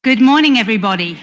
Good morning, everybody.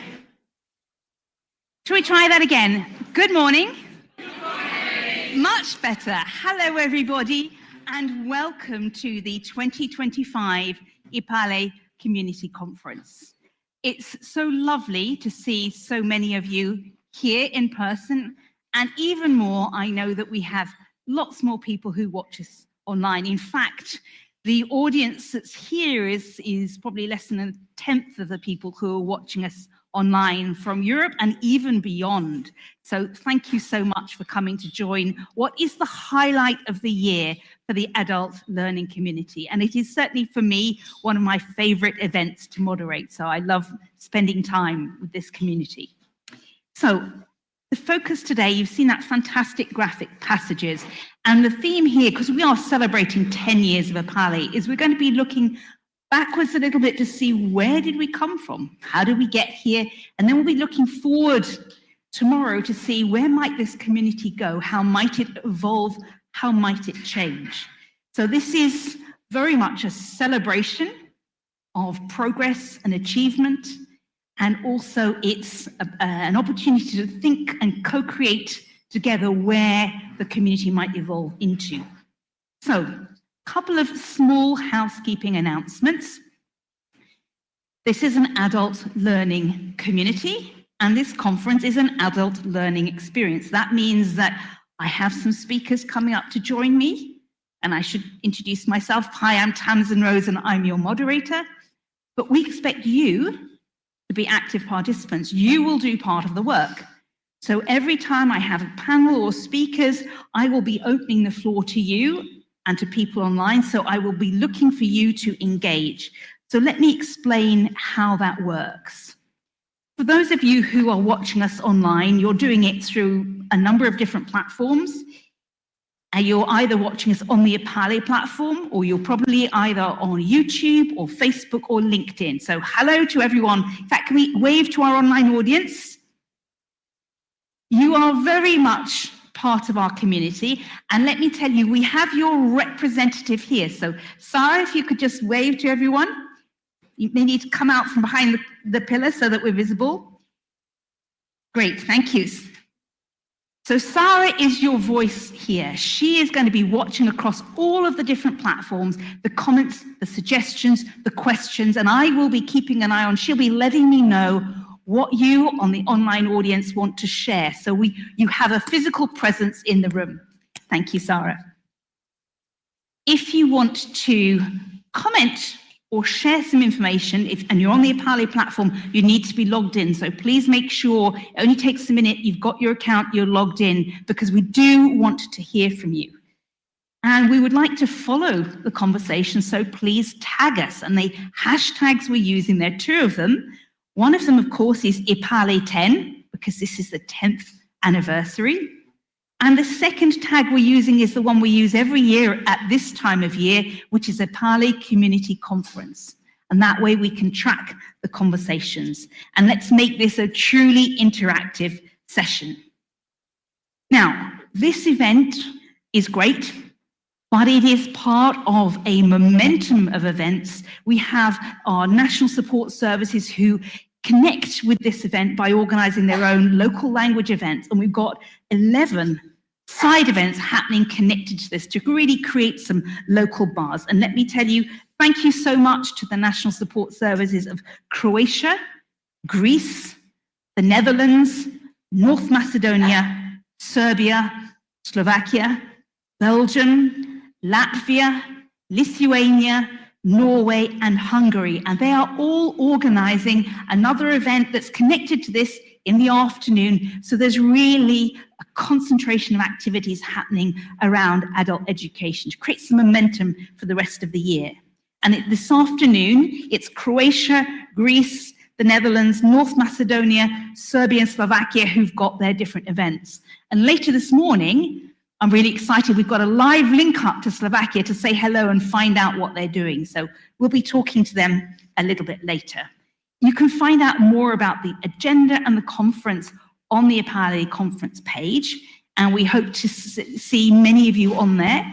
Shall we try that again? Good morning. Good morning. Much better. Hello, everybody, and welcome to the 2025 EPALE Community Conference. It's so lovely to see so many of you here in person, and even more, I know that we have lots more people who watch us online. In fact, the audience that's here is probably less than a tenth of the people who are watching us online from Europe and even beyond. So thank you so much for coming to join what is the highlight of the year for the adult learning community. And it is certainly for me one of my favorite events to moderate. So I love spending time with this community. So the focus today, you've seen that fantastic graphic passages, and the theme here, because we are celebrating 10 years of EPALE, is we're going to be looking backwards a little bit to see where did we come from, how did we get here, and then we'll be looking forward tomorrow to see where might this community go, how might it evolve, how might it change. So this is very much a celebration of progress and achievement, and also it's an opportunity to think and co-create together where the community might evolve into. So, a couple of small housekeeping announcements. This is an adult learning community, and this conference is an adult learning experience. That means that I have some speakers coming up to join me, and I should introduce myself. Hi, I'm Tamsin Rose, and I'm your moderator. But we expect you to be active participants. You will do part of the work. So every time I have a panel or speakers, I will be opening the floor to you and to people online. So I will be looking for you to engage. So let me explain how that works. For those of you who are watching us online, you're doing it through a number of different platforms. And you're either watching us on the EPALE platform, or you're probably either on YouTube or Facebook or LinkedIn. So hello to everyone. In fact, can we wave to our online audience? You are very much part of our community. And let me tell you, we have your representative here. So Sarah, if you could just wave to everyone. You may need to come out from behind the pillar so that we're visible. Great, thank you. So Sarah is your voice here. She is going to be watching across all of the different platforms, the comments, the suggestions, the questions, and I will be keeping an eye on. She'll be letting me know what you on the online audience want to share. So you have a physical presence in the room. Thank you, Sarah. If you want to comment or share some information, and you're on the EPALE platform, you need to be logged in. So please make sure it only takes a minute, you've got your account, you're logged in, because we do want to hear from you. And we would like to follow the conversation, so please tag us. And the hashtags we're using, there are two of them. One of them, of course, is EPALE 10, because this is the 10th anniversary. And the second tag we're using is the one we use every year at this time of year, which is EPALE Community Conference. And that way we can track the conversations. And let's make this a truly interactive session. Now, this event is great, but it is part of a momentum of events. We have our national support services who connect with this event by organizing their own local language events. And we've got 11 side events happening connected to this to really create some local buzz. And let me tell you, thank you so much to the national support services of Croatia, Greece, the Netherlands, North Macedonia, Serbia, Slovakia, Belgium, Latvia, Lithuania, Norway, and Hungary. And they are all organizing another event that's connected to this in the afternoon. So there's really a concentration of activities happening around adult education to create some momentum for the rest of the year. And this afternoon, it's Croatia, Greece, the Netherlands, North Macedonia, Serbia, and Slovakia who've got their different events. And later this morning, I'm really excited. We've got a live link up to Slovakia to say hello and find out what they're doing. So we'll be talking to them a little bit later. You can find out more about the agenda and the conference on the EPALE conference page, and we hope to see many of you on there.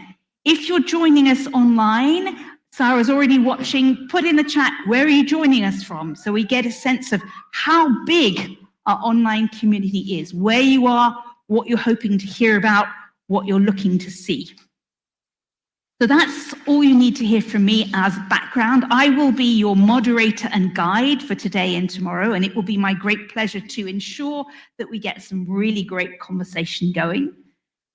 If you're joining us online, Sarah's already watching. Put in the chat, where are you joining us from? So we get a sense of how big our online community is, where you are, what you're hoping to hear about, what you're looking to see. So that's all you need to hear from me as background. I will be your moderator and guide for today and tomorrow, and it will be my great pleasure to ensure that we get some really great conversation going.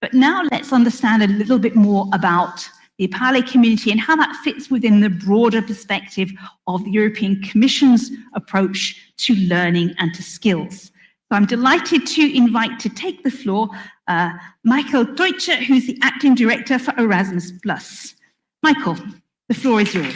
But now let's understand a little bit more about the EPALE community and how that fits within the broader perspective of the European Commission's approach to learning and to skills. So I'm delighted to invite to take the floor Michael Deutscher, who's the Acting Director for Erasmus+. Michael, the floor is yours.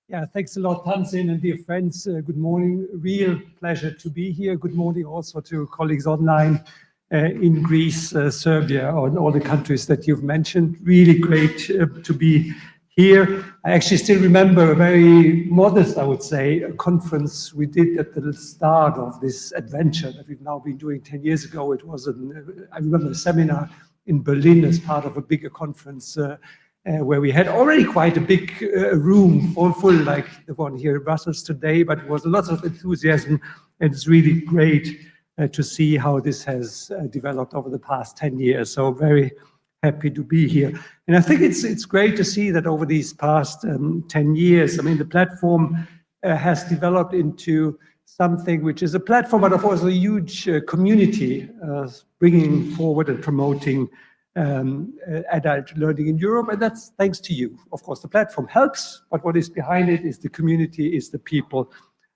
Yeah, thanks a lot, Tansin, and dear friends. Good morning. Real pleasure to be here. Good morning also to colleagues online in Greece, Serbia, and all the countries that you've mentioned. Really great to be here. I actually still remember a very modest, I would say, a conference we did at the start of this adventure that we've now been doing 10 years ago. It was, I remember a seminar in Berlin as part of a bigger conference where we had already quite a big room, all full like the one here in Brussels today, but it was lots of enthusiasm, and it's really great to see how this has developed over the past 10 years. So very happy to be here. And I think it's great to see that over these past 10 years, I mean, the platform has developed into something which is a platform, but of course a huge community bringing forward and promoting adult learning in Europe, and that's thanks to you. Of course, the platform helps, but what is behind it is the community, is the people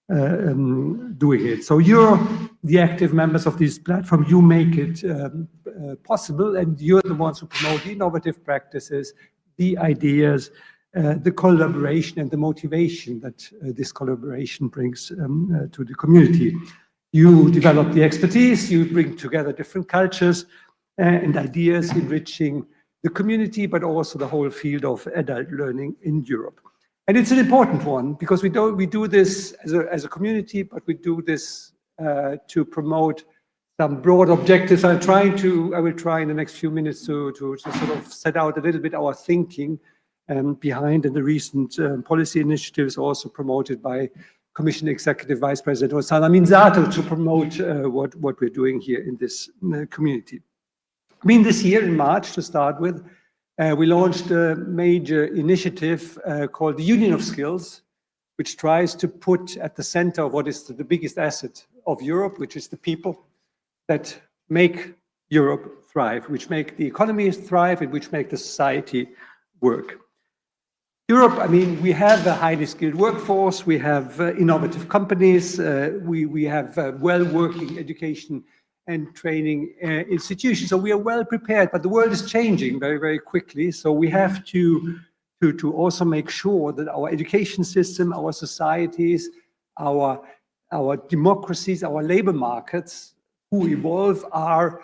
doing it. So you're the active members of this platform. You make it possible, and you're the ones who promote the innovative practices, the ideas, the collaboration, and the motivation that this collaboration brings to the community. You develop the expertise. You bring together different cultures and ideas, enriching the community, but also the whole field of adult learning in Europe. And it's an important one because we do this as a community, but we do this to promote some broad objectives. I will try in the next few minutes to sort of set out a little bit our thinking behind the recent policy initiatives also promoted by Commission Executive Vice President Rossana Minzato to promote what we're doing here in this community. I mean, this year in March, to start with, we launched a major initiative called the Union of Skills, which tries to put at the center of what is the biggest asset of Europe, which is the people that make Europe thrive, which make the economy thrive, and which make the society work. Europe, I mean, we have a highly skilled workforce, we have innovative companies, we have well-working education and training institutions. So we are well prepared, but the world is changing very, very quickly. So we have to also make sure that our education system, our societies, our democracies, our labor markets who evolve are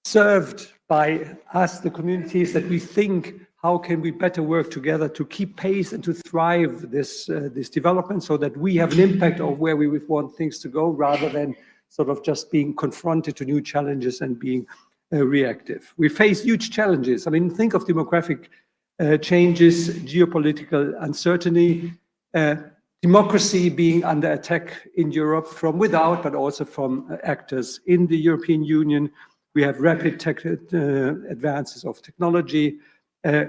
served by us, the communities, that we think, how can we better work together to keep pace and to thrive this development so that we have an impact of where we would want things to go rather than sort of just being confronted to new challenges and being reactive. We face huge challenges. I mean, think of demographic changes, geopolitical uncertainty, democracy being under attack in Europe from without, but also from actors in the European Union. We have rapid advances of technology,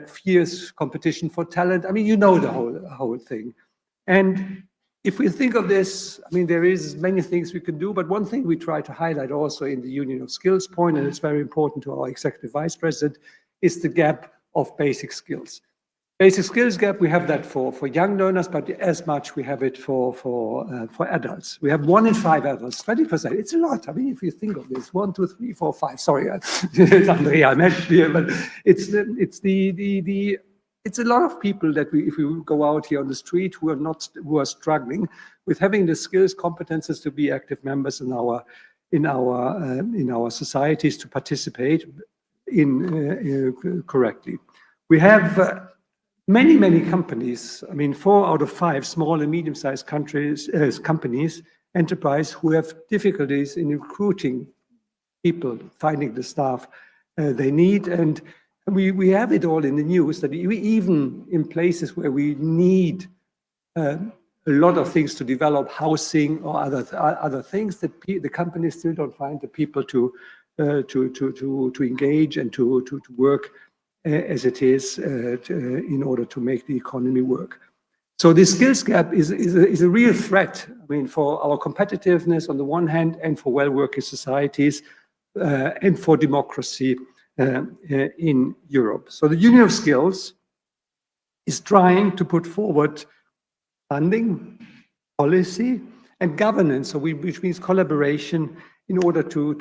fierce competition for talent. I mean, you know the whole thing. And if we think of this, I mean, there is many things we can do, but one thing we try to highlight also in the Union of Skills point, and it's very important to our Executive Vice President, is the gap of basic skills. Basic skills gap, we have that for young learners, but as much we have it for adults. We have 1 in 5 adults, 20%. It's a lot. I mean, if you think of this, 1, 2, 3, 4, 5. Sorry, it's Andrea I mentioned here, but it's a lot of people that if we go out here on the street who are struggling with having the skills, competences to be active members in our societies, to participate in correctly. We have many companies. I mean, 4 out of 5 small and medium-sized companies, enterprise, who have difficulties in recruiting people, finding the staff they need. And we have it all in the news that even in places where we need a lot of things to develop, housing or other things, that the companies still don't find the people to engage and to work as it is in order to make the economy work. So this skills gap is a real threat, I mean, for our competitiveness on the one hand, and for well-working societies, and for democracy in Europe. So the Union of Skills is trying to put forward funding, policy, and governance, so which means collaboration, in order to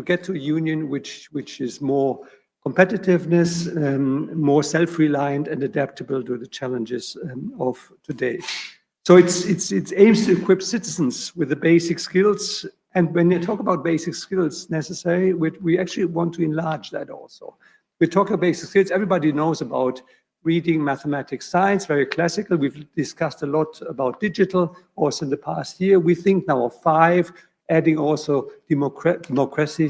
get to a union which is more competitiveness, more self-reliant and adaptable to the challenges of today. So it aims to equip citizens with the basic skills. And when you talk about basic skills necessary, we actually want to enlarge that also. We talk about basic skills. Everybody knows about reading, mathematics, science, very classical. We've discussed a lot about digital also in the past year. We think now of 5, adding also democracy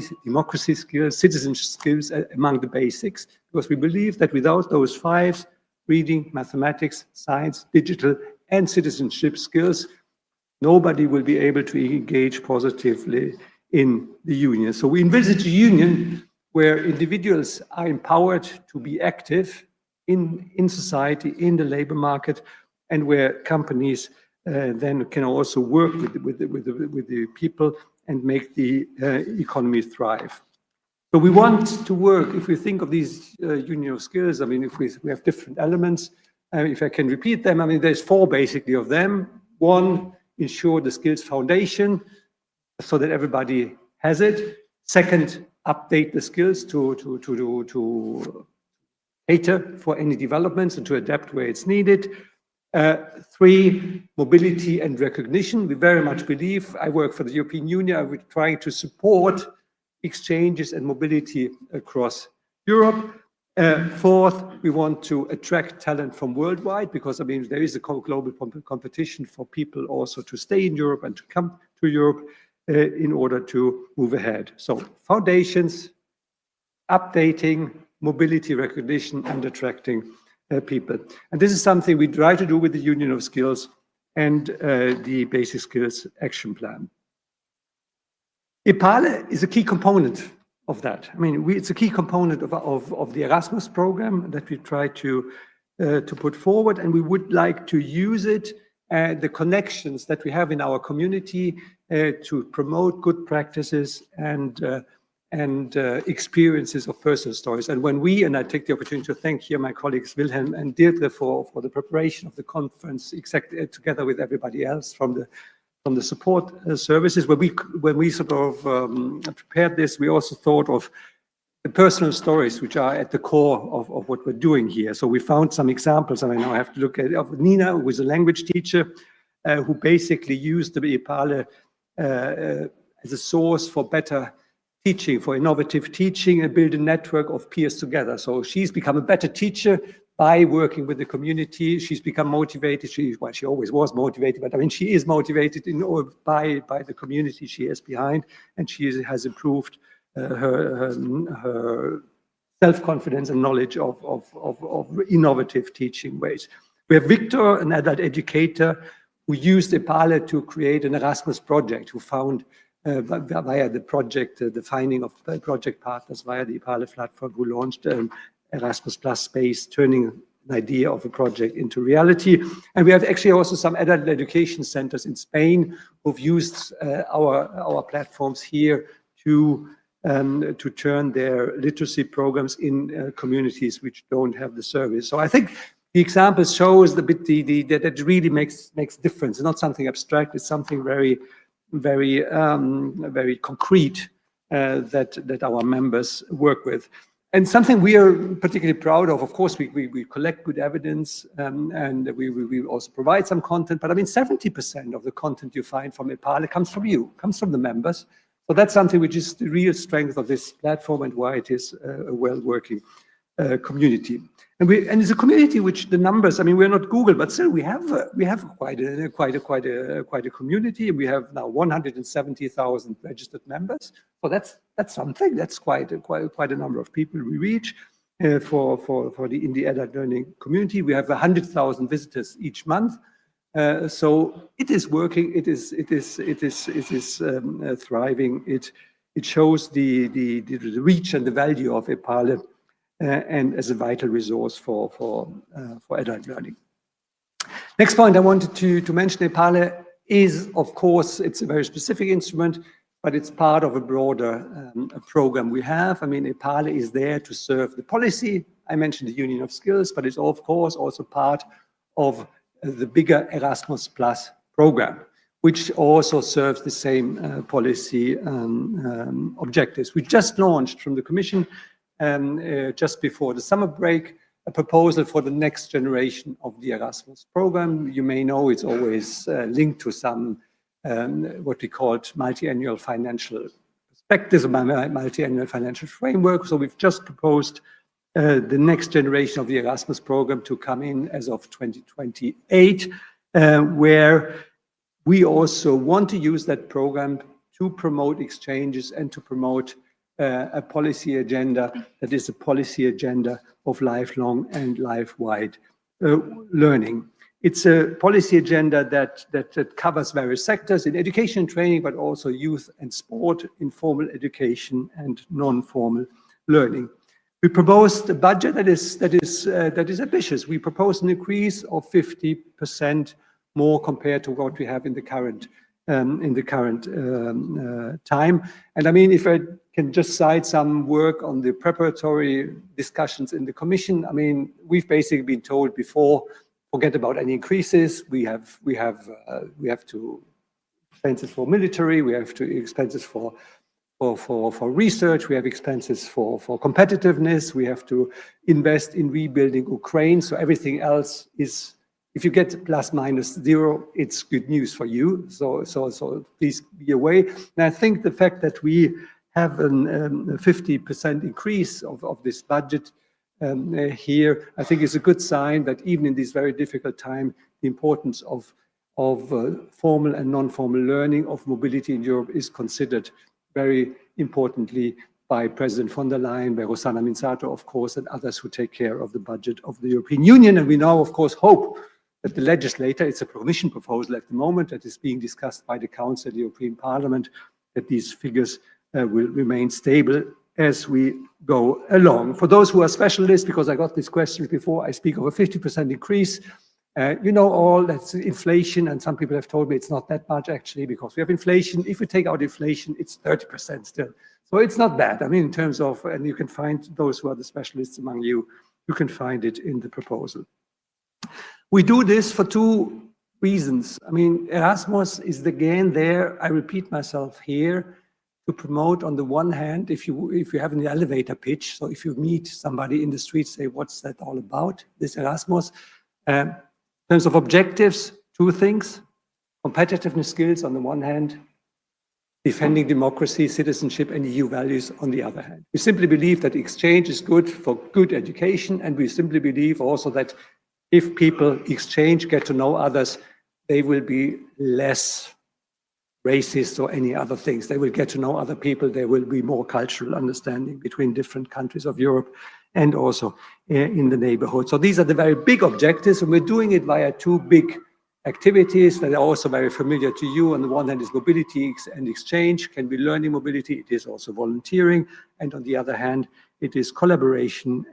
skills, citizenship skills among the basics, because we believe that without those 5, reading, mathematics, science, digital, and citizenship skills, nobody will be able to engage positively in the union. So we envisage a union where individuals are empowered to be active in society, in the labor market, and where companies then can also work with the people and make the economy thrive. So we want to work, if we think of these union of skills, I mean, if we have different elements, if I can repeat them, I mean, there's 4 basically of them. 1, ensure the skills foundation so that everybody has it. 2nd, update the skills to cater for any developments and to adapt where it's needed. 3, mobility and recognition. We very much believe, I work for the European Union, we're trying to support exchanges and mobility across Europe. 4th, we want to attract talent from worldwide, because I mean there is a global competition for people also to stay in Europe and to come to Europe in order to move ahead. So foundations, updating, mobility recognition, and attracting people. And this is something we try to do with the Union of Skills and the Basic Skills Action Plan. EPALE is a key component of that. I mean, it's a key component of the Erasmus program that we try to put forward, and we would like to use it, the connections that we have in our community, to promote good practices and experiences of personal stories. And when and I take the opportunity to thank here my colleagues Wilhelm and Deirdre for the preparation of the conference, together with everybody else from the support services. When we sort of prepared this, we also thought of the personal stories which are at the core of what we're doing here. So we found some examples, and I now have to look at of Nina, who was a language teacher, who basically used the EPALE as a source for better teaching, for innovative teaching, and build a network of peers together. So she's become a better teacher by working with the community. She's become motivated. She always was motivated, but I mean, she is motivated by the community she is behind, and she has improved her self-confidence and knowledge of innovative teaching ways. We have Victor, an adult educator, who used EPALE to create an Erasmus project, who found via the project, the finding of project partners via the EPALE platform, who launched Erasmus Plus Space, turning an idea of a project into reality. And we have actually also some adult education centers in Spain who've used our platforms here to turn their literacy programs in communities which don't have the service. So I think the example shows that it really makes difference. It's not something abstract. It's something very concrete that our members work with. And something we are particularly proud of course, we collect good evidence, and we also provide some content, but I mean 70% of the content you find from EPALE comes from you, comes from the members. So that's something which is the real strength of this platform and why it is a well-working community. And it's a community which the numbers, I mean, we're not Google, but still we have quite a community. We have now 170,000 registered members. So that's something. That's quite a number of people we reach for the in the adult learning community. We have 100,000 visitors each month. So it is working. It is thriving. It shows the reach and the value of EPALE. And as a vital resource for adult learning. Next point I wanted to mention, EPALE is, of course, it's a very specific instrument, but it's part of a broader program we have. I mean, EPALE is there to serve the policy. I mentioned the Union of Skills, but it's of course also part of the bigger Erasmus Plus program, which also serves the same policy objectives. We just launched from the Commission just before the summer break, a proposal for the next generation of the Erasmus program. You may know it's always linked to some what we called multi-annual financial perspectives, multi-annual financial framework. So we've just proposed the next generation of the Erasmus program to come in as of 2028, where we also want to use that program to promote exchanges and to promote a policy agenda that is a policy agenda of lifelong and life-wide learning. It's a policy agenda that covers various sectors in education and training, but also youth and sport, informal education, and non-formal learning. We proposed a budget that is ambitious. We propose an increase of 50% more compared to what we have in the current time. And I mean, if I can just cite some work on the preparatory discussions in the Commission, I mean, we've basically been told before, forget about any increases. We have to expenses for military, we have to expenses for research, we have expenses for competitiveness, we have to invest in rebuilding Ukraine. So everything else is, if you get plus minus zero, it's good news for you. So please be aware. And I think the fact that we have a 50% increase of this budget here, I think is a good sign that even in this very difficult time, the importance of formal and non-formal learning, of mobility in Europe is considered very importantly by President von der Leyen, by Rossana Minzato, of course, and others who take care of the budget of the European Union. And we now, of course, hope that the legislator, it's a Commission proposal at the moment that is being discussed by the Council and the European Parliament, that these figures will remain stable as we go along. For those who are specialists, because I got this question before, I speak of a 50% increase. You know all, that's inflation, and some people have told me it's not that much actually, because we have inflation. If we take out inflation, it's 30% still. So it's not bad. I mean, in terms of, and you can find those who are the specialists among you, you can find it in the proposal. We do this for two reasons. I mean, Erasmus is again there, I repeat myself here, to promote on the one hand, if you have an elevator pitch, so if you meet somebody in the street, say, what's that all about, this Erasmus? In terms of objectives, two things: competitiveness skills on the one hand, defending democracy, citizenship, and EU values on the other hand. We simply believe that exchange is good for good education, and we simply believe also that if people exchange, get to know others, they will be less racist or any other things. They will get to know other people. There will be more cultural understanding between different countries of Europe and also in the neighborhood. So these are the very big objectives, and we're doing it via two big activities that are also very familiar to you. On the one hand is mobility and exchange, can be learning mobility. It is also volunteering. And on the other hand, it is collaboration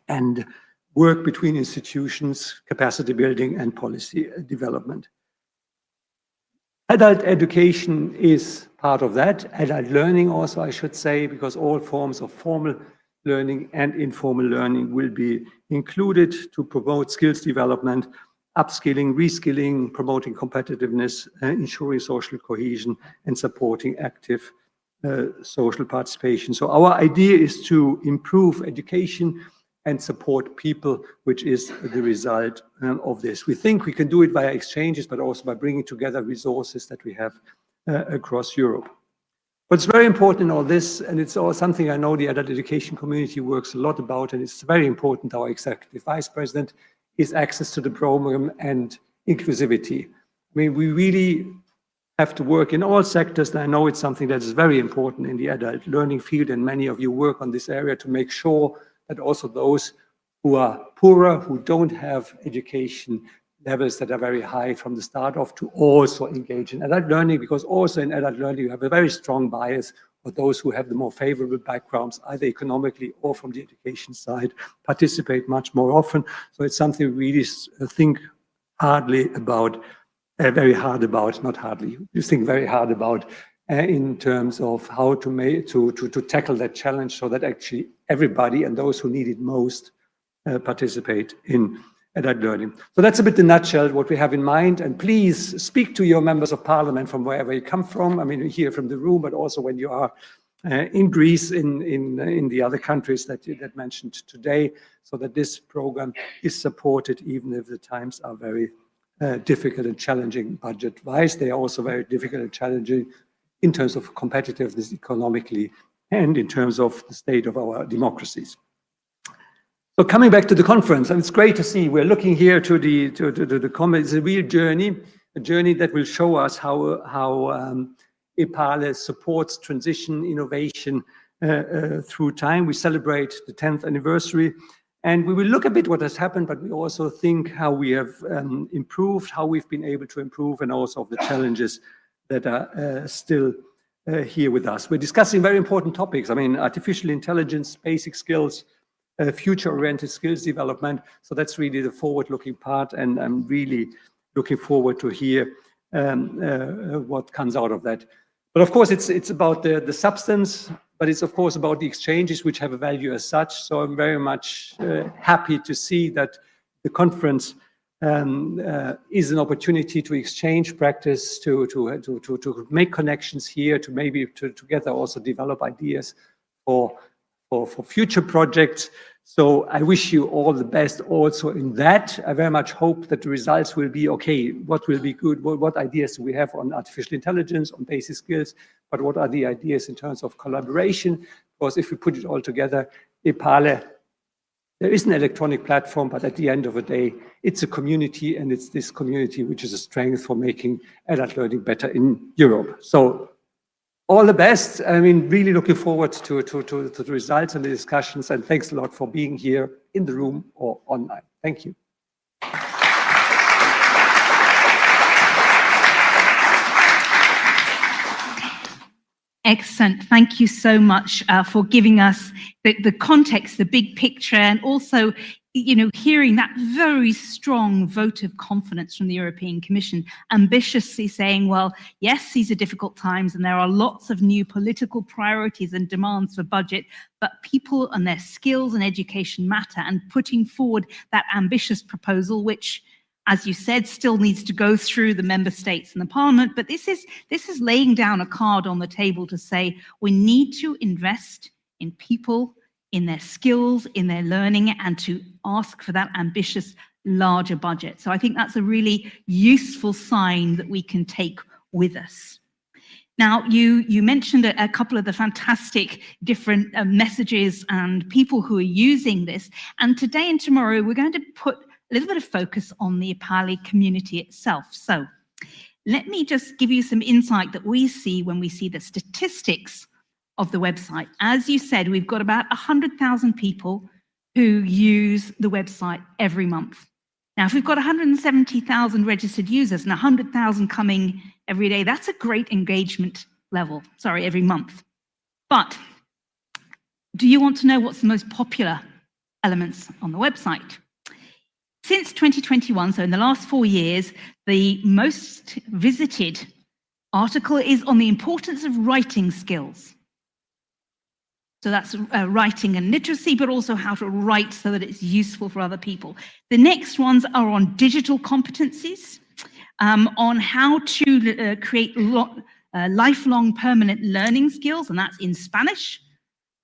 and work between institutions, capacity building and policy development. Adult education is part of that. Adult learning also, I should say, because all forms of formal learning and informal learning will be included to promote skills development, upskilling, reskilling, promoting competitiveness, ensuring social cohesion, and supporting active social participation. So our idea is to improve education and support people, which is the result of this. We think we can do it via exchanges, but also by bringing together resources that we have across Europe. What's very important in all this, and it's all something I know the adult education community works a lot about, and it's very important to our executive vice president, is access to the program and inclusivity. I mean, we really have to work in all sectors, and I know it's something that is very important in the adult learning field, and many of you work on this area to make sure that also those who are poorer, who don't have education levels that are very high from the start off, to also engage in adult learning, because also in adult learning you have a very strong bias for those who have the more favorable backgrounds, either economically or from the education side, participate much more often. So it's something we really think hardly about, very hard about, not hardly, you think very hard about in terms of how to tackle that challenge so that actually everybody and those who need it most participate in adult learning. So that's a bit the nutshell what we have in mind, and please speak to your members of parliament from wherever you come from. I mean, you hear from the room, but also when you are in Greece, in the other countries that mentioned today, so that this program is supported even if the times are very difficult and challenging budget-wise. They are also very difficult and challenging in terms of competitiveness economically and in terms of the state of our democracies. So coming back to the conference, and it's great to see we're looking here to the conference. It's a real journey, a journey that will show us how EPALE supports transition, innovation through time. We celebrate the 10th anniversary, and we will look a bit what has happened, but we also think how we have improved, how we've been able to improve, and also of the challenges that are still here with us. We're discussing very important topics. I mean, artificial intelligence, basic skills, future-oriented skills development. So that's really the forward-looking part, and I'm really looking forward to hear what comes out of that. But of course, it's about the substance, but it's of course about the exchanges which have a value as such. So I'm very much happy to see that the conference is an opportunity to exchange practice, to make connections here, to maybe together also develop ideas for future projects. So I wish you all the best also in that. I very much hope that the results will be okay. What will be good? What ideas do we have on artificial intelligence, on basic skills? But what are the ideas in terms of collaboration? Because if we put it all together, EPALE, there is an electronic platform, but at the end of the day, it's a community, and it's this community which is a strength for making adult learning better in Europe. So all the best. I mean, really looking forward to the results and the discussions, and thanks a lot for being here in the room or online. Thank you. Excellent. Thank you so much for giving us the context, the big picture, and also, you know, hearing that very strong vote of confidence from the European Commission, ambitiously saying, well, yes, these are difficult times and there are lots of new political priorities and demands for budget, but people and their skills and education matter, and putting forward that ambitious proposal, which, as you said, still needs to go through the member states and the parliament. But this is laying down a card on the table to say we need to invest in people, in their skills, in their learning, and to ask for that ambitious, larger budget. So I think that's a really useful sign that we can take with us. Now, you mentioned a couple of the fantastic different messages and people who are using this. And today and tomorrow, we're going to put a little bit of focus on the EPALE community itself. So let me just give you some insight that we see when we see the statistics of the website. As you said, we've got about 100,000 people who use the website every month. Now, if we've got 170,000 registered users and 100,000 coming every day, that's a great engagement level, every month. But do you want to know what's the most popular elements on the website? Since 2021, so in the last 4 years, the most visited article is on the importance of writing skills. So that's writing and literacy, but also how to write so that it's useful for other people. The next ones are on digital competencies, on how to create lifelong permanent learning skills, and that's in Spanish.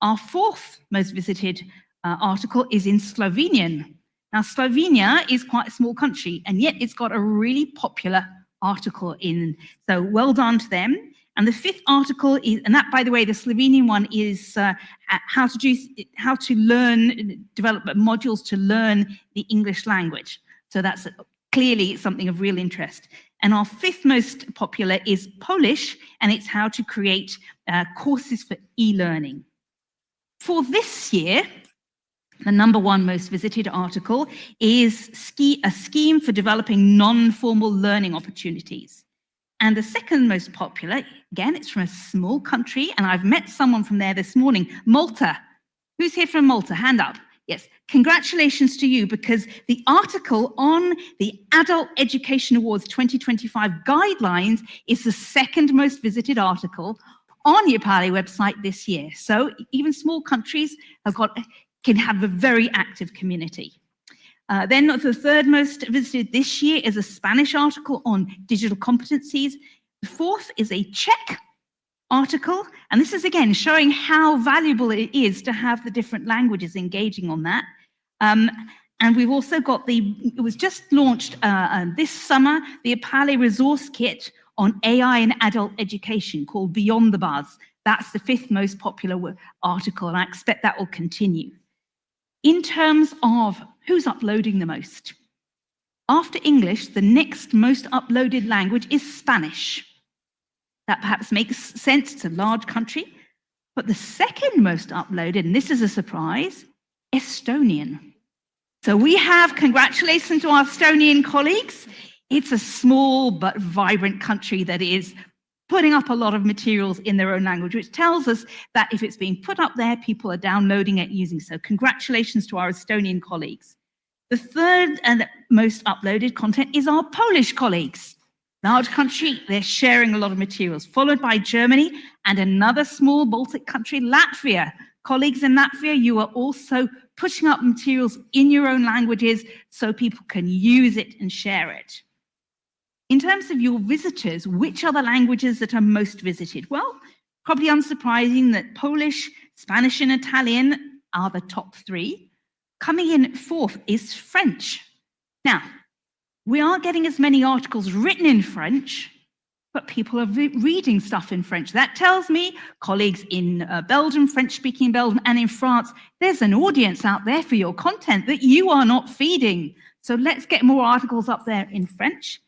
Our fourth most visited article is in Slovenian. Now, Slovenia is quite a small country, and yet it's got a really popular article in. So well done to them. And the fifth article is, and that, by the way, the Slovenian one is how to learn, develop modules to learn the English language. So that's clearly something of real interest. And our fifth most popular is Polish, and it's how to create courses for e-learning. For this year, the number one most visited article is a scheme for developing non-formal learning opportunities. And the second most popular, again, it's from a small country, and I've met someone from there this morning, Malta. Who's here from Malta? Hand up. Yes, congratulations to you, because the article on the Adult Education Awards 2025 guidelines is the second most visited article on the EPALE website this year. So even small countries can have a very active community. Then the third most visited this year is a Spanish article on digital competencies. The fourth is a Czech article, and this is again showing how valuable it is to have the different languages engaging on that. And we've also got it was just launched this summer, the EPALE resource kit on AI in adult education called Beyond the Buzz. That's the fifth most popular article, and I expect that will continue. In terms of who's uploading the most, after English, the next most uploaded language is Spanish. That perhaps makes sense, it's a large country. But the second most uploaded, and this is a surprise, Estonian. So we have, congratulations to our Estonian colleagues. It's a small but vibrant country that is putting up a lot of materials in their own language, which tells us that if it's being put up there, people are downloading it, using it. So congratulations to our Estonian colleagues. The third and most uploaded content is our Polish colleagues. Large country, they're sharing a lot of materials, followed by Germany and another small Baltic country, Latvia. Colleagues in Latvia, you are also pushing up materials in your own languages so people can use it and share it. In terms of your visitors, which are the languages that are most visited? Well, probably unsurprising that Polish, Spanish, and Italian are the top three. Coming in fourth is French. Now, we aren't getting as many articles written in French, but people are reading stuff in French. That tells me colleagues in Belgium, French-speaking Belgium, and in France, there's an audience out there for your content that you are not feeding. So let's get more articles up there in French.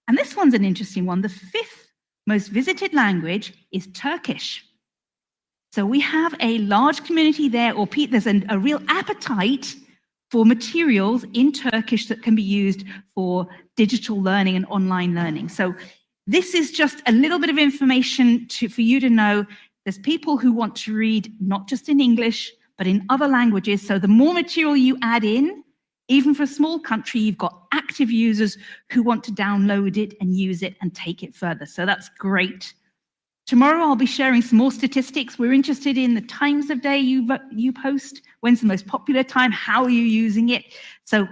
And this one's an interesting one. The fifth most visited language is Turkish. So we have a large community there, or there's a real appetite for materials in Turkish that can be used for digital learning and online learning. So this is just a little bit of information for you to know there's people who want to read not just in English, but in other languages. So the more material you add in, even for a small country, you've got active users who want to download it and use it and take it further. So that's great. Tomorrow I'll be sharing some more statistics. We're interested in the times of day you post, when's the most popular time, how are you using it. So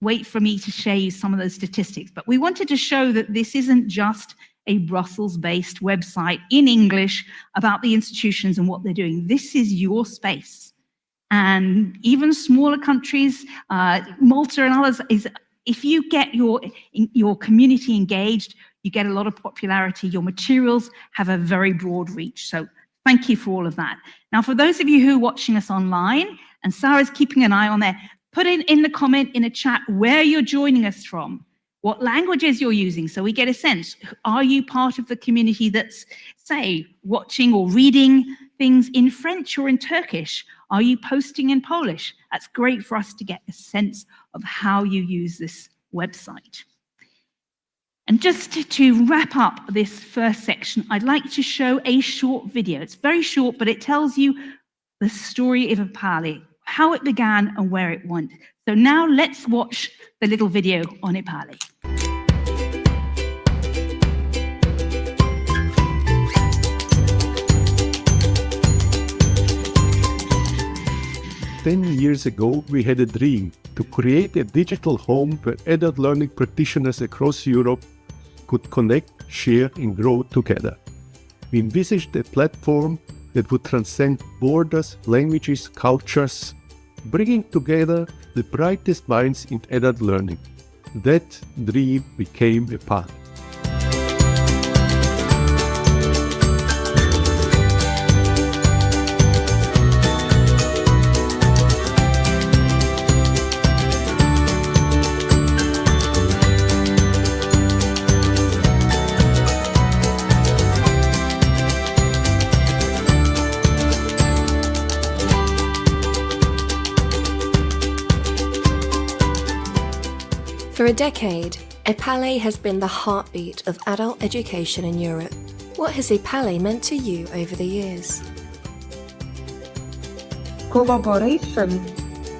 wait for me to share you some of those statistics. But we wanted to show that this isn't just a Brussels-based website in English about the institutions and what they're doing. This is your space. And even smaller countries, Malta and others, if you get your community engaged, you get a lot of popularity. Your materials have a very broad reach. So thank you for all of that. Now, for those of you who are watching us online, and Sarah's keeping an eye on there, put in the comment in a chat where you're joining us from, what languages you're using, so we get a sense. Are you part of the community that's, say, watching or reading things in French or in Turkish? Are you posting in Polish? That's great for us to get a sense of how you use this website. And just to wrap up this first section, I'd like to show a short video. It's very short, but it tells you the story of EPALE, how it began and where it went. So now let's watch the little video on EPALE. 10 years ago, we had a dream to create a digital home where adult learning practitioners across Europe could connect, share, and grow together. We envisaged a platform that would transcend borders, languages, cultures, bringing together the brightest minds in adult learning. That dream became EPALE. For a decade, EPALE has been the heartbeat of adult education in Europe. What has EPALE meant to you over the years? Collaboration,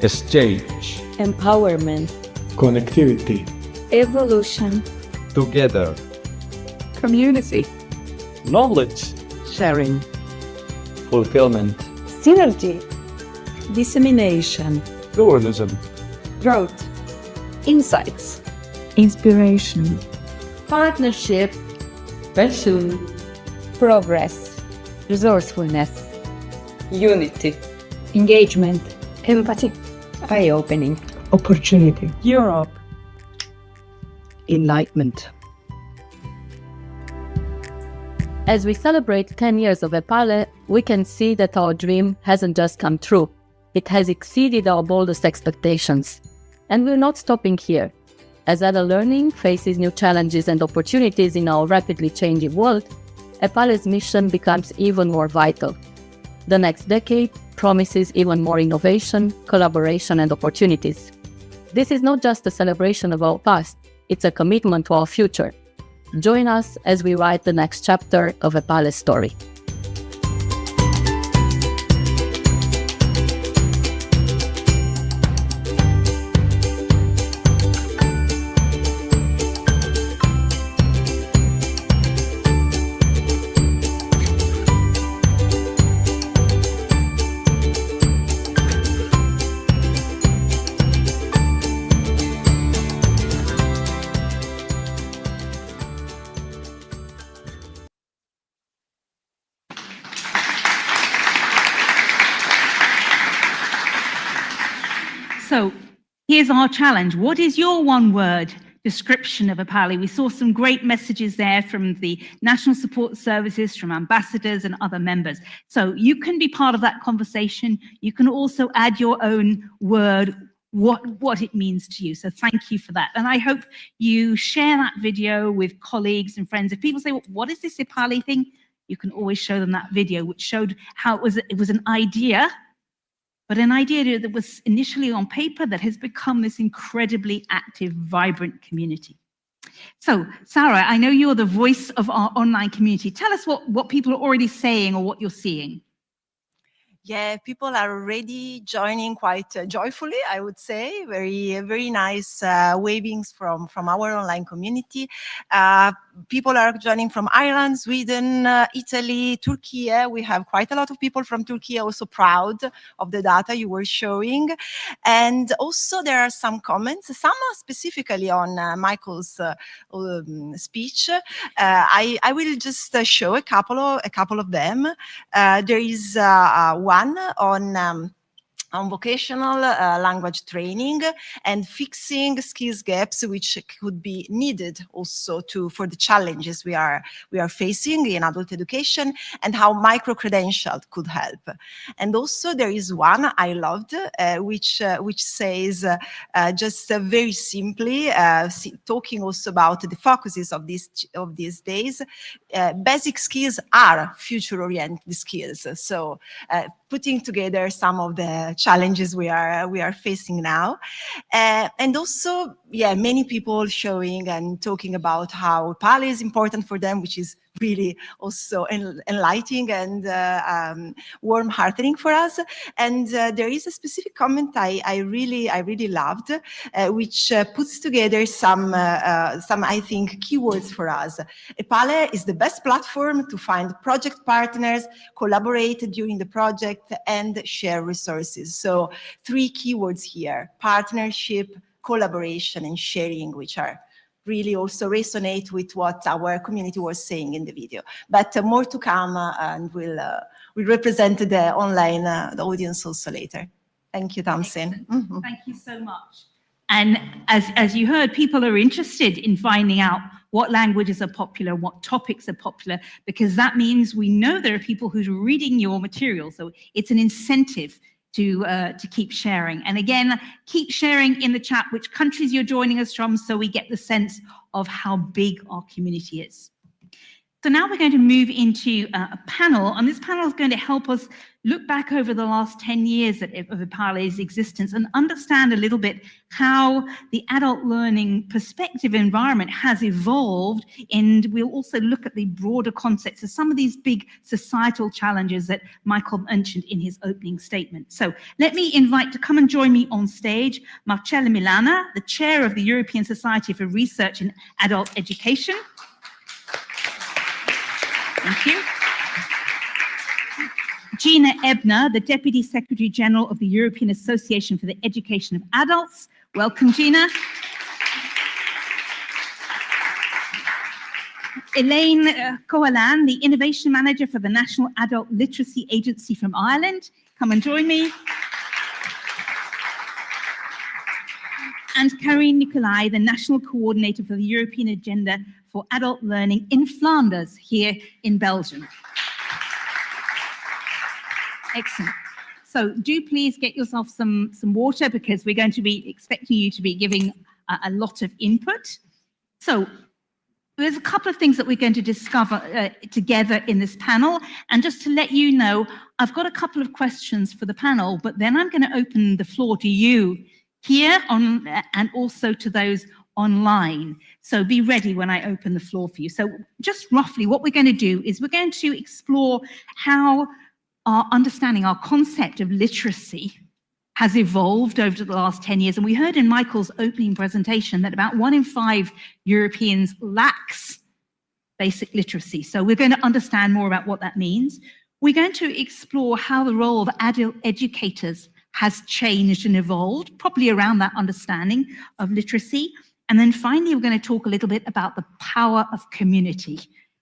exchange, empowerment, connectivity, evolution, together, community, knowledge, sharing, fulfillment, synergy, dissemination, pluralism, growth, insights, inspiration, partnership, passion, progress, resourcefulness, unity, engagement, empathy, eye-opening, opportunity, Europe, enlightenment. As we celebrate 10 years of EPALE, we can see that our dream hasn't just come true. It has exceeded our boldest expectations. And we're not stopping here. As adult learning faces new challenges and opportunities in our rapidly changing world, EPALE's mission becomes even more vital. The next decade promises even more innovation, collaboration, and opportunities. This is not just a celebration of our past, it's a commitment to our future. Join us as we write the next chapter of EPALE's story. So here's our challenge. What is your one-word description of EPALE? We saw some great messages there from the National Support Services, from ambassadors and other members. So you can be part of that conversation. You can also add your own word, what it means to you. So thank you for that. And I hope you share that video with colleagues and friends. If people say, well, what is this EPALE thing? You can always show them that video, which showed how it was an idea, but an idea that was initially on paper that has become this incredibly active, vibrant community. So, Sarah, I know you're the voice of our online community. Tell us what people are already saying or what you're seeing. Yeah, people are already joining quite joyfully, I would say. Very nice wavings from our online community. People are joining from Ireland, Sweden, Italy, Turkey. We have quite a lot of people from Turkey, also proud of the data you were showing. And also there are some comments, some are specifically on Michael's speech. I will just show a couple of them. There is one on vocational language training and fixing skills gaps which could be needed also for the challenges we are facing in adult education, and how micro-credential could help. And also there is one I loved which says just very simply talking also about the focuses of these days. Basic skills are future-oriented skills. So putting together some of the challenges we are facing now, and also, yeah, many people showing and talking about how EPALE is important for them, which is really also enlightening and warm-heartening for us. And there is a specific comment I really loved, which puts together some I think keywords for us. EPALE is the best platform to find project partners, collaborate during the project, and share resources. So 3 keywords here: partnership, collaboration, and sharing, which are really also resonate with what our community was saying in the video. But more to come, and we'll represent the online the audience also later. Thank you, Tamsin. Mm-hmm. Thank you so much. And as you heard, people are interested in finding out what languages are popular, what topics are popular, because that means we know there are people who are reading your material. So it's an incentive to keep sharing. And again, keep sharing in the chat which countries you're joining us from, so we get the sense of how big our community is. So now we're going to move into a panel, and this panel is going to help us look back over the last 10 years of EPALE's existence and understand a little bit how the adult learning perspective environment has evolved, and we'll also look at the broader concepts of some of these big societal challenges that Michael mentioned in his opening statement. So let me invite to come and join me on stage Marcella Milana, the chair of the European Society for Research in Adult Education. Thank you. Gina Ebner, the Deputy Secretary General of the European Association for the Education of Adults. Welcome, Gina. Elaine Coalan, the Innovation Manager for the National Adult Literacy Agency from Ireland. Come and join me. And Karine Nicolai, the National Coordinator for the European Agenda for Adult Learning in Flanders, here in Belgium. Excellent. So do please get yourself some water, because we're going to be expecting you to be giving a lot of input. So there's a couple of things that we're going to discover together in this panel. And just to let you know, I've got a couple of questions for the panel, but then I'm going to open the floor to you here on and also to those online. So be ready when I open the floor for you. So just roughly what we're going to do is we're going to explore how our understanding, our concept of literacy has evolved over the last 10 years. And we heard in Michael's opening presentation that about 1 in 5 Europeans lacks basic literacy. So we're going to understand more about what that means. We're going to explore how the role of adult educators has changed and evolved, probably around that understanding of literacy. And then finally, we're going to talk a little bit about the power of community,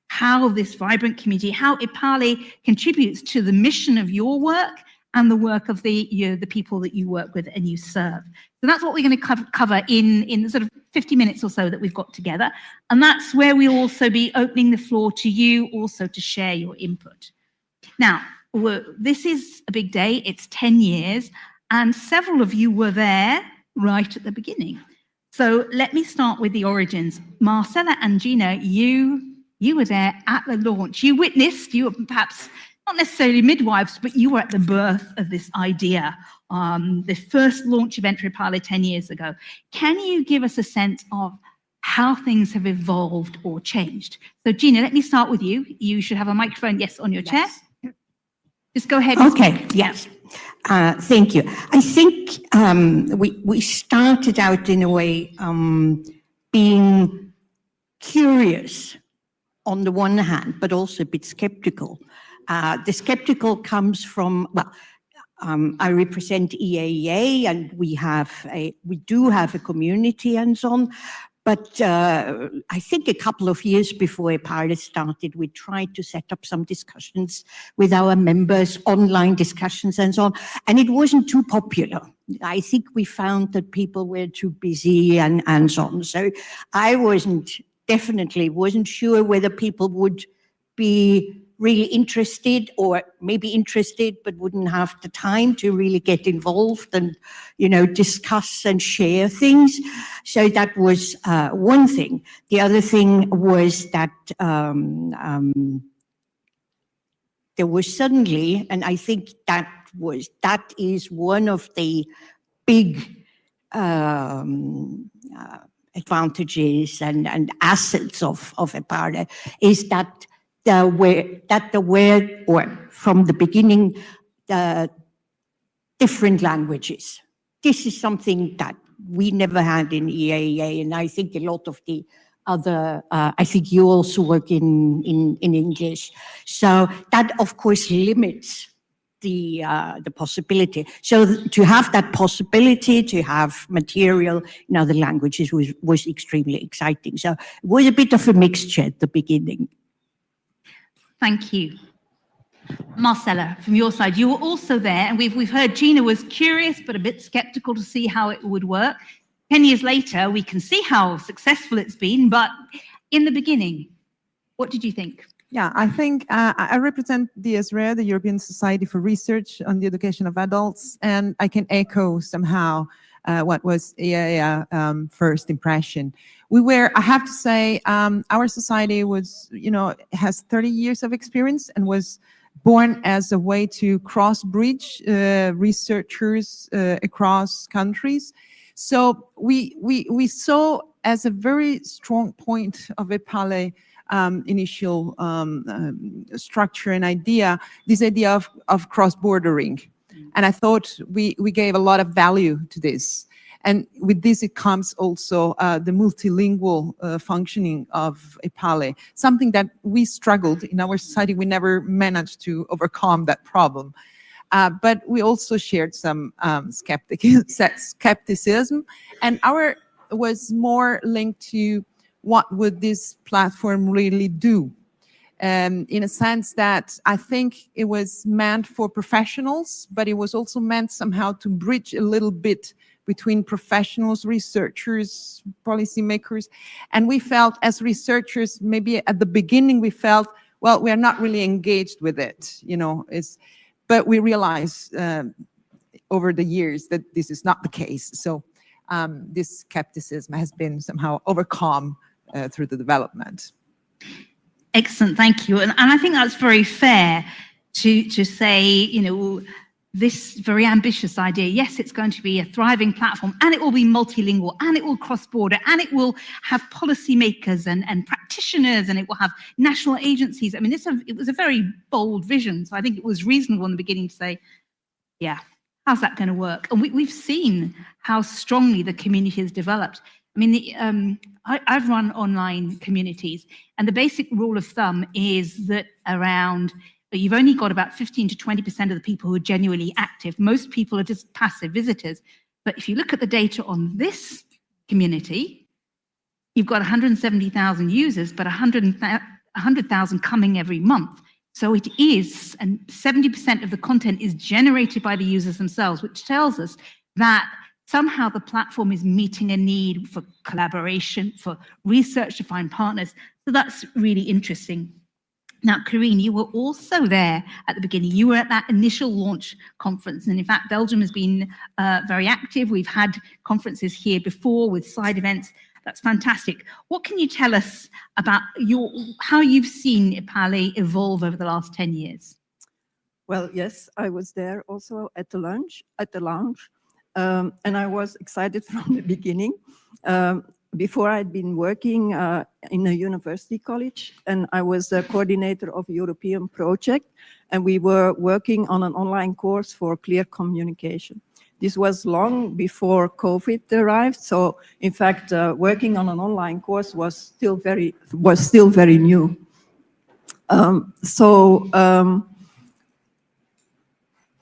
how this vibrant community, how EPALE contributes to the mission of your work and the work of the people that you work with and you serve. So that's what we're going to cover in the sort of 50 minutes or so that we've got together. And that's where we'll also be opening the floor to you also to share your input. Now, this is a big day. It's 10 years, and several of you were there right at the beginning. So let me start with the origins. Marcella and Gina, you were there at the launch. You witnessed, you were perhaps not necessarily midwives, but you were at the birth of this idea, the first launch event for EPALE 10 years ago. Can you give us a sense of how things have evolved or changed? So Gina, let me start with you. You should have a microphone, yes, on your chair. Just go ahead. Okay, yes. Thank you. I think we started out in a way being curious on the one hand, but also a bit skeptical. The skeptical comes from, well, I represent EAEA, and we do have a community and so on. But I think a couple of years before EPALE started, we tried to set up some discussions with our members, online discussions and so on, and it wasn't too popular. I think we found that people were too busy and so on. So I definitely wasn't sure whether people would be really interested, or maybe interested but wouldn't have the time to really get involved and, discuss and share things. So that was one thing. The other thing was that there was suddenly, and I think that is one of the big advantages and assets of EPALE, is that from the beginning, different languages. This is something that we never had in EAEA, and I think a lot of the other, I think you also work in English. So that, of course, limits the possibility. So to have that possibility to have material in other languages was extremely exciting. So it was a bit of a mixture at the beginning. Thank you. Marcella, from your side, you were also there, and we've heard Gina was curious but a bit skeptical to see how it would work. 10 years later, we can see how successful it's been, but in the beginning, what did you think? Yeah, I think I represent the ESRE, the European Society for Research on the Education of Adults, and I can echo somehow what was a first impression. I have to say, our society was, has 30 years of experience and was born as a way to cross-bridge researchers across countries. So we saw as a very strong point of EPALE initial structure and idea, this idea of cross-bordering. And I thought we gave a lot of value to this. And with this, it comes also the multilingual functioning of EPALE, something that we struggled in our society. We never managed to overcome that problem. But we also shared some skepticism, and our was more linked to what would this platform really do? In a sense that I think it was meant for professionals, but it was also meant somehow to bridge a little bit between professionals, researchers, policymakers. And we felt as researchers, maybe at the beginning we felt, well, we're not really engaged with it, but we realized over the years that this is not the case. So this skepticism has been somehow overcome through the development. Excellent, thank you. And I think that's very fair to say, this very ambitious idea, yes, it's going to be a thriving platform, and it will be multilingual, and it will cross-border, and it will have policymakers and practitioners, and it will have national agencies. I mean, it was a very bold vision, so I think it was reasonable in the beginning to say, yeah, how's that going to work? And we've seen how strongly the community has developed. I mean, I've run online communities, and the basic rule of thumb is that you've only got about 15 to 20% of the people who are genuinely active. Most people are just passive visitors. But if you look at the data on this community, you've got 170,000 users, but 100,000 coming every month. So it is, and 70% of the content is generated by the users themselves, which tells us that somehow the platform is meeting a need for collaboration, for research to find partners. So that's really interesting. Now, Corinne, you were also there at the beginning. You were at that initial launch conference. And in fact, Belgium has been very active. We've had conferences here before with side events. That's fantastic. What can you tell us about how you've seen EPALE evolve over the last 10 years? Well, yes, I was there also at the launch. And I was excited from the beginning. Before I'd been working in a university college, and I was the coordinator of a European project, and we were working on an online course for clear communication. This was long before COVID arrived, so in fact, working on an online course was still very new.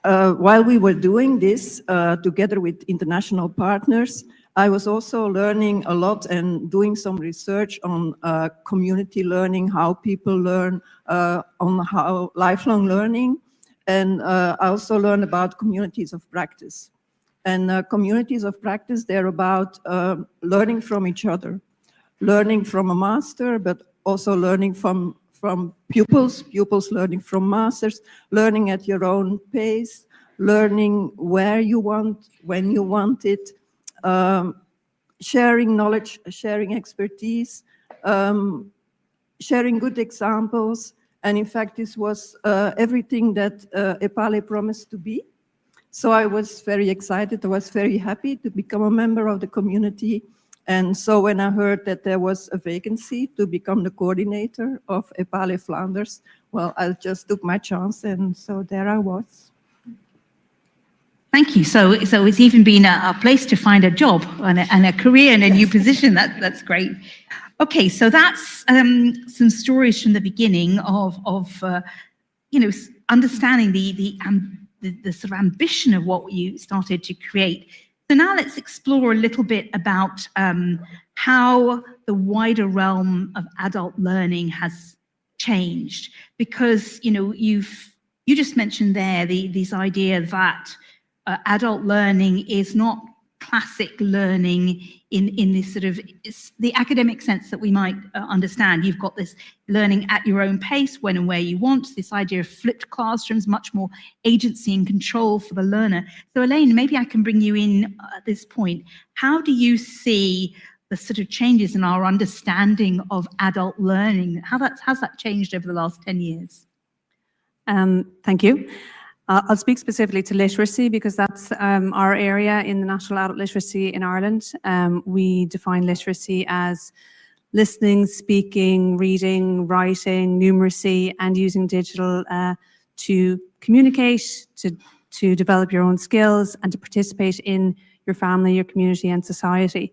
While we were doing this together with international partners, I was also learning a lot and doing some research on community learning, how people learn, on how lifelong learning. And I also learned about communities of practice. And communities of practice, they're about learning from each other, learning from a master, but also learning from pupils learning from masters, learning at your own pace, learning where you want, when you want it, sharing knowledge, sharing expertise, sharing good examples. And in fact, this was everything that EPALE promised to be. So I was very excited. I was very happy to become a member of the community. And so when I heard that there was a vacancy to become the coordinator of EPALE Flanders, well, I just took my chance, and so there I was. Thank you. So it's even been a place to find a job and a career and a new position. That's great. Okay, so that's some stories from the beginning of understanding the sort of ambition of what you started to create. So now let's explore a little bit about how the wider realm of adult learning has changed, because you just mentioned there this idea that adult learning is not classic learning in this sort of the academic sense that we might understand. You've got this learning at your own pace, when and where you want, this idea of flipped classrooms, much more agency and control for the learner. So Elaine, maybe I can bring you in at this point. How do you see the sort of changes in our understanding of adult learning? How's that changed over the last 10 years? Thank you. I'll speak specifically to literacy because that's our area in the National Adult Literacy in Ireland. We define literacy as listening, speaking, reading, writing, numeracy, and using digital to communicate, to develop your own skills, and to participate in your family, your community, and society.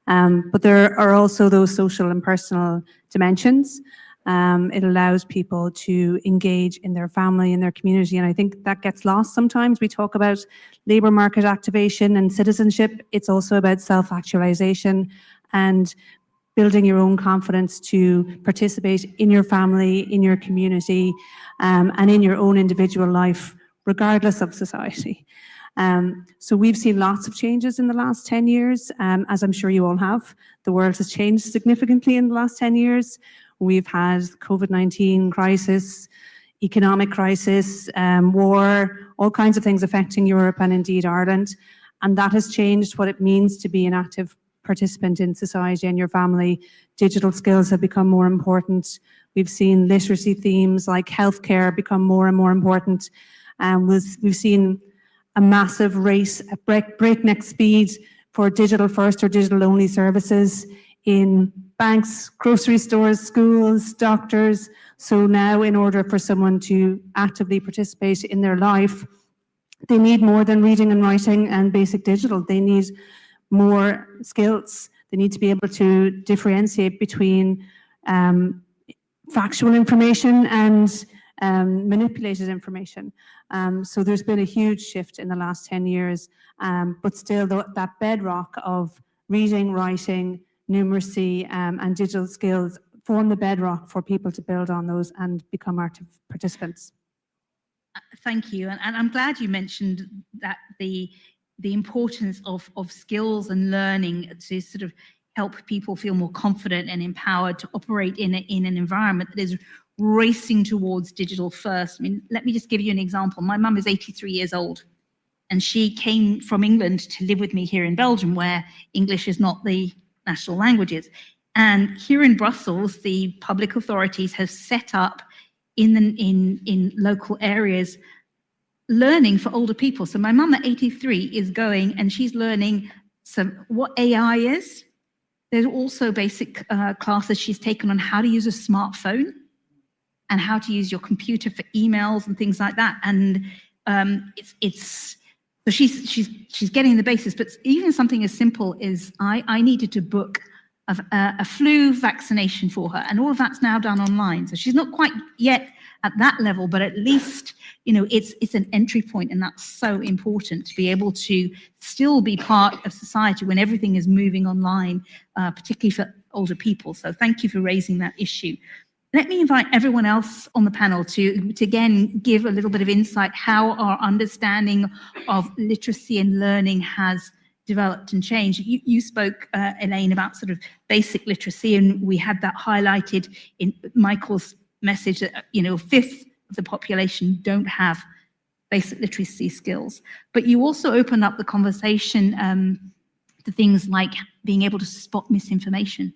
But there are also those social and personal dimensions. It allows people to engage in their family and their community, and I think that gets lost sometimes. We talk about labour market activation and citizenship. It's also about self-actualization and building your own confidence to participate in your family, in your community, and in your own individual life, regardless of society. So we've seen lots of changes in the last 10 years, as I'm sure you all have. The world has changed significantly in the last 10 years. We've had COVID-19 crisis, economic crisis, war, all kinds of things affecting Europe and indeed Ireland. And that has changed what it means to be an active participant in society and your family. Digital skills have become more important. We've seen literacy themes like healthcare become more and more important. We've seen a massive race at breakneck speed for digital first or digital only services in banks, grocery stores, schools, doctors. So now in order for someone to actively participate in their life, they need more than reading and writing and basic digital. They need more skills. They need to be able to differentiate between factual information and manipulated information. So there's been a huge shift in the last 10 years, but still that bedrock of reading, writing, numeracy, and digital skills form the bedrock for people to build on those and become active participants. Thank you, and I'm glad you mentioned that the importance of skills and learning to sort of help people feel more confident and empowered to operate in an environment that is racing towards digital first. I mean, let me just give you an example. My mum is 83 years old, and she came from England to live with me here in Belgium, where English is not the national languages. And here in Brussels, the public authorities have set up in local areas learning for older people. So my mum at 83 is going and she's learning what AI is. There's also basic classes she's taken on how to use a smartphone and how to use your computer for emails and things like that. And so she's getting the basis, but even something as simple as I needed to book a flu vaccination for her, and all of that's now done online. So she's not quite yet at that level, but at least, you know, it's an entry point, and that's so important to be able to still be part of society when everything is moving online, particularly for older people. So thank you for raising that issue. Let me invite everyone else on the panel to again give a little bit of insight how our understanding of literacy and learning has developed and changed. You spoke, Elaine, about sort of basic literacy, and we had that highlighted in Michael's message that, you know, a fifth of the population don't have basic literacy skills. But you also opened up the conversation to things like being able to spot misinformation,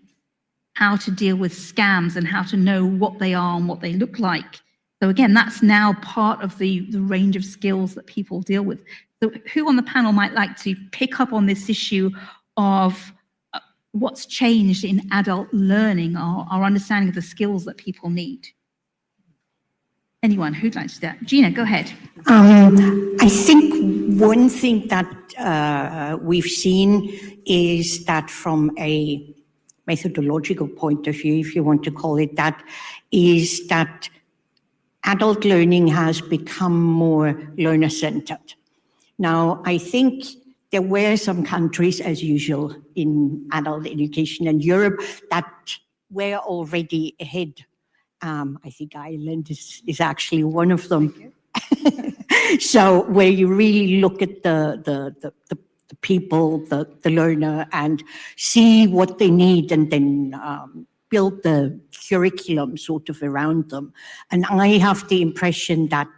how to deal with scams and how to know what they are and what they look like. So again, that's now part of the range of skills that people deal with. So who on the panel might like to pick up on this issue of what's changed in adult learning, our understanding of the skills that people need? Anyone who'd like to do that? Gina, go ahead. I think one thing that we've seen is that from a methodological point of view, if you want to call it that, is that adult learning has become more learner-centered. Now, I think there were some countries, as usual, in adult education in Europe that were already ahead. I think Ireland is actually one of them. So where you really look at the the people, the learner, and see what they need, and then build the curriculum sort of around them. And I have the impression that,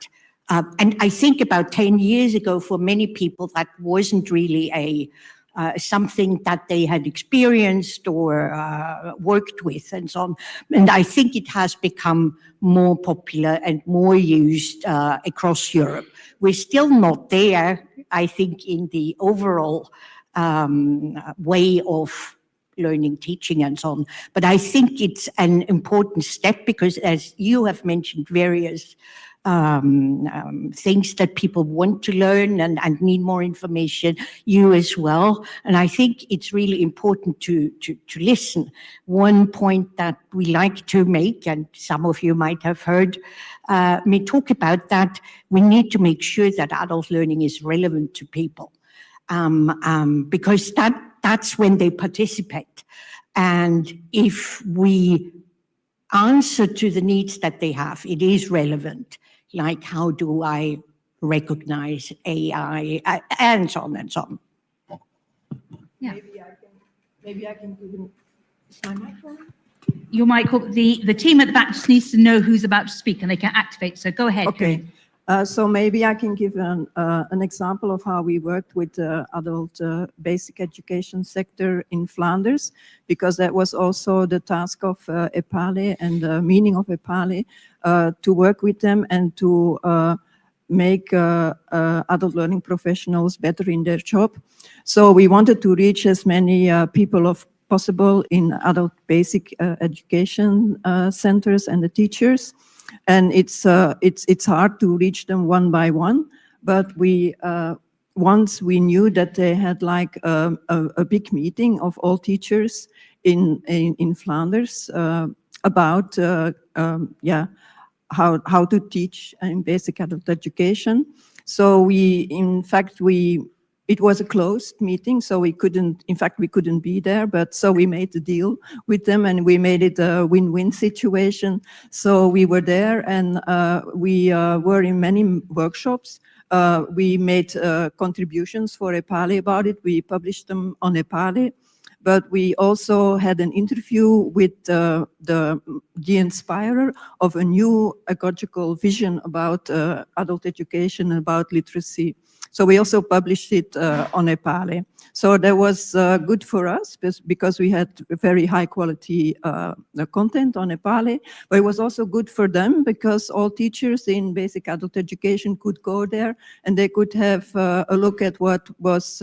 and I think about 10 years ago, for many people, that wasn't really something that they had experienced or worked with and so on. And I think it has become more popular and more used across Europe. We're still not there, I think, in the overall way of learning, teaching, and so on. But I think it's an important step because, as you have mentioned, various things that people want to learn and need more information, you as well. And I think it's really important to listen. One point that we like to make, and some of you might have heard me talk about that, we need to make sure that adult learning is relevant to people, because that's when they participate. And if we answer to the needs that they have, it is relevant. Like, how do I recognize AI, and so on and so on. Yeah. Maybe I can give him my microphone. Your mic, the team at the back just needs to know who's about to speak and they can activate. So go ahead. Okay. So maybe I can give an example of how we worked with the adult basic education sector in Flanders, because that was also the task of EPALE and the meaning of EPALE, to work with them and to make adult learning professionals better in their job. So we wanted to reach as many people as possible in adult basic education centers and the teachers. And it's hard to reach them one by one, but we once we knew that they had like a big meeting of all teachers in Flanders about how to teach in basic adult education. So it was a closed meeting, so we couldn't be there, but so we made the deal with them and we made it a win-win situation. So we were there and we were in many workshops. We made contributions for EPALE about it. We published them on EPALE, but we also had an interview with the inspirer of a new ecological vision about adult education and about literacy. So we also published it on EPALE. So that was good for us because we had very high quality content on EPALE, but it was also good for them because all teachers in basic adult education could go there and they could have a look at what was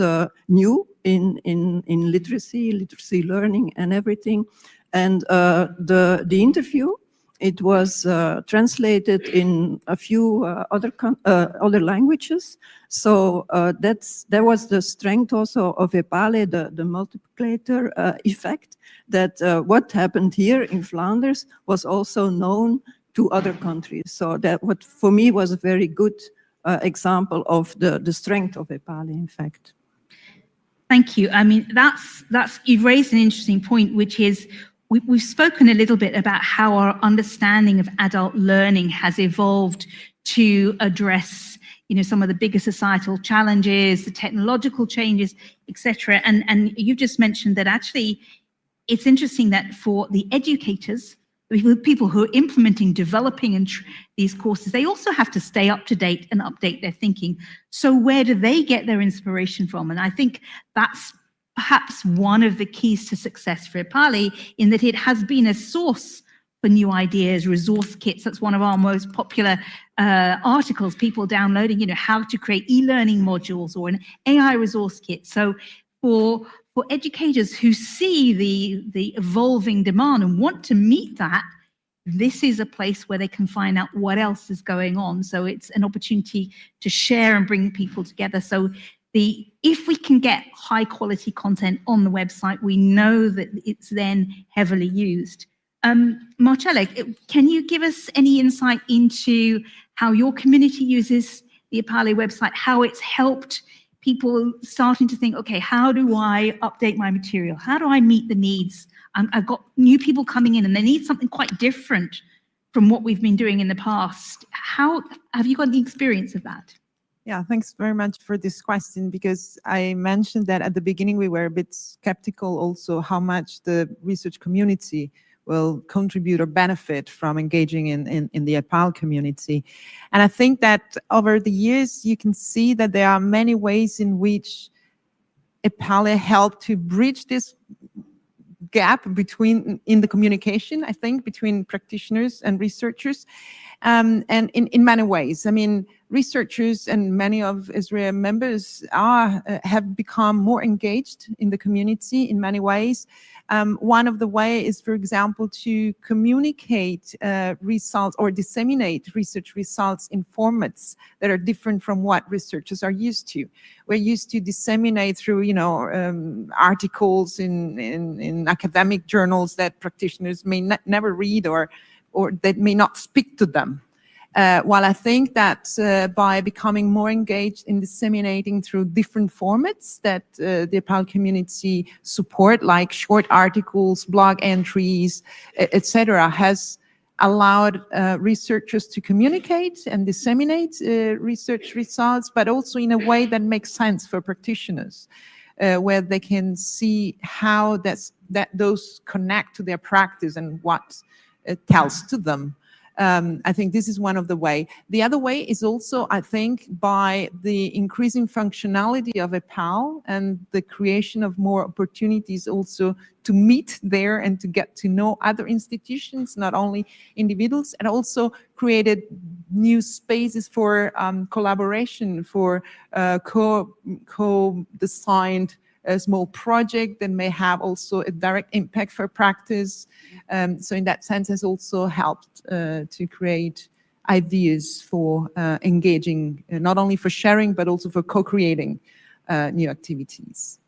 new in literacy learning and everything. And the interview, it was translated in a few other languages. So that was the strength also of EPALE, the multiplicator effect, that what happened here in Flanders was also known to other countries. So that what for me was a very good example of the strength of EPALE, in fact. Thank you. I mean, you've raised an interesting point, which is we've spoken a little bit about how our understanding of adult learning has evolved to address, some of the bigger societal challenges, the technological changes, etc. And you just mentioned that actually it's interesting that for the educators, people who are implementing, developing these courses, they also have to stay up to date and update their thinking. So where do they get their inspiration from? And I think that's perhaps one of the keys to success for EPALE, in that it has been a source for new ideas, resource kits. That's one of our most popular articles, people downloading, how to create e-learning modules or an AI resource kit. So for educators who see the evolving demand and want to meet that, this is a place where they can find out what else is going on. So it's an opportunity to share and bring people together. So if we can get high quality content on the website, we know that it's then heavily used. Marcella, can you give us any insight into how your community uses the EPALE website, how it's helped people starting to think, okay, how do I update my material? How do I meet the needs? I've got new people coming in and they need something quite different from what we've been doing in the past. How have you got the experience of that? Yeah, thanks very much for this question, because I mentioned that at the beginning we were a bit skeptical also how much the research community will contribute or benefit from engaging in the EPALE community. And I think that over the years you can see that there are many ways in which EPALE helped to bridge this gap in the communication, I think, between practitioners and researchers, and in many ways. I mean, researchers and many of Israel members have become more engaged in the community in many ways. One of the ways is, for example, to communicate results or disseminate research results in formats that are different from what researchers are used to. We're used to disseminate through, articles in academic journals that practitioners may never read or that may not speak to them. While I think that by becoming more engaged in disseminating through different formats that the EPALE community support, like short articles, blog entries, etc., has allowed researchers to communicate and disseminate research results, but also in a way that makes sense for practitioners, where they can see how those connect to their practice and what it tells to them. I think this is one of the ways. The other way is also, I think, by the increasing functionality of EPALE and the creation of more opportunities also to meet there and to get to know other institutions, not only individuals, and also created new spaces for collaboration, for co-designed a small project that may have also a direct impact for practice. So in that sense has also helped to create ideas for engaging, not only for sharing, but also for co-creating new activities.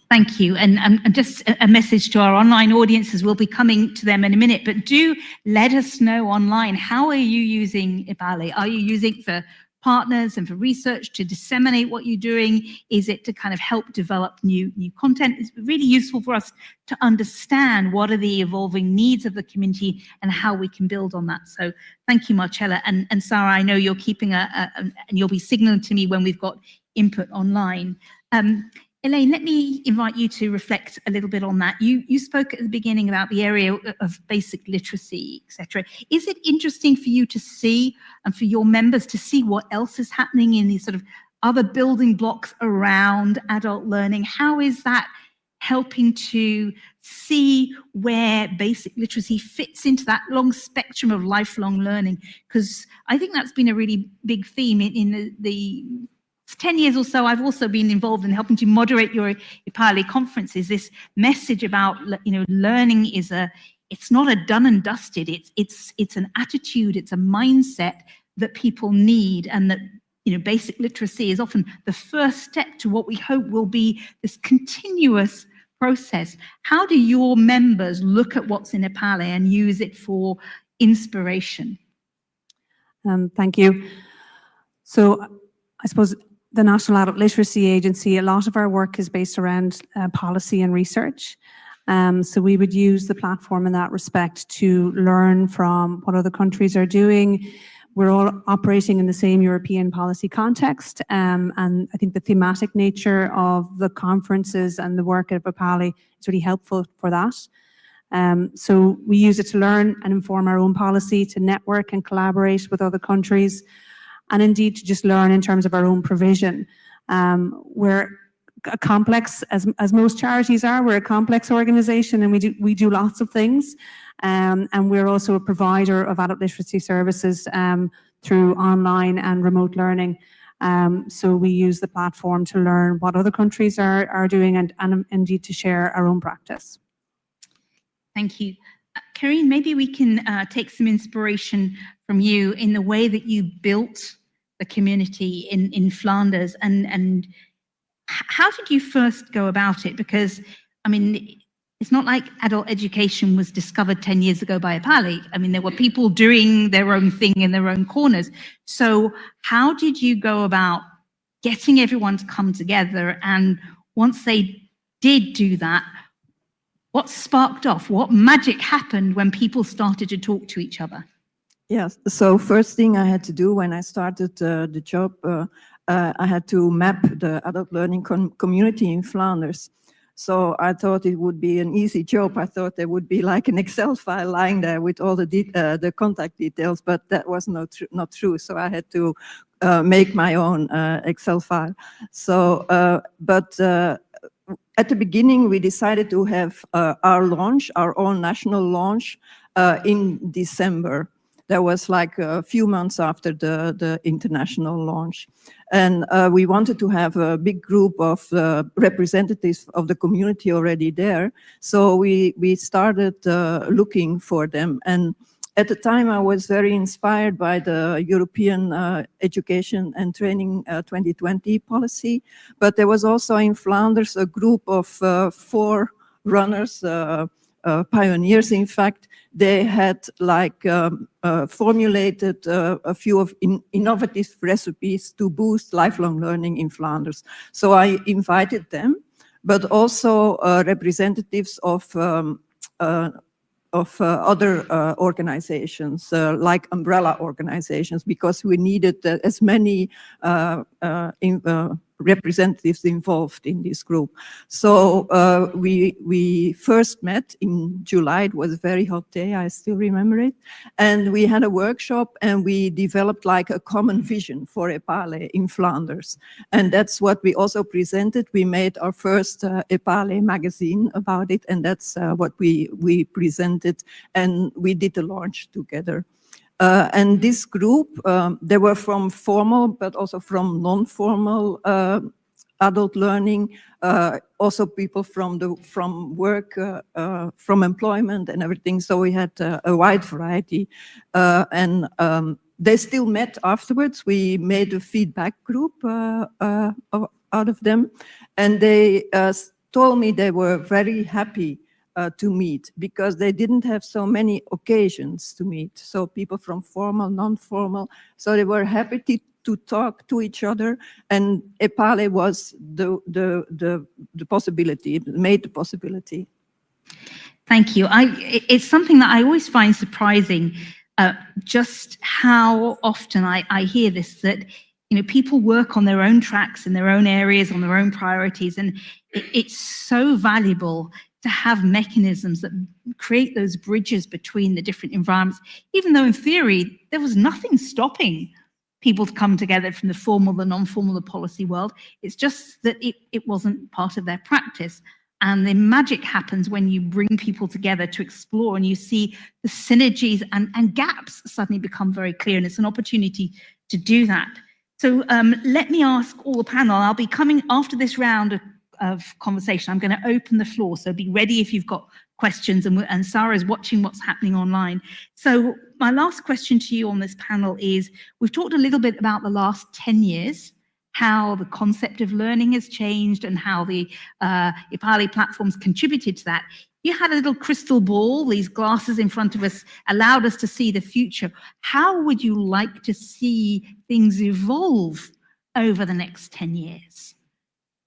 Thank you. And just a message to our online audiences, we'll be coming to them in a minute, but do let us know online, how are you using EPALE? Are you using it for partners and for research to disseminate what you're doing? Is it to kind of help develop new content? It's really useful for us to understand what are the evolving needs of the community and how we can build on that. So thank you, Marcella. And Sarah, I know you're keeping and you'll be signaling to me when we've got input online. Elaine, let me invite you to reflect a little bit on that. You spoke at the beginning about the area of basic literacy, etc. Is it interesting for you to see and for your members to see what else is happening in these sort of other building blocks around adult learning? How is that helping to see where basic literacy fits into that long spectrum of lifelong learning? Because I think that's been a really big theme in the 10 years or so. I've also been involved in helping to moderate your EPALE conferences. This message about, learning it's not a done and dusted. It's an attitude, it's a mindset that people need, and that basic literacy is often the first step to what we hope will be this continuous process. How do your members look at what's in EPALE and use it for inspiration? Thank you. So I suppose the National Adult Literacy Agency, a lot of our work is based around policy and research. So we would use the platform in that respect to learn from what other countries are doing. We're all operating in the same European policy context, and I think the thematic nature of the conferences and the work at EPALE is really helpful for that. So we use it to learn and inform our own policy, to network and collaborate with other countries, and indeed to just learn in terms of our own provision. We're a complex, as most charities are, we're a complex organization, and we do lots of things. And we're also a provider of adult literacy services through online and remote learning. So we use the platform to learn what other countries are doing and indeed to share our own practice. Thank you. Karine, maybe we can take some inspiration from you in the way that you built the community in Flanders, and how did you first go about it? Because, I mean, it's not like adult education was discovered 10 years ago by EPALE. I mean, there were people doing their own thing in their own corners. So how did you go about getting everyone to come together? And once they did do that, what sparked off? What magic happened when people started to talk to each other? Yes. So first thing I had to do when I started the job, I had to map the adult learning community in Flanders. So I thought it would be an easy job. I thought there would be like an Excel file lying there with all the contact details, but that was not true. So I had to make my own Excel file. So, at the beginning, we decided to have our launch, our own national launch, in December. That was like a few months after the international launch. And we wanted to have a big group of representatives of the community already there. So we started looking for them. And at the time, I was very inspired by the European Education and Training 2020 policy. But there was also in Flanders a group of 4 runners, pioneers, in fact. They had like formulated a few of innovative recipes to boost lifelong learning in Flanders. So I invited them, but also representatives of other organizations, like umbrella organizations, because we needed as many representatives involved in this group. So we first met in July. It was a very hot day, I still remember it. And we had a workshop and we developed like a common vision for EPALE in Flanders. And that's what we also presented. We made our first EPALE magazine about it, and that's what we presented, and we did the launch together. And this group, they were from formal, but also from non-formal adult learning, also people from work, from employment and everything. So we had a wide variety. And they still met afterwards. We made a feedback group out of them. And they told me they were very happy to meet, because they didn't have so many occasions to meet. So people from formal, non-formal, so they were happy to talk to each other, and EPALE was the possibility, it made the possibility. Thank you. It's something that I always find surprising, just how often I hear this, that people work on their own tracks in their own areas, on their own priorities, and it's so valuable to have mechanisms that create those bridges between the different environments, even though in theory there was nothing stopping people to come together from the formal, the non-formal, the policy world. It's just that it wasn't part of their practice. And the magic happens when you bring people together to explore, and you see the synergies and gaps suddenly become very clear, and it's an opportunity to do that. So let me ask all the panel. I'll be coming after this round of conversation. I'm going to open the floor, so be ready if you've got questions, and Sarah's watching what's happening online. So my last question to you on this panel is, we've talked a little bit about the last 10 years, how the concept of learning has changed and how the EPALE platforms contributed to that. You had a little crystal ball, these glasses in front of us allowed us to see the future. How would you like to see things evolve over the next 10 years?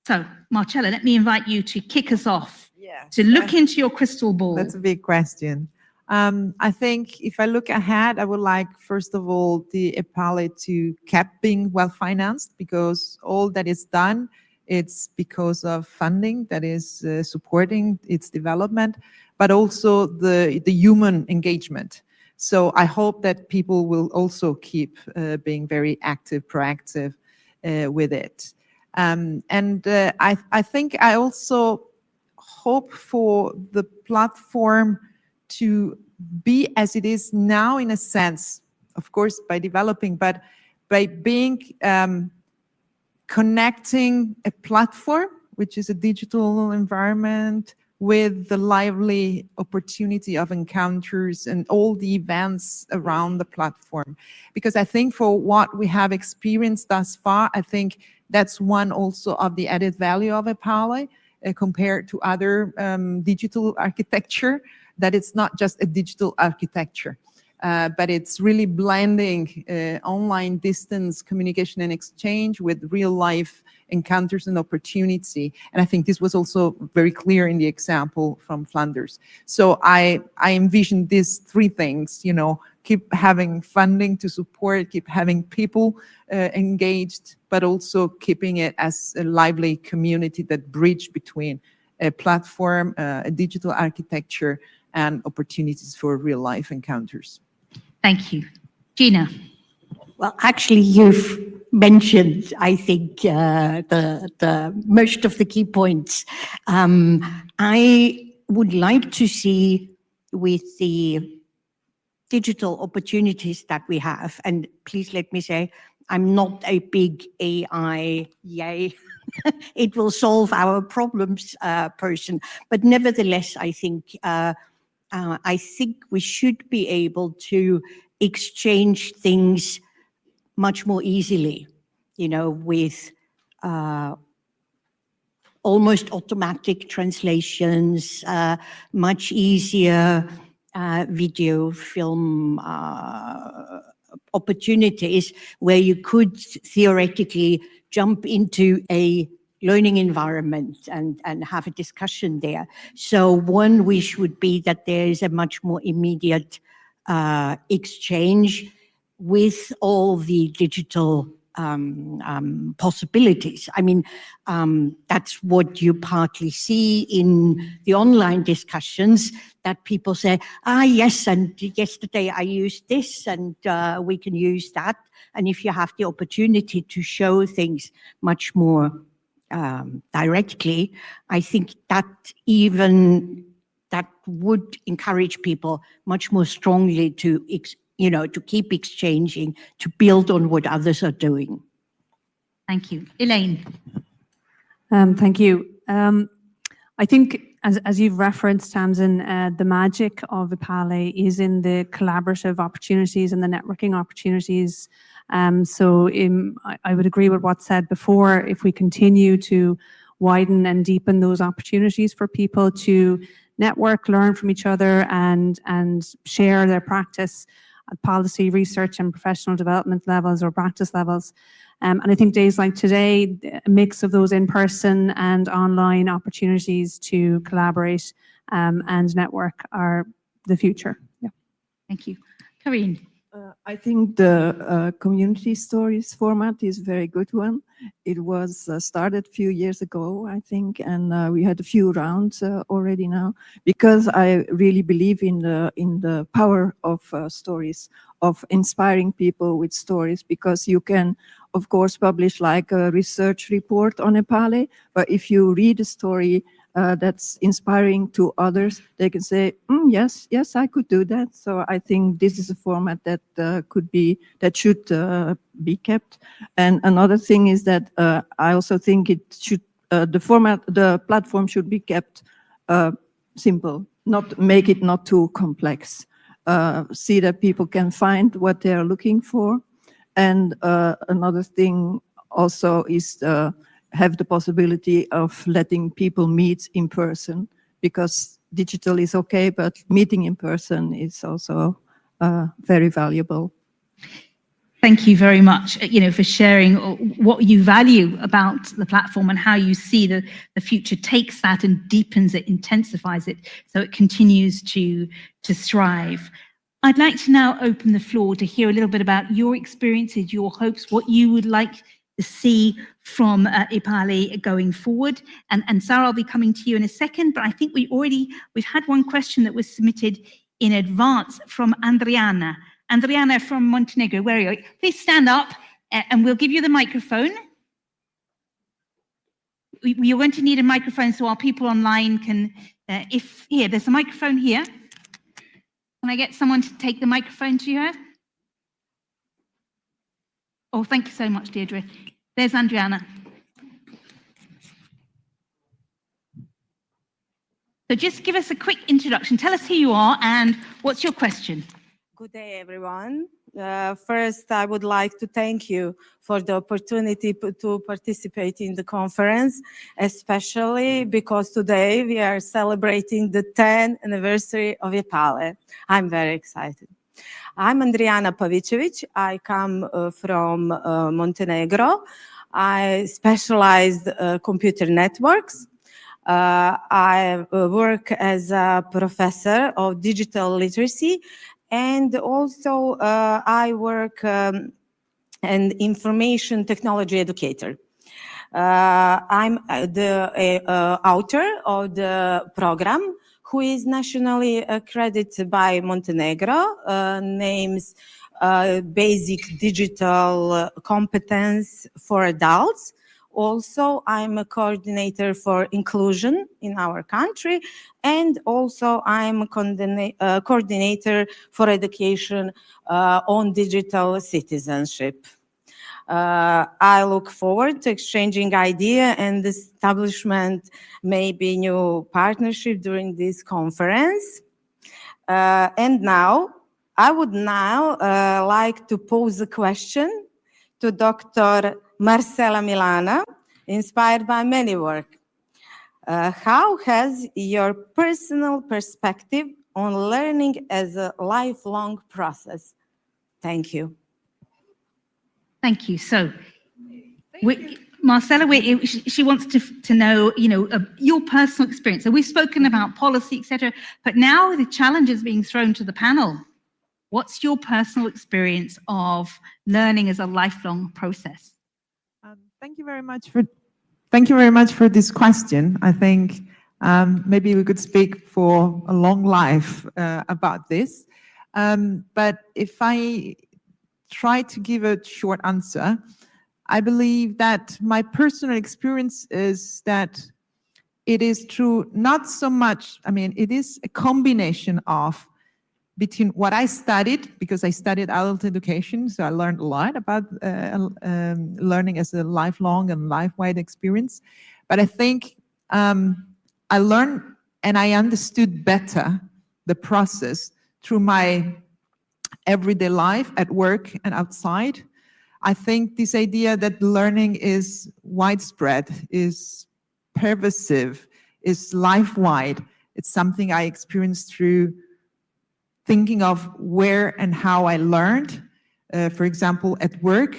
So, Marcella, let me invite you to kick us off, to look into your crystal ball. That's a big question. I think if I look ahead, I would like, first of all, the EPALE to keep being well-financed, because all that is done, it's because of funding that is supporting its development, but also the human engagement. So I hope that people will also keep being very active, proactive with it. I think I also hope for the platform to be as it is now, in a sense, of course, by developing, but by being connecting a platform, which is a digital environment, with the lively opportunity of encounters and all the events around the platform. Because I think for what we have experienced thus far, I think that's one also of the added value of EPALE compared to other digital architecture, that it's not just a digital architecture, but it's really blending online distance communication and exchange with real life encounters and opportunity. And I think this was also very clear in the example from Flanders. So I envision these 3 things, keep having funding to support, keep having people engaged, but also keeping it as a lively community that bridge between a platform, a digital architecture, and opportunities for real life encounters. Thank you. Gina. Well, actually, you've mentioned, I think, the most of the key points. I would like to see with the digital opportunities that we have, and please let me say, I'm not a big AI, yay, it will solve our problems person, but nevertheless, I think we should be able to exchange things much more easily, with almost automatic translations, much easier video, film opportunities where you could theoretically jump into a learning environment and have a discussion there. So one wish would be that there is a much more immediate exchange with all the digital possibilities. I mean, that's what you partly see in the online discussions, that people say, yes, and yesterday I used this, and we can use that. And if you have the opportunity to show things much more directly, I think that would encourage people much more strongly to keep exchanging, to build on what others are doing. Thank you. Elaine. Thank you. I think, as you've referenced, Tamsin, the magic of EPALE is in the collaborative opportunities and the networking opportunities. I would agree with what's said before. If we continue to widen and deepen those opportunities for people to network, learn from each other, and share their practice at policy, research, and professional development levels or practice levels. And I think days like today, a mix of those in-person and online opportunities to collaborate and network are the future. Yeah. Thank you. Karine. I think the community stories format is a very good one. It was started a few years ago, I think, and we had a few rounds already now, because I really believe in the power of stories, of inspiring people with stories, because you can, of course, publish like a research report on EPALE, but if you read a story that's inspiring to others, they can say, yes, I could do that. So I think this is a format that should be kept. And another thing is that I also think it should, the platform should be kept simple, not make it not too complex. See that people can find what they're looking for. And another thing also is have the possibility of letting people meet in person, because digital is okay, but meeting in person is also very valuable. Thank you very much, for sharing what you value about the platform and how you see the future takes that and deepens it, intensifies it, so it continues to thrive. I'd like to now open the floor to hear a little bit about your experiences, your hopes, what you would like to see from EPALE going forward. And Sarah, I'll be coming to you in a second, but I think we've had one question that was submitted in advance from Andriana. Andriana from Montenegro, where are you? Please stand up and we'll give you the microphone. You're going to need a microphone so our people online can, there's a microphone here. Can I get someone to take the microphone to her? Oh, thank you so much, Deirdre. There's Andriana. So just give us a quick introduction. Tell us who you are and what's your question. Good day, everyone. First, I would like to thank you for the opportunity to participate in the conference, especially because today we are celebrating the 10th anniversary of EPALE. I'm very excited. I'm Andriana Pavicevic. I come from Montenegro. I specialized computer networks. I work as a professor of digital literacy And also I work an information technology educator. I'm the author of the program who is nationally accredited by Montenegro, names Basic Digital Competence for Adults. Also, I'm a coordinator for inclusion in our country, and also I'm a coordinator for education on digital citizenship. I look forward to exchanging ideas and establishment maybe new partnership during this conference. And now, I would like to pose a question to Dr. Marcela Milana, inspired by many work. How has your personal perspective on learning as a lifelong process? Thank you. Thank you. So, Marcela, she wants to know, your personal experience. So we've spoken about policy, etc., but now the challenge is being thrown to the panel. What's your personal experience of learning as a lifelong process? Thank you very much for this question. I think maybe we could speak for a long life about this. But if I try to give a short answer, I believe that my personal experience is that it is true, not so much, it is a combination of between what I studied, because I studied adult education, so I learned a lot about learning as a lifelong and life-wide experience. But I think I learned and I understood better the process through my everyday life at work and outside. I think this idea that learning is widespread, is pervasive, is life-wide, it's something I experienced through thinking of where and how I learned, for example, at work,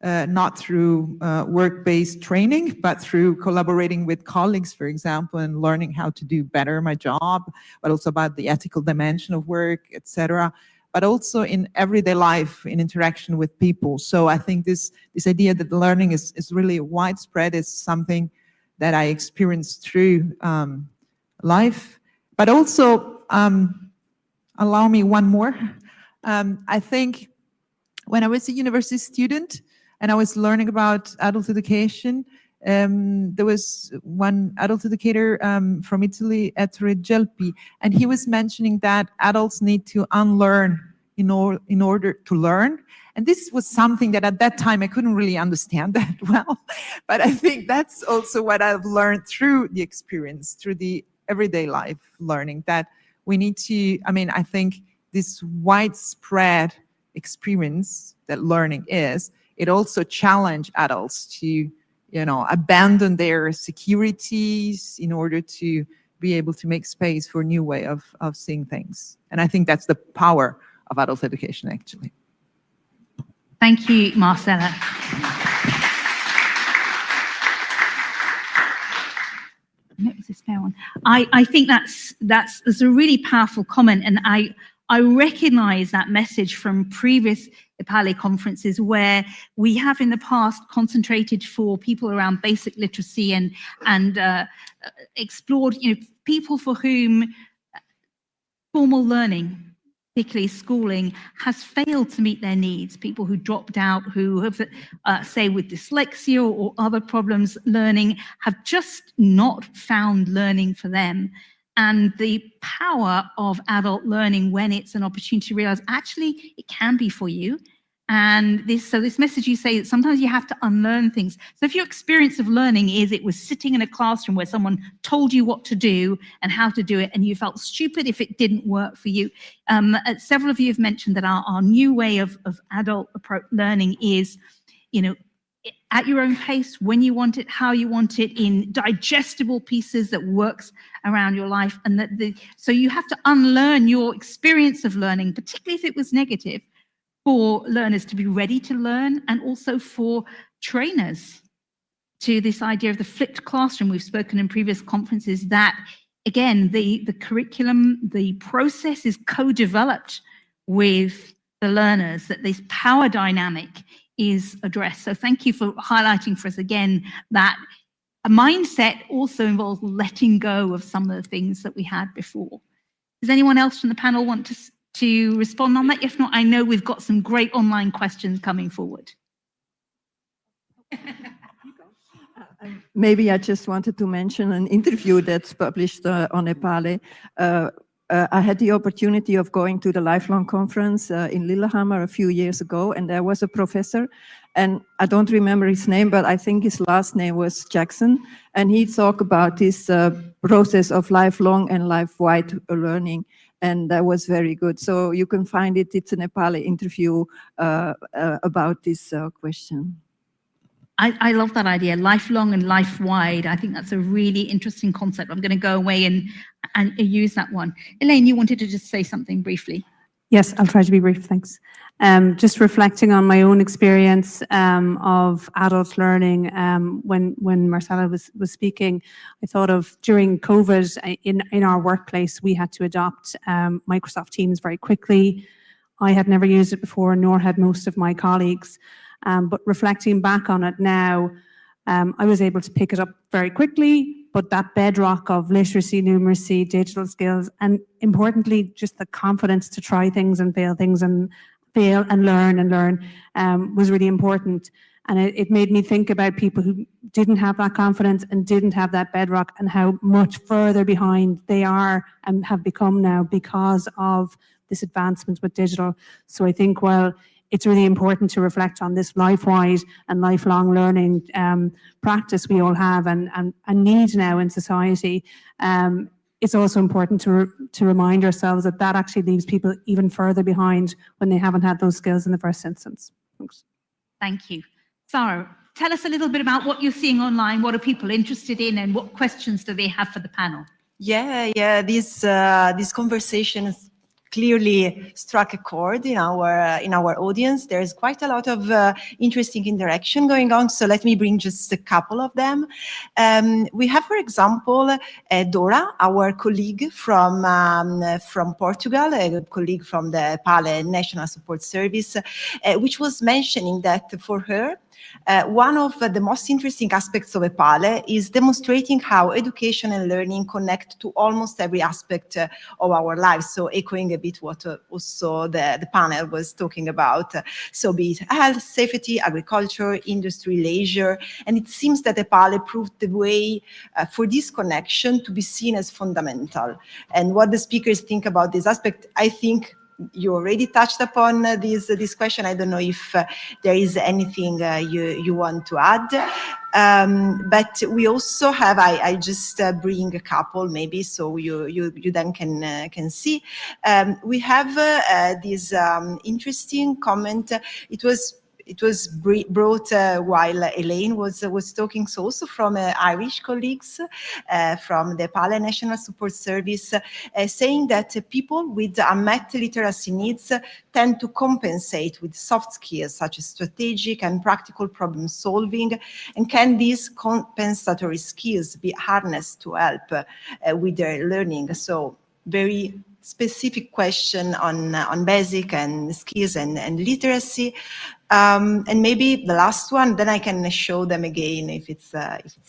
not through work-based training, but through collaborating with colleagues, for example, and learning how to do better my job, but also about the ethical dimension of work, etc., but also in everyday life, in interaction with people. So I think this idea that learning is really widespread is something that I experienced through life. But also, allow me one more. I think when I was a university student and I was learning about adult education, there was one adult educator from Italy, Ettore Gelpi, and he was mentioning that adults need to unlearn in order to learn. And this was something that at that time I couldn't really understand that well. But I think that's also what I've learned through the experience, through the everyday life learning, that we need to, I think this widespread experience that learning is, it also challenge adults to, abandon their securities in order to be able to make space for a new way of seeing things. And I think that's the power of adult education, actually. Thank you, Marcela. No, it's a spare one. I think that's a really powerful comment, and I recognize that message from previous EPALE conferences where we have in the past concentrated for people around basic literacy and explored, people for whom formal learning, particularly schooling, has failed to meet their needs. People who dropped out, who have, say, with dyslexia or other problems learning, have just not found learning for them. And the power of adult learning when it's an opportunity to realize, actually, it can be for you. And this message you say that sometimes you have to unlearn things. So if your experience of learning is it was sitting in a classroom where someone told you what to do and how to do it, and you felt stupid if it didn't work for you. Several of you have mentioned that our new way of adult learning is, at your own pace, when you want it, how you want it, in digestible pieces that works around your life. And so you have to unlearn your experience of learning, particularly if it was negative, for learners to be ready to learn, and also for trainers to this idea of the flipped classroom. We've spoken in previous conferences that, again, the curriculum, the process is co-developed with the learners, that this power dynamic is addressed. So thank you for highlighting for us again that a mindset also involves letting go of some of the things that we had before. Does anyone else from the panel want to respond on that? If not, I know we've got some great online questions coming forward. Maybe I just wanted to mention an interview that's published on EPALE. I had the opportunity of going to the Lifelong Conference in Lillehammer a few years ago, and there was a professor, and I don't remember his name, but I think his last name was Jackson, and he talked about this process of lifelong and life-wide learning, and that was very good. So you can find it, it's an EPALE interview about this question. I love that idea, lifelong and life-wide. I think that's a really interesting concept. I'm going to go away and use that one. Elaine, you wanted to just say something briefly. Yes, I'll try to be brief, thanks. Just reflecting on my own experience of adult learning, when Marcella was speaking, I thought of during COVID in our workplace, we had to adopt Microsoft Teams very quickly. I had never used it before, nor had most of my colleagues. But reflecting back on it now, I was able to pick it up very quickly, but that bedrock of literacy, numeracy, digital skills, and importantly, just the confidence to try things and fail and learn was really important. And it made me think about people who didn't have that confidence and didn't have that bedrock, and how much further behind they are and have become now because of this advancement with digital. So I think, well, it's really important to reflect on this life-wide and lifelong learning practice we all have and need now in society. It's also important to remind ourselves that that actually leaves people even further behind when they haven't had those skills in the first instance. Thanks. Thank you. Sarah, tell us a little bit about what you're seeing online, what are people interested in, and what questions do they have for the panel? Yeah, this conversation is clearly struck a chord in our audience. There's quite a lot of interesting interaction going on, so let me bring just a couple of them. We have, for example, Dora, our colleague from Portugal, a colleague from the EPALE National Support Service, which was mentioning that for her, one of the most interesting aspects of EPALE is demonstrating how education and learning connect to almost every aspect of our lives. So echoing a bit what also the panel was talking about. So be it health, safety, agriculture, industry, leisure. And it seems that EPALE proved the way for this connection to be seen as fundamental. And what the speakers think about this aspect, I think you already touched upon this question. I don't know if there is anything you want to add. But we also have, I just bring a couple maybe so you then can see. We have this interesting comment. It was brought while Elaine was talking, so also from Irish colleagues from the EPALE National Support Service, saying that people with unmet literacy needs tend to compensate with soft skills such as strategic and practical problem solving, and can these compensatory skills be harnessed to help with their learning? So very specific question on basic and skills and literacy. And maybe the last one, then I can show them again if it's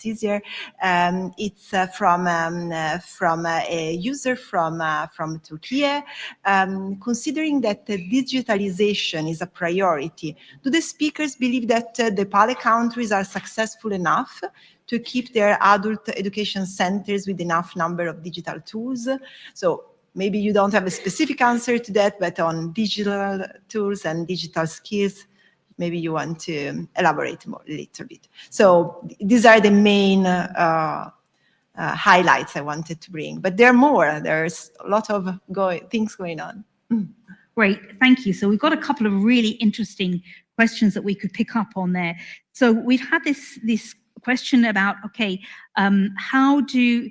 easier. It's from a user from Turkey. Considering that digitalization is a priority, do the speakers believe that the EPALE countries are successful enough to keep their adult education centers with enough number of digital tools? So maybe you don't have a specific answer to that, but on digital tools and digital skills, maybe you want to elaborate more a little bit. So these are the main highlights I wanted to bring, but there are more. There's a lot of things going on. Great, thank you. So we've got a couple of really interesting questions that we could pick up on there. So we've had this question about, okay, how do,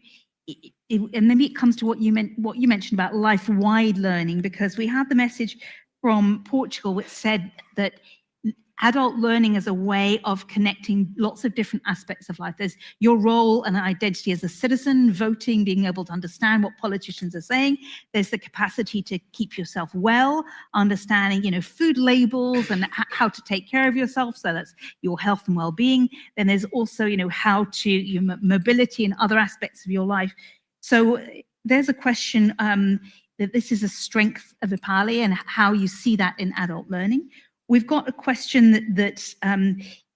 and maybe it comes to what you mentioned about life-wide learning, because we had the message from Portugal which said that adult learning as a way of connecting lots of different aspects of life. There's your role and identity as a citizen, voting, being able to understand what politicians are saying. There's the capacity to keep yourself well, understanding, you know, food labels and how to take care of yourself. So that's your health and well-being. Then there's also, you know, how to your mobility and other aspects of your life. So there's a question that this is a strength of EPALE and how you see that in adult learning. We've got a question that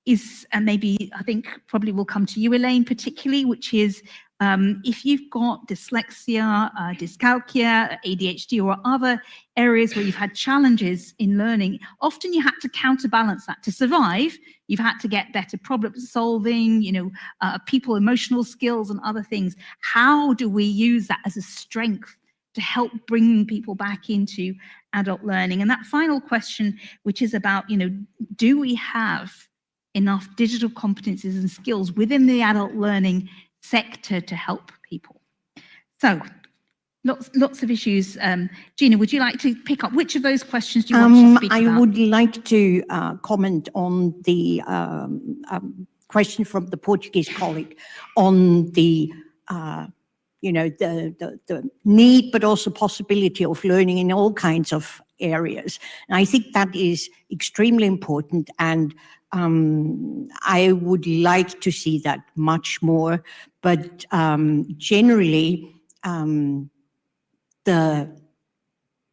is maybe, I think, probably will come to you, Elaine, particularly, which is if you've got dyslexia, dyscalculia, ADHD, or other areas where you've had challenges in learning, often you had to counterbalance that. To survive, you've had to get better problem solving, you know, people emotional skills and other things. How do we use that as a strength to help bring people back into adult learning? And that final question, which is about, you know, do we have enough digital competencies and skills within the adult learning sector to help people? So lots of issues. Gina, would you like to pick up? Which of those questions do you want to speak about? I would like to comment on the question from the Portuguese colleague on the you know, the need, but also possibility of learning in all kinds of areas. And I think that is extremely important. And I would like to see that much more. But generally, the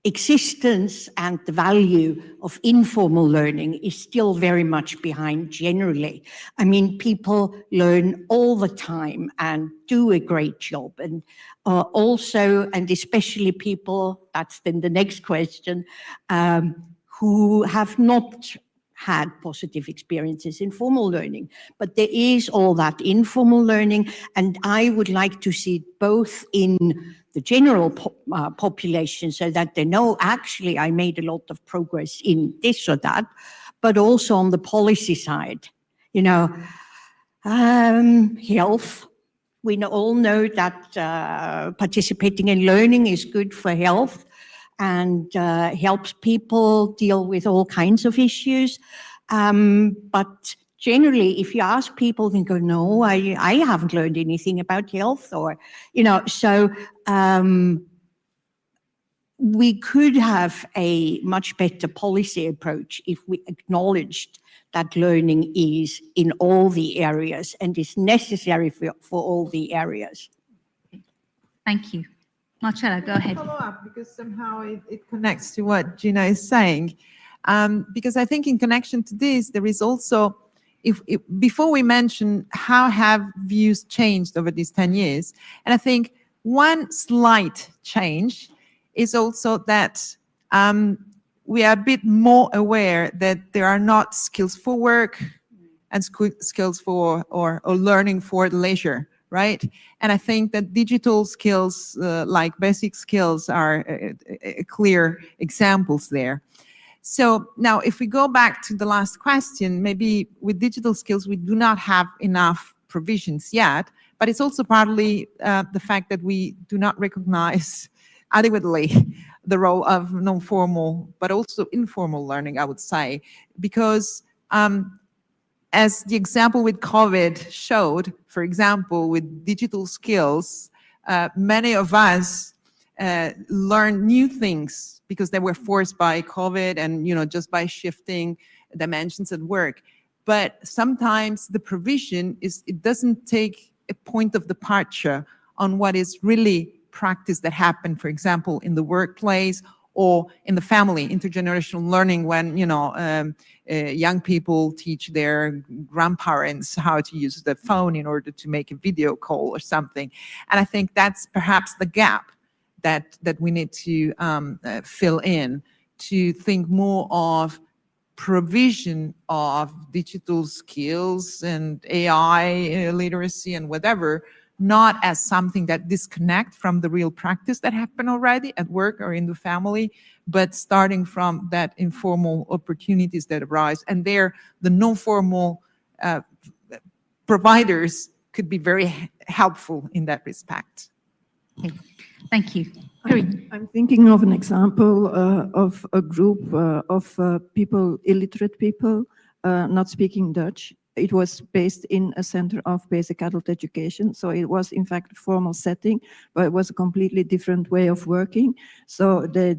existence and the value of informal learning is still very much behind generally. I mean, people learn all the time and do a great job. And also, and especially people, that's then the next question, who have not had positive experiences in formal learning. But there is all that informal learning, and I would like to see it both in the general population so that they know, actually, I made a lot of progress in this or that, but also on the policy side. You know, health. We all know that participating in learning is good for health and helps people deal with all kinds of issues. But generally, if you ask people, they go, no, I haven't learned anything about health, or, you know, so we could have a much better policy approach if we acknowledged that learning is in all the areas and is necessary for all the areas. Thank you. Marcella, go ahead. Follow up, because somehow it connects to what Gina is saying. Because I think in connection to this, there is also, before we mention how have views changed over these 10 years, and I think one slight change is also that we are a bit more aware that there are not skills for work and skills for or learning for leisure, right? And I think that digital skills, like basic skills, are clear examples there. So now if we go back to the last question, maybe with digital skills, we do not have enough provisions yet, but it's also partly the fact that we do not recognize adequately the role of non-formal, but also informal learning, I would say, because as the example with COVID showed, for example, with digital skills, many of us learned new things because they were forced by COVID and, you know, just by shifting dimensions at work. But sometimes the provision it doesn't take a point of departure on what is really practice that happen, for example, in the workplace or in the family, intergenerational learning, when, you know, young people teach their grandparents how to use the phone in order to make a video call or something. And I think that's perhaps the gap that we need to fill in, to think more of provision of digital skills and AI literacy and whatever, not as something that disconnect from the real practice that happen already at work or in the family, but starting from that informal opportunities that arise. And there, the non-formal providers could be very helpful in that respect. Okay. Thank you. I'm thinking of an example of a group of people, illiterate people, not speaking Dutch. It was based in a center of basic adult education. So it was in fact a formal setting, but it was a completely different way of working. So they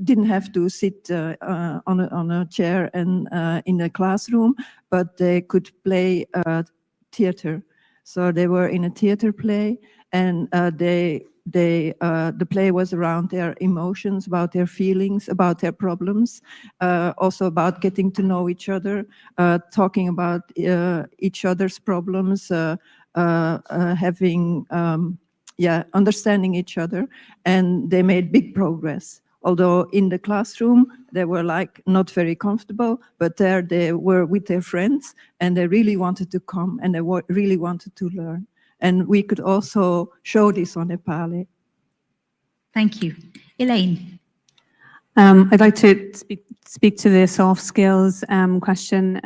didn't have to sit on a chair and in a classroom, but they could play theater. So they were in a theater play, and the play was around their emotions, about their feelings, about their problems, also about getting to know each other, talking about each other's problems, having, understanding each other, and they made big progress. Although in the classroom, they were like not very comfortable, but there they were with their friends, and they really wanted to come, and they really wanted to learn. And we could also show this on EPALE. Thank you. Elaine. I'd like to speak to the soft skills question.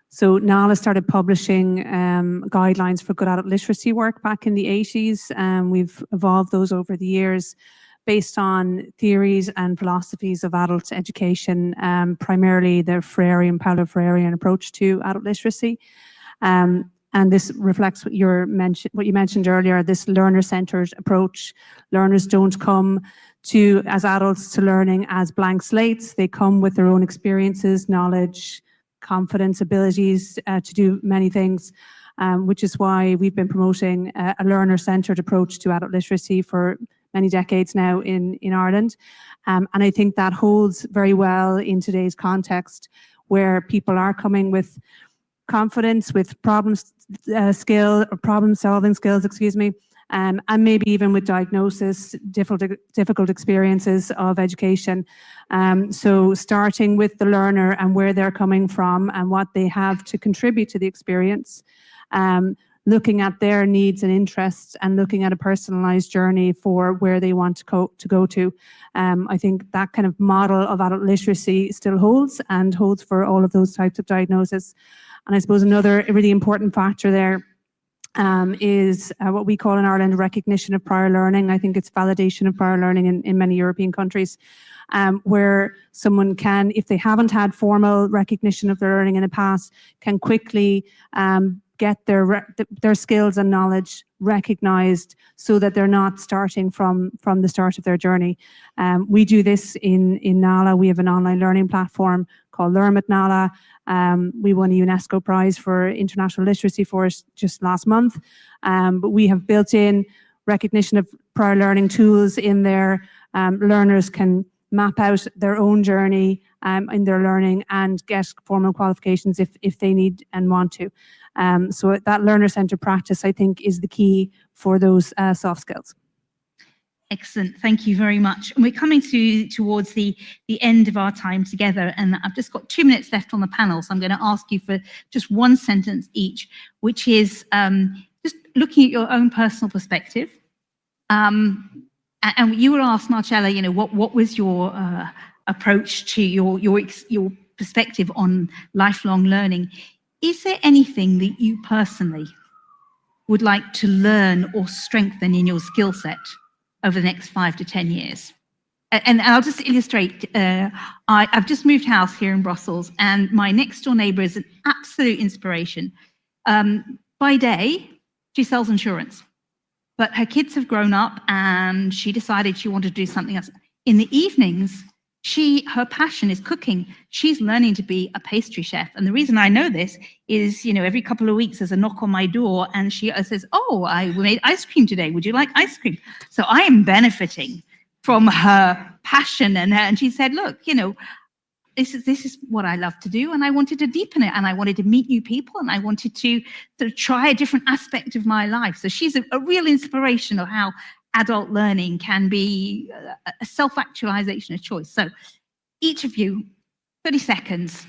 So NALA started publishing guidelines for good adult literacy work back in the 80s, and we've evolved those over the years based on theories and philosophies of adult education, primarily the Paolo Freirean approach to adult literacy. And this reflects what you mentioned earlier, this learner-centered approach. Learners don't come as adults to learning as blank slates. They come with their own experiences, knowledge, confidence, abilities to do many things, which is why we've been promoting a learner-centered approach to adult literacy for many decades now in Ireland. And I think that holds very well in today's context, where people are coming with confidence, with problem-solving skills, and maybe even with diagnosis, difficult experiences of education. So starting with the learner and where they're coming from and what they have to contribute to the experience, looking at their needs and interests and looking at a personalized journey for where they want to go to. I think that kind of model of adult literacy still holds and holds for all of those types of diagnoses. And I suppose another really important factor there is what we call in Ireland recognition of prior learning. I think it's validation of prior learning in many European countries, where someone can, if they haven't had formal recognition of their learning in the past, can quickly get their skills and knowledge recognized so that they're not starting from the start of their journey. We do this in NALA. We have an online learning platform called Learn at NALA. We won a UNESCO prize for international literacy for it just last month. But we have built in recognition of prior learning tools in there. Learners can map out their own journey in their learning and get formal qualifications if they need and want to. So that learner-centered practice, I think, is the key for those soft skills. Excellent. Thank you very much. And we're coming towards the end of our time together, and I've just got 2 minutes left on the panel, so I'm going to ask you for just one sentence each, which is just looking at your own personal perspective. And you were asked, Marcella, what was your approach to your perspective on lifelong learning? Is there anything that you personally would like to learn or strengthen in your skill set over the next 5 to 10 years? And I'll just illustrate. I've just moved house here in Brussels, and my next door neighbour is an absolute inspiration. By day, she sells insurance, but her kids have grown up and she decided she wanted to do something else. In the evenings, her passion is cooking. She's learning to be a pastry chef. And the reason I know this is, every couple of weeks there's a knock on my door and she says, "Oh, I made ice cream today. Would you like ice cream?" So I am benefiting from her passion and she said, "Look, this is what I love to do, and I wanted to deepen it, and I wanted to meet new people, and I wanted to sort of try a different aspect of my life." So she's a real inspiration of how adult learning can be a self-actualization of choice. So each of you, 30 seconds,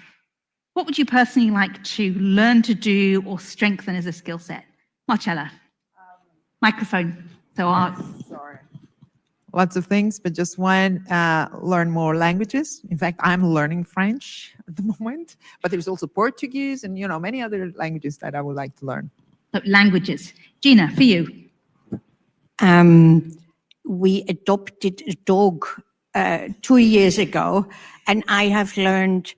what would you personally like to learn to do or strengthen as a skill set? Marcella, microphone. Sorry. Lots of things, but just one, learn more languages. In fact, I'm learning French at the moment, but there's also Portuguese and, many other languages that I would like to learn. So languages. Gina, for you. We adopted a dog 2 years ago, and I have learned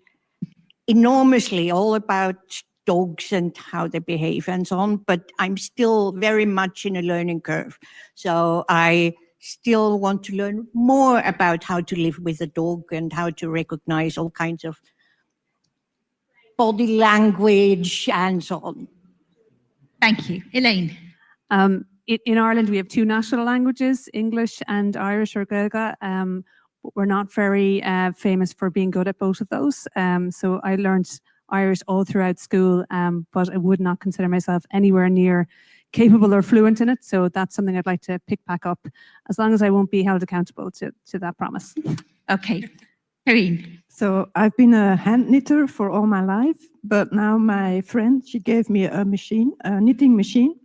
enormously all about dogs and how they behave and so on, but I'm still very much in a learning curve. So I still want to learn more about how to live with a dog and how to recognize all kinds of body language and so on. Thank you. Elaine. In Ireland, we have two national languages, English and Irish or Gaeilge. We're not very famous for being good at both of those. So I learned Irish all throughout school, but I would not consider myself anywhere near capable or fluent in it. So that's something I'd like to pick back up, as long as I won't be held accountable to that promise. Okay. Karine. So I've been a hand knitter for all my life, but now my friend, she gave me a machine, a knitting machine.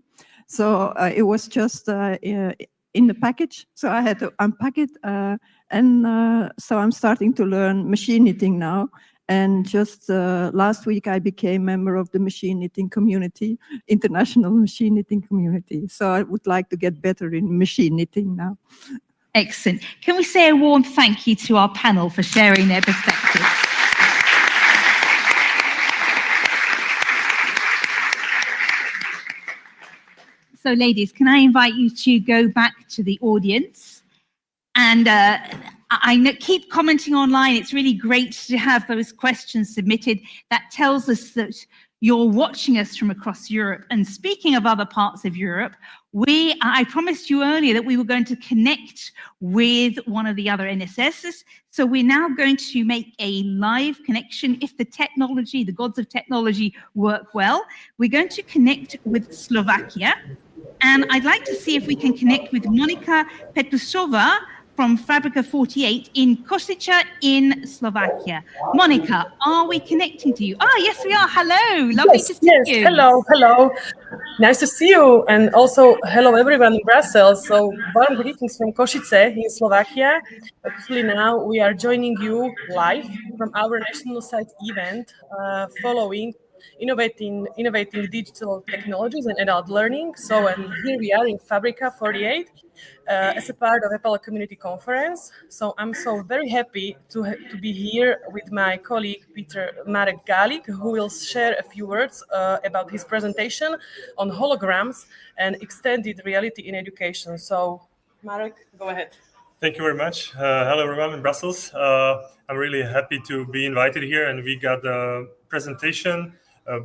So it was just in the package. So I had to unpack it. So I'm starting to learn machine knitting now. And just last week, I became member of the machine knitting community, international machine knitting community. So I would like to get better in machine knitting now. Excellent. Can we say a warm thank you to our panel for sharing their perspectives? So ladies, can I invite you to go back to the audience? And keep commenting online. It's really great to have those questions submitted. That tells us that you're watching us from across Europe. And speaking of other parts of Europe, I promised you earlier that we were going to connect with one of the other NSSs. So we're now going to make a live connection. If the technology, the gods of technology work well, we're going to connect with Slovakia. And I'd like to see if we can connect with Monika Petrusova from Fabrika 48 in Košice in Slovakia. Monika, are we connecting to you? Ah, yes, we are. Hello. Lovely to see you. Hello, hello. Nice to see you. And also, hello, everyone in Brussels. So, warm greetings from Košice in Slovakia. Actually, now we are joining you live from our national site event following innovating digital technologies and adult learning. So, and here we are in Fabrika 48 as a part of EPALE Community Conference. So I'm so very happy to be here with my colleague Marek Galik, who will share a few words about his presentation on holograms and extended reality in education. So Marek, go ahead. Thank you very much. Hello, everyone in Brussels. I'm really happy to be invited here, and we got a presentation.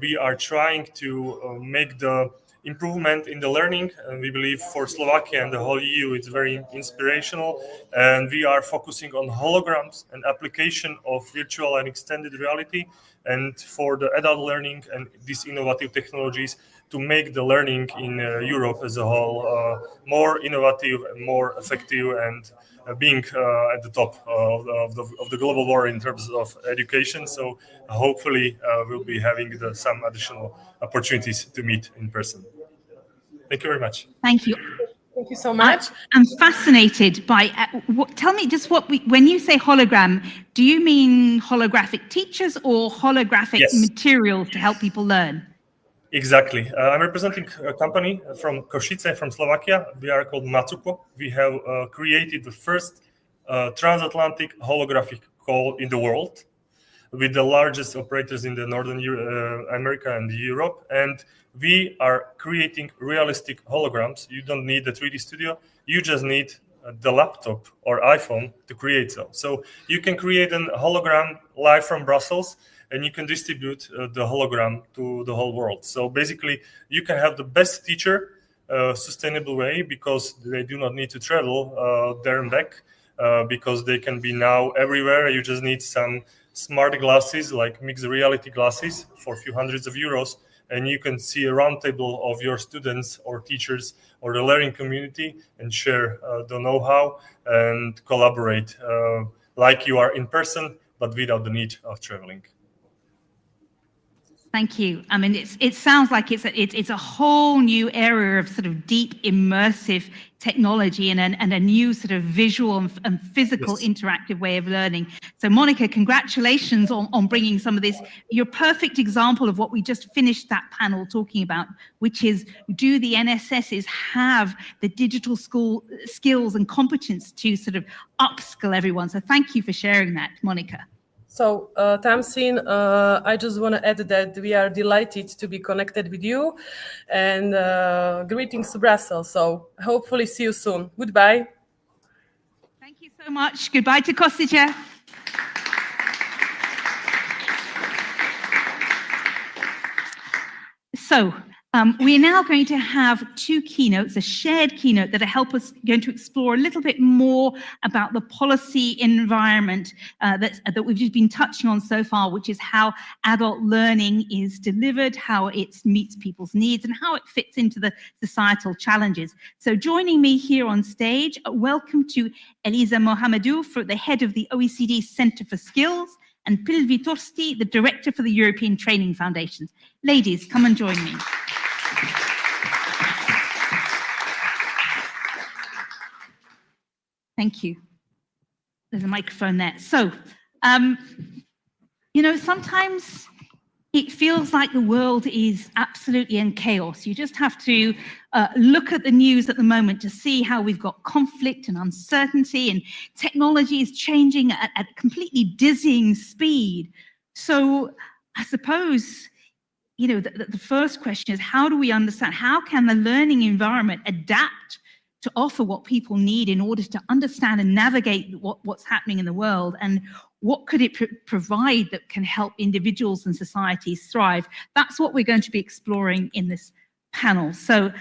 We are trying to make the improvement in the learning, and we believe for Slovakia and the whole EU it's very inspirational, and we are focusing on holograms and application of virtual and extended reality, and for the adult learning and these innovative technologies to make the learning in Europe as a whole more innovative and more effective, and being at the top of the global war in terms of education. So hopefully we'll be having some additional opportunities to meet in person. Thank you very much. Thank you. Thank you so much. I'm fascinated by, tell me just when you say hologram, do you mean holographic teachers or holographic materials to help people learn? Exactly. I'm representing a company from Košice, from Slovakia. We are called Matsuko. We have created the first transatlantic holographic call in the world, with the largest operators in the Northern America and Europe. And we are creating realistic holograms. You don't need the 3D studio. You just need the laptop or iPhone to create them. So you can create a hologram live from Brussels, and you can distribute the hologram to the whole world. So basically, you can have the best teacher sustainable way, because they do not need to travel there and back, because they can be now everywhere. You just need some smart glasses, like mixed reality glasses for a few hundreds of euros, and you can see a roundtable of your students or teachers or the learning community and share the know-how and collaborate like you are in person, but without the need of traveling. Thank you. I mean, it sounds like it's a whole new area of sort of deep immersive technology and a new sort of visual and physical interactive way of learning. So Monika, congratulations on bringing some of this. You're a perfect example of what we just finished that panel talking about, which is, do the NSSs have the digital skills and competence to sort of upskill everyone? So thank you for sharing that, Monika. So, Tamsin, I just want to add that we are delighted to be connected with you, and greetings to Brussels. So, hopefully see you soon. Goodbye. Thank you so much. Goodbye to Kostice. So we're now going to have two keynotes, a shared keynote that help us going to explore a little bit more about the policy environment that we've just been touching on so far, which is how adult learning is delivered, how it meets people's needs, and how it fits into the societal challenges. So joining me here on stage, welcome to Elisa Mohamedou, the head of the OECD Centre for Skills, and Pilvi Torsti, the director for the European Training Foundations. Ladies, come and join me. Thank you. There's a microphone there. So, you know, sometimes it feels like the world is absolutely in chaos. You just have to look at the news at the moment to see how we've got conflict and uncertainty, and technology is changing at a completely dizzying speed. So I suppose, you know, the first question is, how do we understand, how can the learning environment adapt to offer what people need in order to understand and navigate what's happening in the world, and what could it provide that can help individuals and societies thrive? That's what we're going to be exploring in this panel. So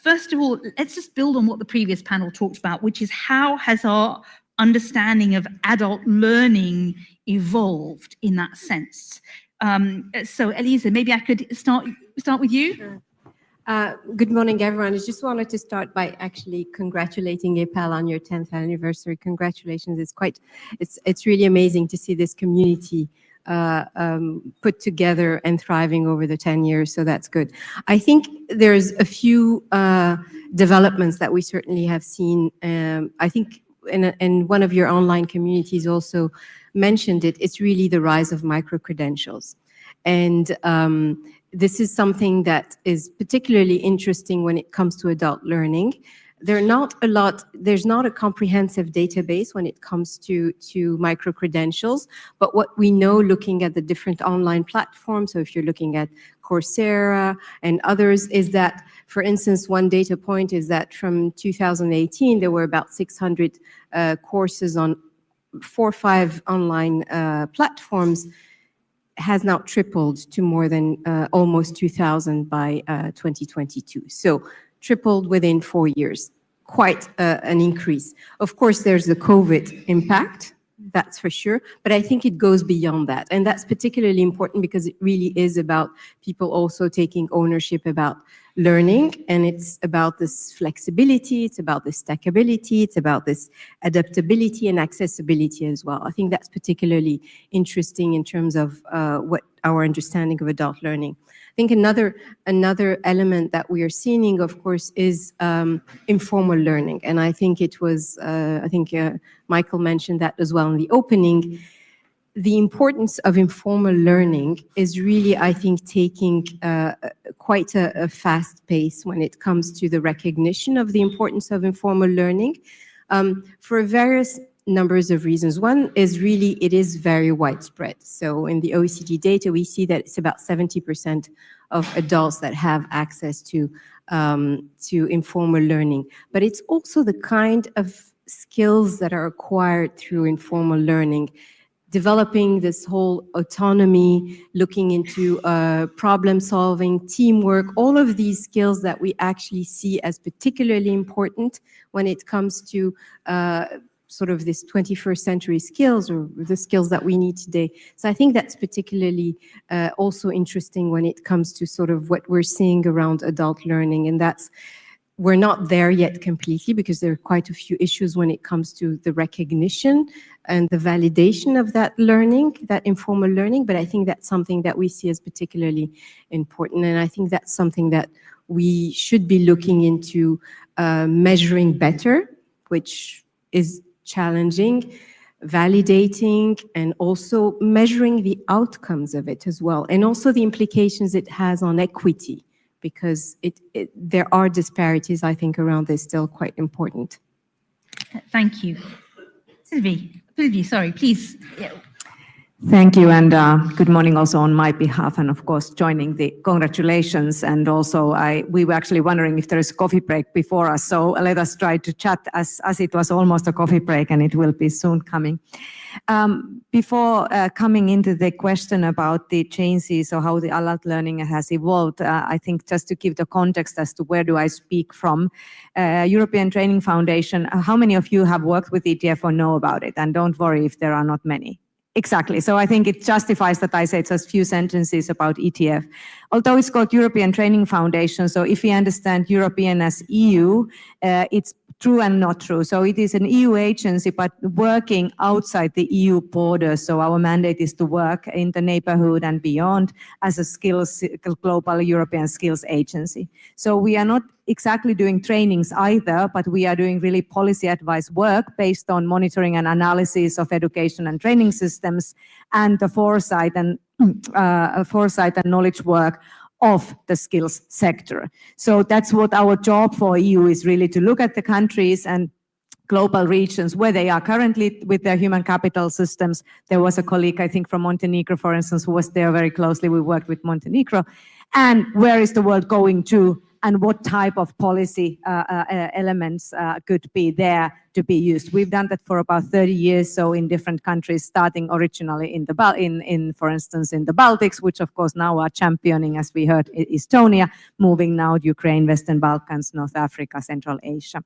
first of all, let's just build on what the previous panel talked about, which is how has our understanding of adult learning evolved in that sense? So Elisa, maybe I could start with you. Sure. Good morning, everyone. I just wanted to start by actually congratulating EPALE on your 10th anniversary. Congratulations. It's really amazing to see this community put together and thriving over the 10 years. So that's good. I think there's a few developments that we certainly have seen. I think in one of your online communities also mentioned it. It's really the rise of micro-credentials. And this is something that is particularly interesting when it comes to adult learning. There's not a comprehensive database when it comes to micro-credentials, but what we know looking at the different online platforms, so if you're looking at Coursera and others, is that, for instance, one data point is that from 2018, there were about 600 courses on 4 or 5 online platforms, has now tripled to more than almost 2,000 by 2022. So tripled within 4 years, quite an increase. Of course, there's the COVID impact, that's for sure, but I think it goes beyond that. And that's particularly important because it really is about people also taking ownership about learning, and it's about this flexibility, it's about this stackability, it's about this adaptability and accessibility as well. I think that's particularly interesting in terms of what our understanding of adult learning. I think another element that we are seeing, of course, is informal learning. And I think it was, Michael mentioned that as well in the opening. The importance of informal learning is really, I think, taking quite a fast pace when it comes to the recognition of the importance of informal learning for various numbers of reasons. One is really, it is very widespread. So in the OECD data, we see that it's about 70% of adults that have access to informal learning. But it's also the kind of skills that are acquired through informal learning, developing this whole autonomy, looking into problem solving, teamwork, all of these skills that we actually see as particularly important when it comes to sort of this 21st century skills, or the skills that we need today. So I think that's particularly also interesting when it comes to sort of what we're seeing around adult learning. And that's, we're not there yet completely because there are quite a few issues when it comes to the recognition and the validation of that learning, that informal learning. But I think that's something that we see as particularly important. And I think that's something that we should be looking into measuring better, which is challenging, validating, and also measuring the outcomes of it as well. And also the implications it has on equity, because there are disparities, I think, around this still quite important. Thank you. Sylvie, sorry, please. Yeah. Thank you, and good morning also on my behalf, and of course joining the congratulations. And also, we were actually wondering if there is a coffee break before us, so let us try to chat as it was almost a coffee break, and it will be soon coming. Before coming into the question about the changes or how the adult learning has evolved, I think just to give the context as to where do I speak from, European Training Foundation, how many of you have worked with ETF or know about it? And don't worry if there are not many. Exactly. So I think it justifies that I say just a few sentences about ETF. Although it's called European Training Foundation, so if we understand European as EU, it's true and not true. So it is an EU agency, but working outside the EU borders. So our mandate is to work in the neighborhood and beyond as a global European skills agency. So we are not exactly doing trainings either, but we are doing really policy advice work based on monitoring and analysis of education and training systems and the foresight and knowledge work of the skills sector. So that's what our job for EU is, really to look at the countries and global regions where they are currently with their human capital systems. There was a colleague, I think, from Montenegro, for instance, who was there very closely. We worked with Montenegro. And where is the world going to, and what type of policy elements could be there to be used. We've done that for about 30 years, so in different countries, starting originally for instance, in the Baltics, which of course now are championing, as we heard, Estonia, moving now to Ukraine, Western Balkans, North Africa, Central Asia.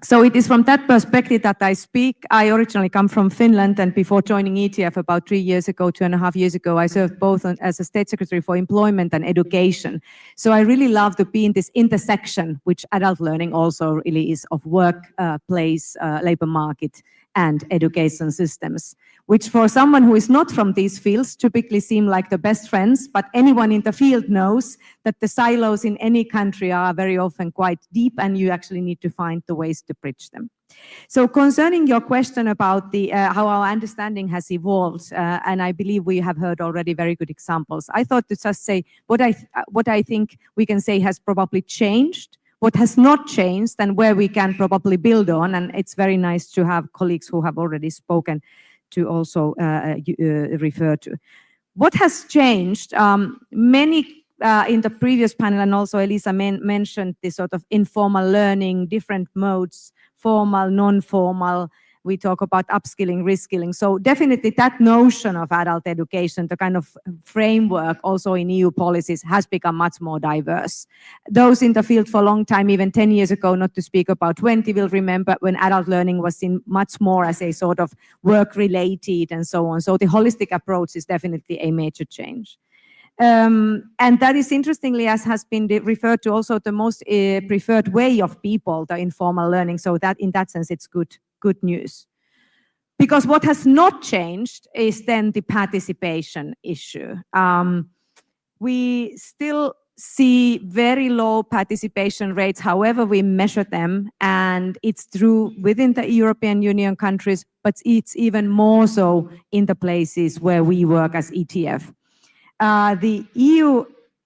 So it is from that perspective that I speak. I originally come from Finland, and before joining ETF about 3 years ago, 2.5 years ago, I served both as a state secretary for employment and education. So I really love to be in this intersection, which adult learning also really is, of workplace, labor market, and education systems, which for someone who is not from these fields typically seem like the best friends, but anyone in the field knows that the silos in any country are very often quite deep, and you actually need to find the ways to bridge them. So concerning your question about the how our understanding has evolved, and I believe we have heard already very good examples, I thought to just say what I think we can say has probably changed, what has not changed, and where we can probably build on. And it's very nice to have colleagues who have already spoken to also refer to. What has changed, many in the previous panel, and also Elisa mentioned this sort of informal learning, different modes, formal, non-formal. We talk about upskilling, reskilling. So definitely that notion of adult education, the kind of framework also in EU policies, has become much more diverse. Those in the field for a long time, even 10 years ago, not to speak about 20, will remember when adult learning was seen much more as a sort of work-related and so on. So the holistic approach is definitely a major change. And that is, interestingly, as has been referred to, also the most preferred way of people, the informal learning. So that in that sense, it's good news. Because what has not changed is then the participation issue. We still see very low participation rates, however we measure them, and it's true within the European Union countries, but it's even more so in the places where we work as ETF. The EU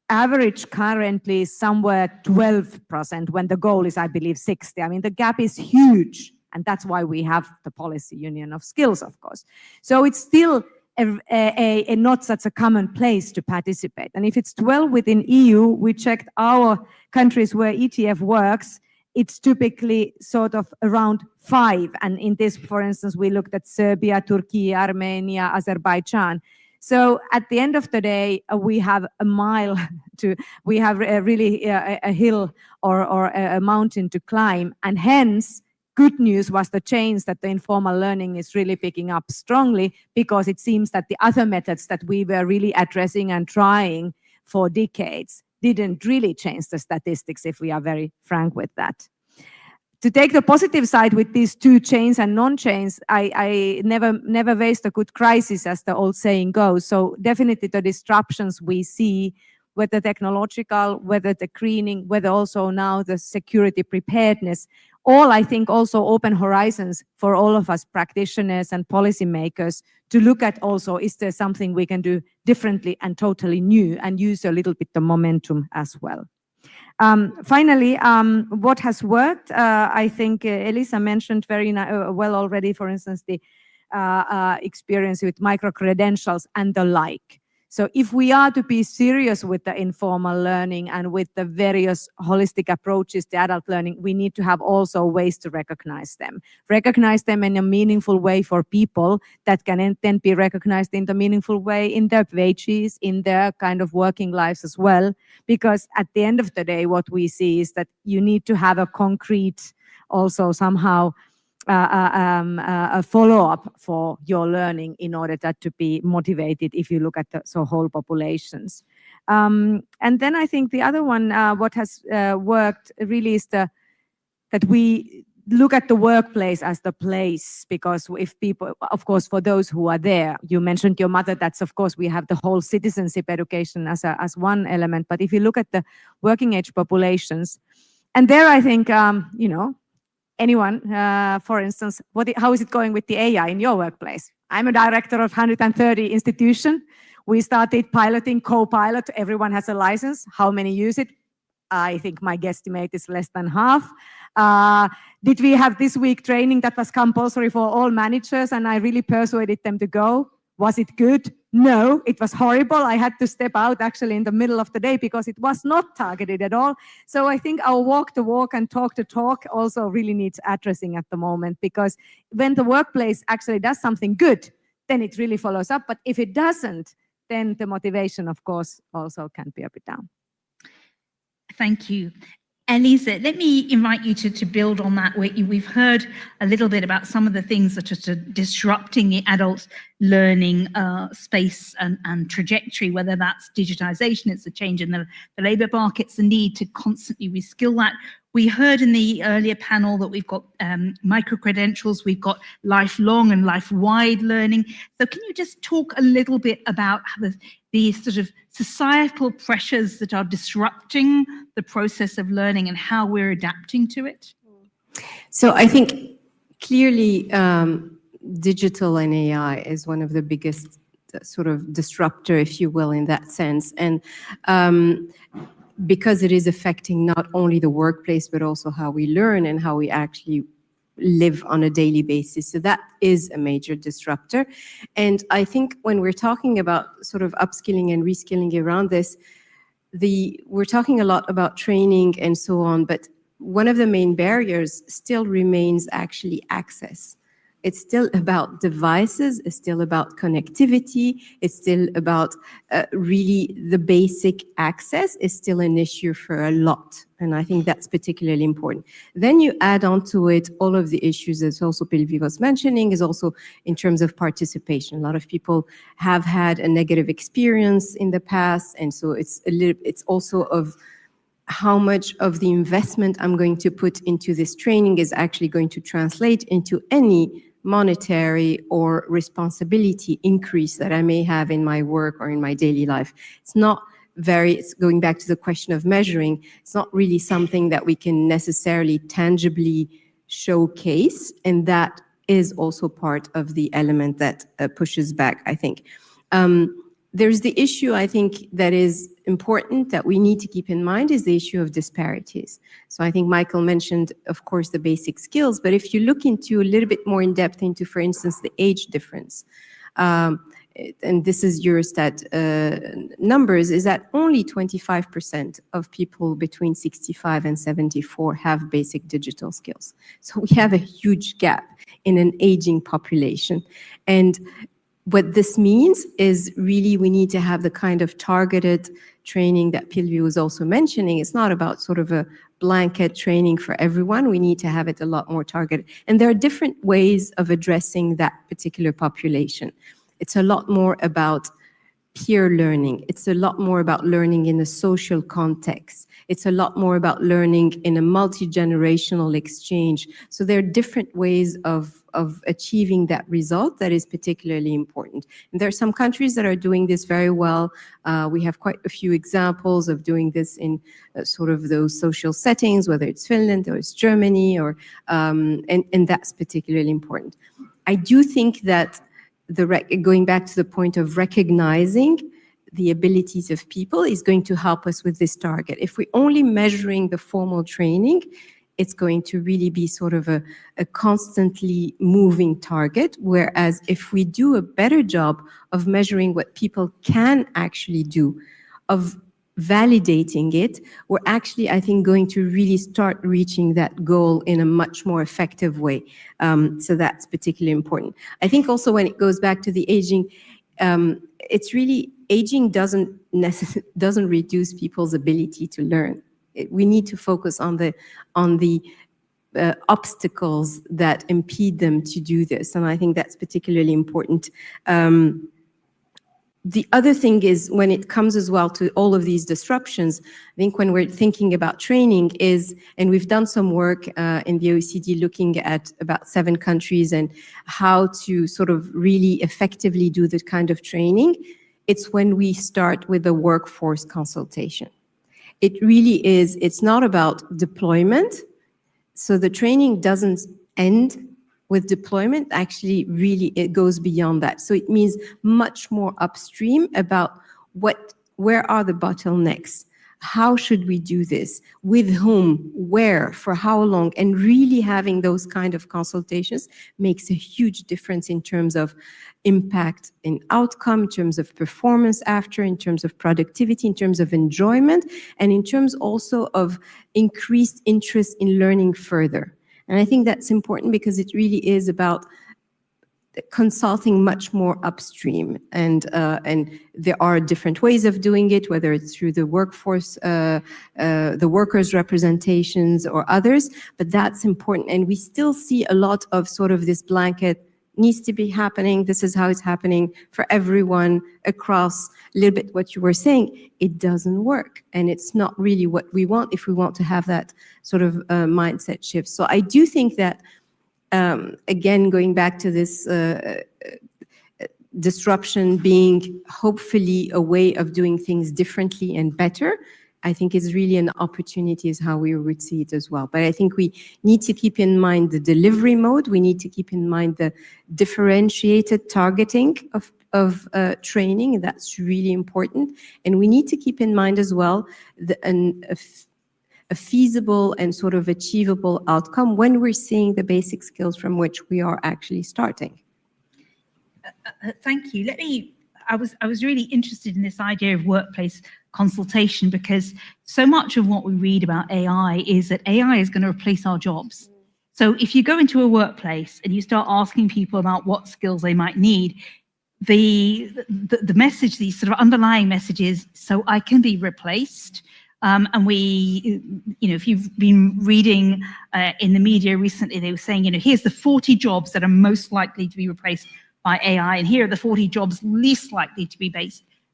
average currently is somewhere 12%, when the goal is, I believe, 60%. I mean, the gap is huge, and that's why we have the policy union of skills, of course. So it's still a not such a common place to participate. And if it's 12 within EU, we checked our countries where ETF works, it's typically sort of around 5. And in this, for instance, we looked at Serbia, Turkey, Armenia, Azerbaijan. So at the end of the day, we have a mile we have really a hill or a mountain to climb. And hence, good news was the change that the informal learning is really picking up strongly, because it seems that the other methods that we were really addressing and trying for decades didn't really change the statistics, if we are very frank with that. To take the positive side with these two chains and non-chains, I never waste a good crisis, as the old saying goes. So definitely the disruptions we see, whether technological, whether the greening, whether also now the security preparedness, all, I think, also open horizons for all of us practitioners and policymakers to look at also, is there something we can do differently and totally new, and use a little bit the momentum as well. Finally, what has worked, I think Elisa mentioned very well already, for instance, the experience with micro-credentials and the like. So if we are to be serious with the informal learning and with the various holistic approaches to adult learning, we need to have also ways to recognize them in a meaningful way for people that can then be recognized in the meaningful way in their wages, in their kind of working lives as well. Because at the end of the day, what we see is that you need to have a concrete, also somehow a follow-up for your learning in order that to be motivated if you look at the whole populations. And then I think the other one, what has worked really is that we look at the workplace as the place, because if people, of course, for those who are there, you mentioned your mother, that's of course, we have the whole citizenship education as one element. But if you look at the working age populations, and there I think, anyone, for instance, how is it going with the AI in your workplace? I'm a director of 130 institution. We started piloting Copilot. Everyone has a license. How many use it? I think my guesstimate is less than half. Did we have this week training that was compulsory for all managers and I really persuaded them to go? Was it good? No, it was horrible. I had to step out actually in the middle of the day because it was not targeted at all. So I think our walk the walk and talk the talk also really needs addressing at the moment, because when the workplace actually does something good, then it really follows up. But if it doesn't, then the motivation, of course, also can be a bit down. Thank you. Elisa, let me invite you to build on that. We've heard a little bit about some of the things that are disrupting the adult learning space and trajectory, whether that's digitization, it's a change in the labour markets, the need to constantly reskill that. We heard in the earlier panel that we've got micro-credentials, we've got lifelong and life-wide learning. So can you just talk a little bit about the sort of societal pressures that are disrupting the process of learning and how we're adapting to it? So I think clearly digital and AI is one of the biggest sort of disruptor, if you will, in that sense. And because it is affecting not only the workplace, but also how we learn and how we actually live on a daily basis. So that is a major disruptor. And I think when we're talking about sort of upskilling and reskilling around this, we're talking a lot about training and so on, but one of the main barriers still remains actually access. It's still about devices, it's still about connectivity, it's still about really the basic access is still an issue for a lot. And I think that's particularly important. Then you add on to it all of the issues that also Pilvi was mentioning, is also in terms of participation. A lot of people have had a negative experience in the past, and so it's also of how much of the investment I'm going to put into this training is actually going to translate into any monetary or responsibility increase that I may have in my work or in my daily life. It's going back to the question of measuring, it's not really something that we can necessarily tangibly showcase, and that is also part of the element that pushes back, I think. There's the issue, I think, that is important that we need to keep in mind is the issue of disparities. So I think Michael mentioned, of course, the basic skills, but if you look into a little bit more in depth into, for instance, the age difference, and this is Eurostat numbers, is that only 25% of people between 65 and 74 have basic digital skills. So we have a huge gap in an aging population. And what this means is really we need to have the kind of targeted training that Pilvi was also mentioning. It's not about sort of a blanket training for everyone. We need to have it a lot more targeted. And there are different ways of addressing that particular population. It's a lot more about peer learning. It's a lot more about learning in a social context. It's a lot more about learning in a multi-generational exchange. So there are different ways of achieving that result that is particularly important. And there are some countries that are doing this very well. We have quite a few examples of doing this in sort of those social settings, whether it's Finland or it's Germany, or and that's particularly important. I do think that going back to the point of recognizing the abilities of people is going to help us with this target. If we're only measuring the formal training, it's going to really be sort of a constantly moving target. Whereas if we do a better job of measuring what people can actually do, of validating it, we're actually, I think, going to really start reaching that goal in a much more effective way. So that's particularly important. I think also when it goes back to the aging, it's really, aging doesn't reduce people's ability to learn. We need to focus on the obstacles that impede them to do this, and I think that's particularly important. The other thing is, when it comes as well to all of these disruptions, I think when we're thinking about training is, and we've done some work in the OECD looking at about 7 countries and how to sort of really effectively do this kind of training, it's when we start with the workforce consultation. It really is, it's not about deployment. So the training doesn't end with deployment. Actually, really, it goes beyond that. So it means much more upstream about where are the bottlenecks? How should we do this? With whom? Where? For how long? And really having those kind of consultations makes a huge difference in terms of impact in outcome, in terms of performance after, in terms of productivity, in terms of enjoyment, and in terms also of increased interest in learning further. And I think that's important because it really is about consulting much more upstream, and there are different ways of doing it, whether it's through the workforce, the workers' representations or others, but that's important. And we still see a lot of sort of this blanket needs to be happening. This is how it's happening for everyone across. A little bit what you were saying, it doesn't work, and it's not really what we want if we want to have that sort of mindset shift. So I do think that, again, going back to this disruption being hopefully a way of doing things differently and better, I think is really an opportunity, is how we would see it as well. But I think we need to keep in mind the delivery mode. We need to keep in mind the differentiated targeting of training, and that's really important. And we need to keep in mind as well a feasible and sort of achievable outcome when we're seeing the basic skills from which we are actually starting. Thank you. I was really interested in this idea of workplace consultation, because so much of what we read about AI is that AI is going to replace our jobs. So if you go into a workplace and you start asking people about what skills they might need, the message, the sort of underlying message is, so I can be replaced. And if you've been reading in the media recently, they were saying, here's the 40 jobs that are most likely to be replaced by AI, and here are the 40 jobs least likely to be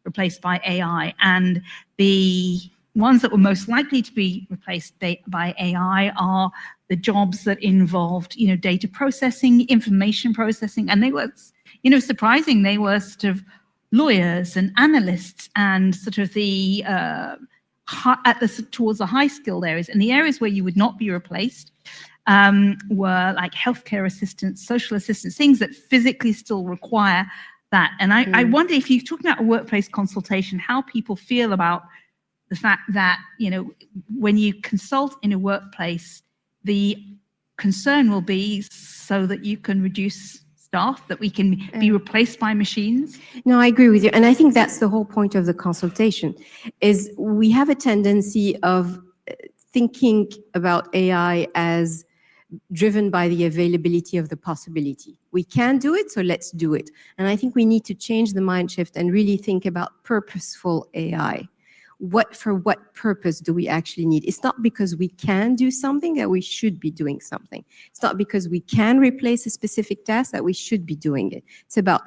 replaced by AI. And the ones that were most likely to be replaced by AI are the jobs that involved, data processing, information processing, and they were, surprising. They were sort of lawyers and analysts and sort of the towards the high skilled areas. And the areas where you would not be replaced were like healthcare assistants, social assistants, things that physically still require that. And I wonder if you're talking about a workplace consultation, how people feel about the fact that, when you consult in a workplace, the concern will be so that you can reduce staff, that we can be replaced by machines. No, I agree with you. And I think that's the whole point of the consultation, is we have a tendency of thinking about AI as driven by the availability of the possibility. We can do it, so let's do it. And I think we need to change the mind shift and really think about purposeful AI. For what purpose do we actually need? It's not because we can do something that we should be doing something. It's not because we can replace a specific task that we should be doing it. It's about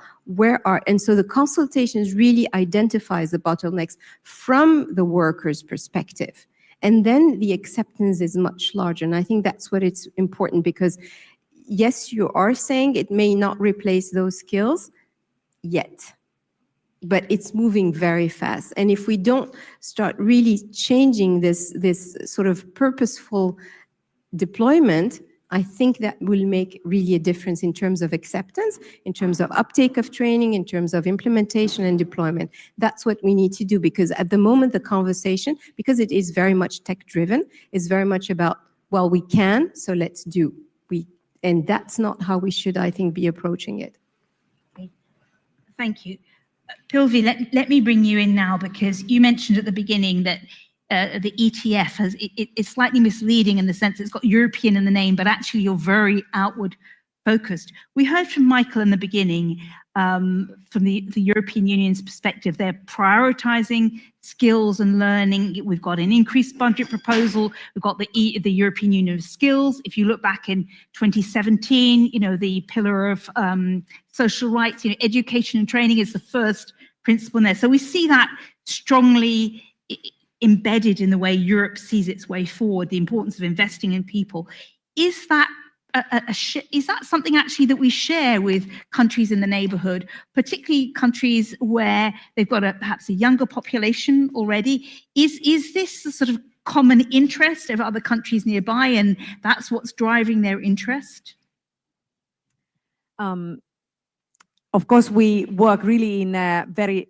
and so the consultations really identifies the bottlenecks from the worker's perspective. And then the acceptance is much larger. And I think that's what it's important, because yes, you are saying it may not replace those skills yet, but it's moving very fast. And if we don't start really changing this sort of purposeful deployment, I think that will make really a difference in terms of acceptance, in terms of uptake of training, in terms of implementation and deployment. That's what we need to do, because at the moment the conversation, because it is very much tech driven, is very much about well, we can, so let's do. And that's not how we should, I think, be approaching it. Thank you. Pilvi, let me bring you in now, because you mentioned at the beginning that the ETF it's slightly misleading in the sense it's got European in the name, but actually you're very outward focused. We heard from Michael in the beginning, from the European Union's perspective, they're prioritizing skills and learning. We've got an increased budget proposal. We've got the European Union of Skills. If you look back in 2017, the pillar of social rights, education and training is the first principle in there. So we see that strongly embedded in the way Europe sees its way forward, the importance of investing in people. Is that is that something actually that we share with countries in the neighborhood, particularly countries where they've got perhaps a younger population already? Is this a sort of common interest of other countries nearby, and that's what's driving their interest? Of course, we work really in a very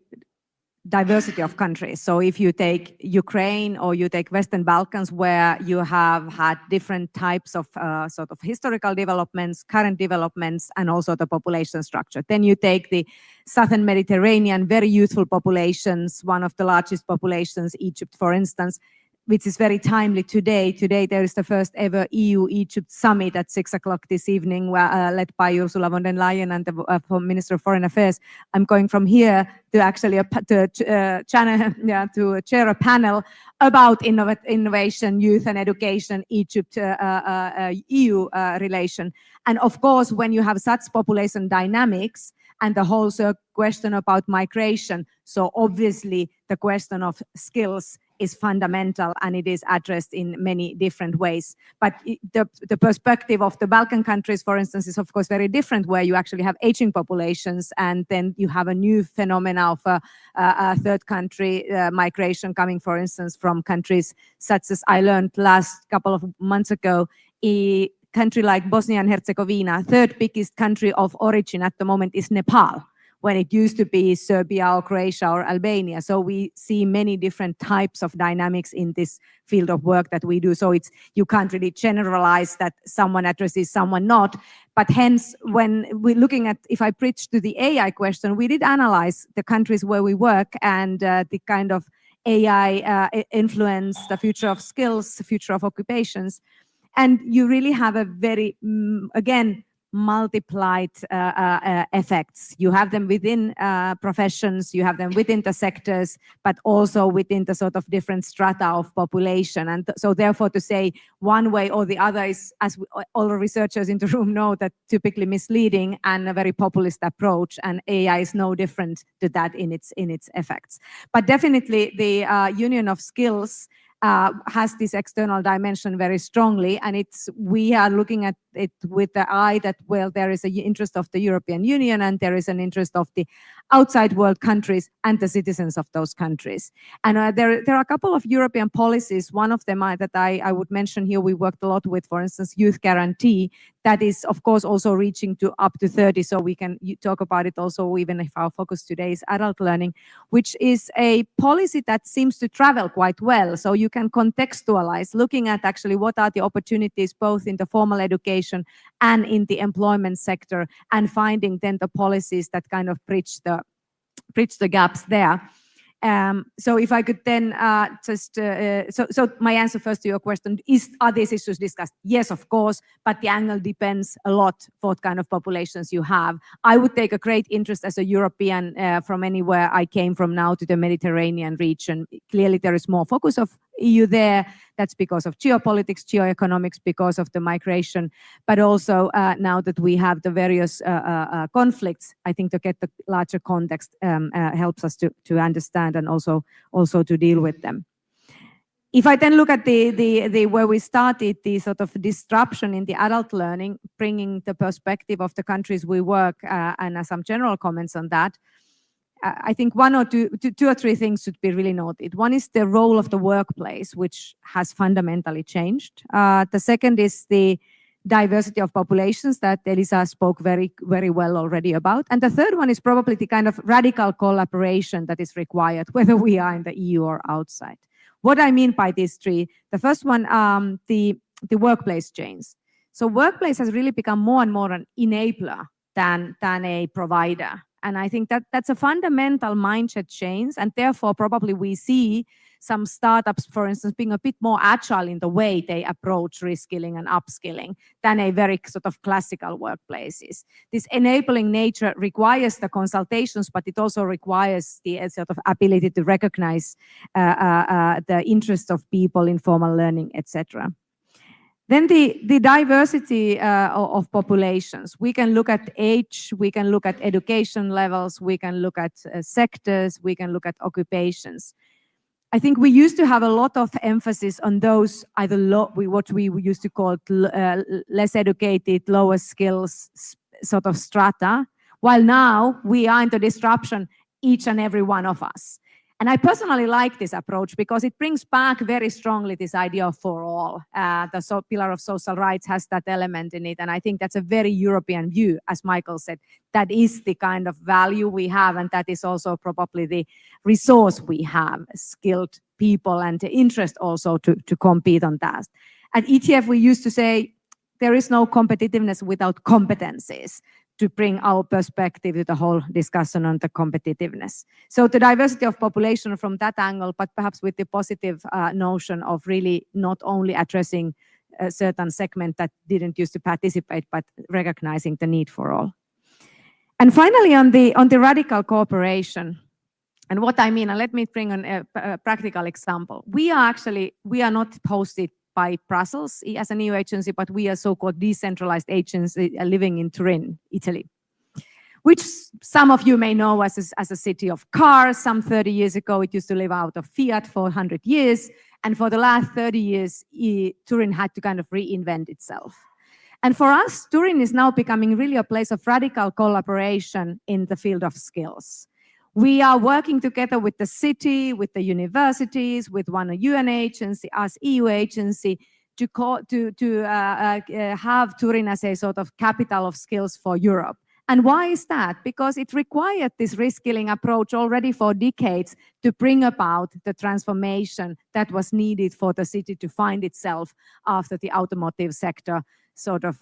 diversity of countries. So if you take Ukraine or you take Western Balkans, where you have had different types of sort of historical developments, current developments, and also the population structure. Then you take the Southern Mediterranean, very youthful populations, one of the largest populations, Egypt, for instance, which is very timely today. Today, there is the first ever EU-Egypt summit at 6 o'clock this evening, led by Ursula von der Leyen and the Minister of Foreign Affairs. I'm going from here to actually to chair a panel about innovation, youth and education, Egypt-EU relation. And of course, when you have such population dynamics and the whole question about migration, so obviously the question of skills is fundamental, and it is addressed in many different ways. But the perspective of the Balkan countries, for instance, is of course very different, where you actually have aging populations, and then you have a new phenomena of a third country migration coming, for instance, from countries such as I learned last couple of months ago, a country like Bosnia and Herzegovina, third biggest country of origin at the moment is Nepal, when it used to be Serbia or Croatia or Albania. So we see many different types of dynamics in this field of work that we do. So you can't really generalize that someone addresses someone not. But hence, when we're looking at, if I preach to the AI question, we did analyze the countries where we work and the kind of AI influence, the future of skills, the future of occupations. And you really have a very, again, multiplied effects. You have them within professions, you have them within the sectors, but also within the sort of different strata of population. And so therefore to say one way or the other is, as all researchers in the room know, that typically misleading and a very populist approach, and AI is no different to that in its effects. But definitely the Union of Skills has this external dimension very strongly, and we are looking at it with the eye that, well, there is an interest of the European Union and there is an interest of the outside world countries and the citizens of those countries. And there are a couple of European policies. One of them that I would mention here, we worked a lot with, for instance, Youth Guarantee, that is, of course, also reaching to up to 30. So we can talk about it also, even if our focus today is adult learning, which is a policy that seems to travel quite well. So you can contextualize, looking at actually what are the opportunities both in the formal education and in the employment sector, and finding then the policies that kind of bridge the gaps there. So if I could then so my answer first to your question is, are these issues discussed? Yes, of course, but the angle depends a lot for what kind of populations you have. I would take a great interest as a European from anywhere I came from now to the Mediterranean region. Clearly there is more focus of EU there. That's because of geopolitics, geoeconomics, because of the migration, but also now that we have the various conflicts, I think to get the larger context helps us to understand and also to deal with them. If I then look at the where we started, the sort of disruption in the adult learning, bringing the perspective of the countries we work and some general comments on that, I think two or three things should be really noted. One is the role of the workplace, which has fundamentally changed. The second is the diversity of populations that Elisa spoke very, very well already about. And the third one is probably the kind of radical collaboration that is required, whether we are in the EU or outside. What I mean by these three, the first one, the the workplace change. So workplace has really become more and more an enabler than a provider. And I think that that's a fundamental mindset change. And therefore, probably we see some startups, for instance, being a bit more agile in the way they approach reskilling and upskilling than a very sort of classical workplaces. This enabling nature requires the consultations, but it also requires the sort of ability to recognize the interest of people in formal learning, etc. Then the diversity of populations. We can look at age, we can look at education levels, we can look at sectors, we can look at occupations. I think we used to have a lot of emphasis on those either what we used to call less educated, lower skills sort of strata, while now we are into disruption, each and every one of us. And I personally like this approach because it brings back very strongly this idea of for all. The pillar of social rights has that element in it. And I think that's a very European view, as Michael said. That is the kind of value we have, and that is also probably the resource we have, skilled people and the interest also to compete on that. At ETF, we used to say there is no competitiveness without competencies, to bring our perspective to the whole discussion on the competitiveness. So the diversity of population from that angle, but perhaps with the positive notion of really not only addressing a certain segment that didn't used to participate, but recognizing the need for all. And finally, on the radical cooperation, and what I mean, and let me bring on a practical example. We are not hosted by Brussels as an EU agency, but we are so-called decentralized agency living in Turin, Italy, which some of you may know as a city of cars. Some 30 years ago, it used to live out of Fiat for 100 years. And for the last 30 years, Turin had to kind of reinvent itself. And for us, Turin is now becoming really a place of radical collaboration in the field of skills. We are working together with the city, with the universities, with one UN agency, us EU agency, to have Turin as a sort of capital of skills for Europe. And why is that? Because it required this reskilling approach already for decades to bring about the transformation that was needed for the city to find itself after the automotive sector sort of,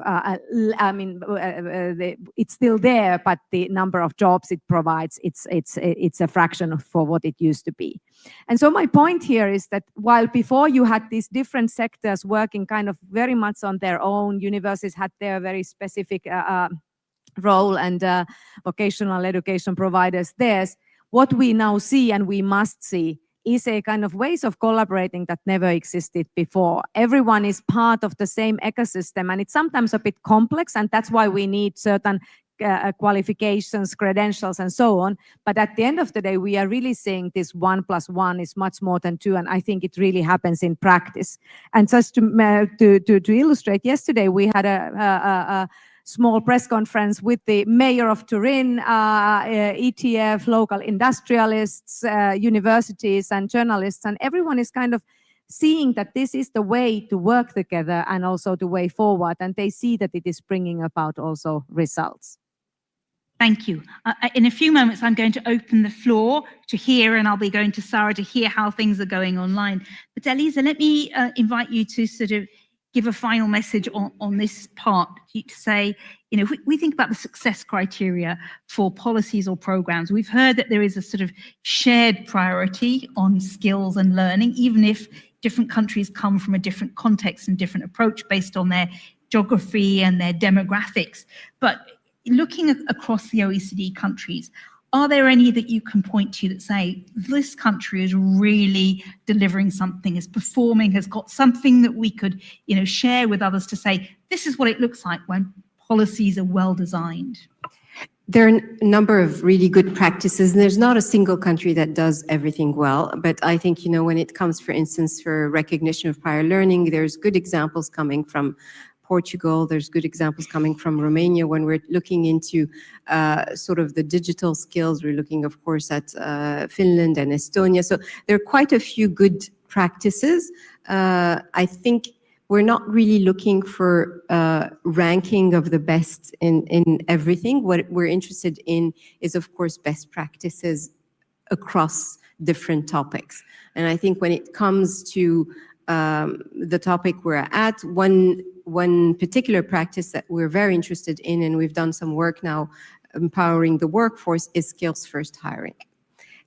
it's still there, but the number of jobs it provides, it's a fraction for what it used to be. And so my point here is that while before you had these different sectors working kind of very much on their own, universities had their very specific role and vocational education providers theirs, what we now see and we must see is a kind of ways of collaborating that never existed before. Everyone is part of the same ecosystem, and it's sometimes a bit complex, and that's why we need certain qualifications, credentials, and so on. But at the end of the day, we are really seeing this 1 + 1 is much more than 2, and I think it really happens in practice. And just to illustrate, yesterday we had a small press conference with the mayor of Turin, ETF, local industrialists, universities and journalists, and everyone is kind of seeing that this is the way to work together and also the way forward, and they see that it is bringing about also results. Thank you. In a few moments, I'm going to open the floor to hear, and I'll be going to Sarah to hear how things are going online. But Elisa, let me invite you to sort of give a final message on this part, to say, you know, if we think about the success criteria for policies or programs, we've heard that there is a sort of shared priority on skills and learning, even if different countries come from a different context and different approach based on their geography and their demographics. But looking across the OECD countries, are there any that you can point to that say this country is really delivering something, is performing, has got something that we could, you know, share with others to say this is what it looks like when policies are well designed? There are a number of really good practices, and there's not a single country that does everything well. But I think, you know, when it comes, for instance, for recognition of prior learning, there's good examples coming from Portugal, there's good examples coming from Romania. When we're looking into sort of the digital skills, we're looking, of course, at Finland and Estonia. So there are quite a few good practices. I think we're not really looking for ranking of the best in everything. What we're interested in is, of course, best practices across different topics. And I think when it comes to the topic we're at. One particular practice that we're very interested in, and we've done some work now empowering the workforce, is skills first hiring.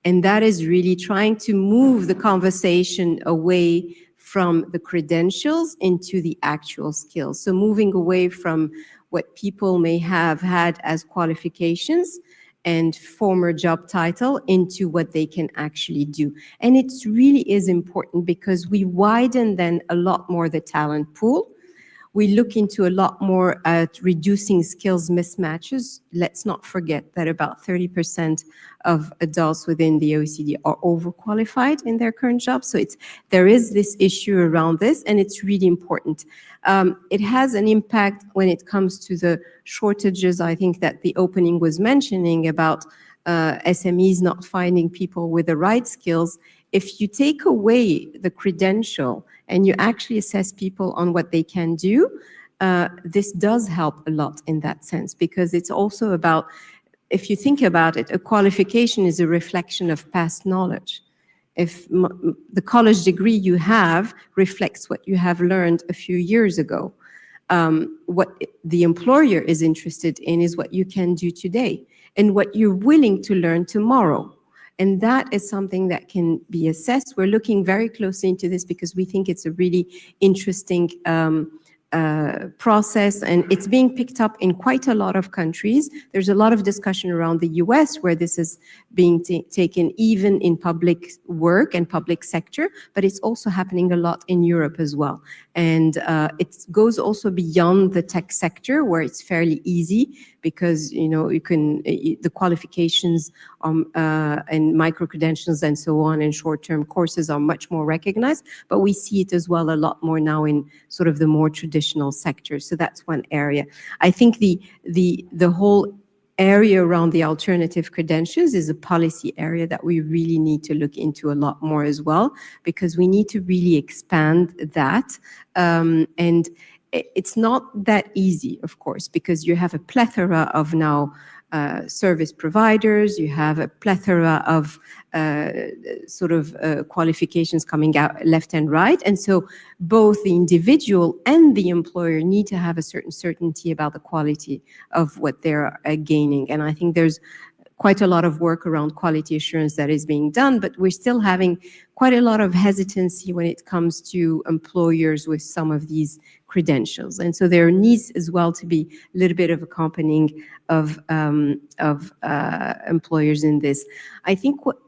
And that is really trying to move the conversation away from the credentials into the actual skills. So moving away from what people may have had as qualifications and former job title into what they can actually do. And it really is important because we widen then a lot more the talent pool. We look into a lot more at reducing skills mismatches. Let's not forget that about 30% of adults within the OECD are overqualified in their current jobs. So there is this issue around this, and it's really important. It has an impact when it comes to the shortages. I think that the opening was mentioning about SMEs not finding people with the right skills. If you take away the credential and you actually assess people on what they can do, this does help a lot in that sense, because it's also about, if you think about it, a qualification is a reflection of past knowledge. If the college degree you have reflects what you have learned a few years ago, what the employer is interested in is what you can do today and what you're willing to learn tomorrow. And that is something that can be assessed. We're looking very closely into this because we think it's a really interesting process, and it's being picked up in quite a lot of countries. There's a lot of discussion around the US where this is being taken even in public work and public sector, but it's also happening a lot in Europe as well. And it goes also beyond the tech sector, where it's fairly easy because, you know, you can, the qualifications and micro-credentials and so on and short-term courses are much more recognized, but we see it as well a lot more now in sort of the more traditional sectors. So that's one area. I think the whole area around the alternative credentials is a policy area that we really need to look into a lot more as well, because we need to really expand that. And it's not that easy, of course, because you have a plethora of now service providers, you have a plethora of qualifications coming out left and right. And so both the individual and the employer need to have a certain certainty about the quality of what they're gaining. And I think there's quite a lot of work around quality assurance that is being done, but we're still having quite a lot of hesitancy when it comes to employers with some of these credentials. And so there needs as well to be a little bit of accompanying of employers in this. I think what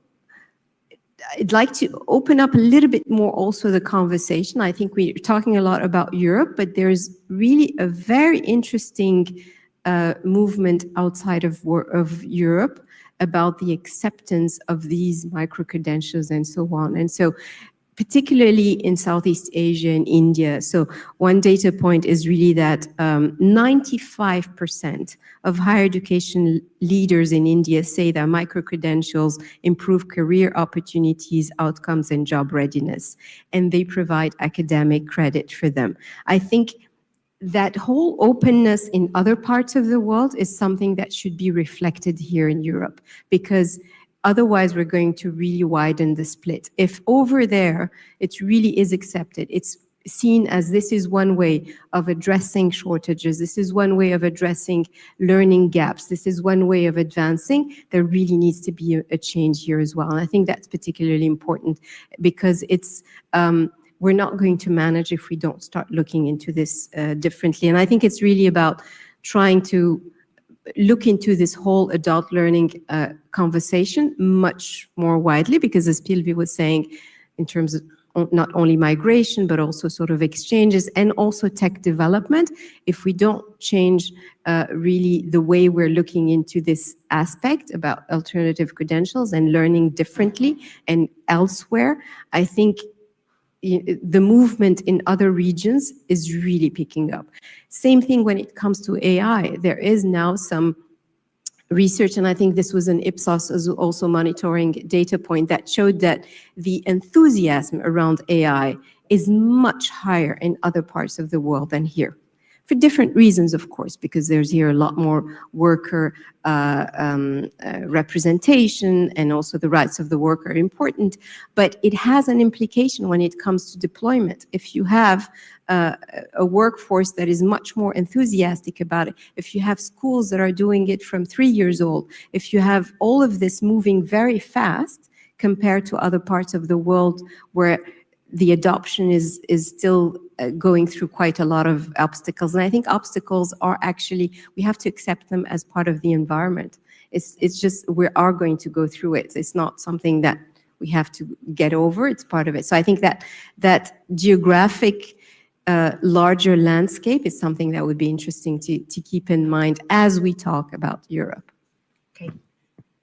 I'd like to open up a little bit more also the conversation. I think we're talking a lot about Europe, but there's really a very interesting movement outside of Europe about the acceptance of these micro-credentials and so on. And so particularly in Southeast Asia and India. So one data point is really that 95% of higher education leaders in India say that micro-credentials improve career opportunities, outcomes, and job readiness, and they provide academic credit for them. I think that whole openness in other parts of the world is something that should be reflected here in Europe, because otherwise we're going to really widen the split. If over there it really is accepted, it's seen as this is one way of addressing shortages, this is one way of addressing learning gaps, this is one way of advancing, there really needs to be a change here as well. And I think that's particularly important, because it's we're not going to manage if we don't start looking into this differently. And I think it's really about trying to look into this whole adult learning conversation much more widely, because as Pilvi was saying, in terms of not only migration, but also sort of exchanges and also tech development, if we don't change really the way we're looking into this aspect about alternative credentials and learning differently and elsewhere, I think the movement in other regions is really picking up. Same thing when it comes to AI. There is now some research, and I think this was an Ipsos also monitoring data point that showed that the enthusiasm around AI is much higher in other parts of the world than here. for different reasons, of course, because there's here a lot more worker representation, and also the rights of the worker are important, but it has an implication when it comes to deployment. If you have a workforce that is much more enthusiastic about it, if you have schools that are doing it from 3 years old, if you have all of this moving very fast compared to other parts of the world where the adoption is still going through quite a lot of obstacles. And I think obstacles are actually, we have to accept them as part of the environment. It's just, we are going to go through it. It's not something that we have to get over, it's part of it. So I think that geographic larger landscape is something that would be interesting to keep in mind as we talk about Europe. Okay,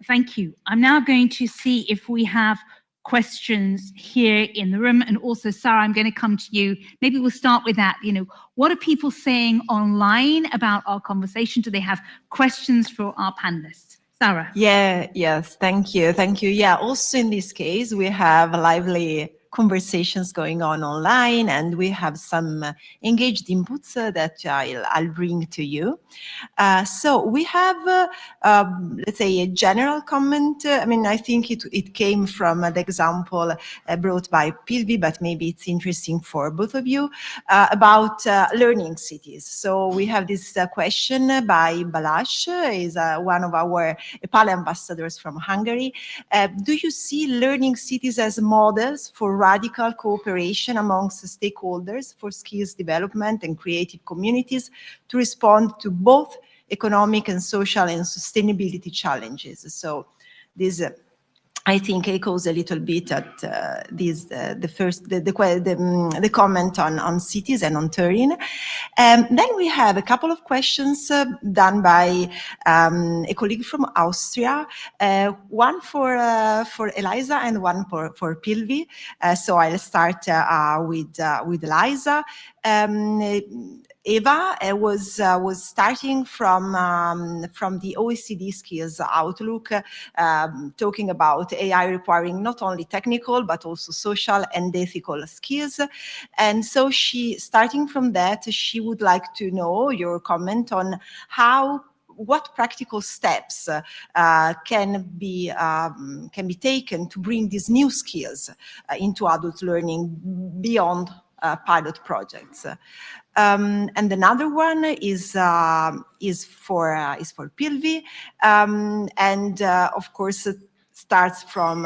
thank you. I'm now going to see if we have questions here in the room, and also Sarah, I'm going to come to you. Maybe we'll start with that. You know, what are people saying online about our conversation? Do they have questions for our panelists? Sarah. Yes, thank you. Yeah, also in this case, we have lively conversations going on online, and we have some engaged inputs that I'll bring to you. So we have, let's say, a general comment. I mean, I think it came from the example brought by Pilvi, but maybe it's interesting for both of you, about learning cities. So we have this question by Balázs, is one of our EPALE ambassadors from Hungary. Do you see learning cities as models for radical cooperation amongst stakeholders for skills development and creative communities to respond to both economic and social and sustainability challenges? So this, I think, echoes a little bit at the comment on cities and on Turin. Then we have a couple of questions done by a colleague from Austria, one for Eliza and one for Pilvi. So I'll start with Eliza. Eva was starting from the OECD skills outlook, talking about AI requiring not only technical but also social and ethical skills. And so starting from that, she would like to know your comment on what practical steps can be taken to bring these new skills into adult learning beyond pilot projects. And another one is for Pilvi, and of course starts from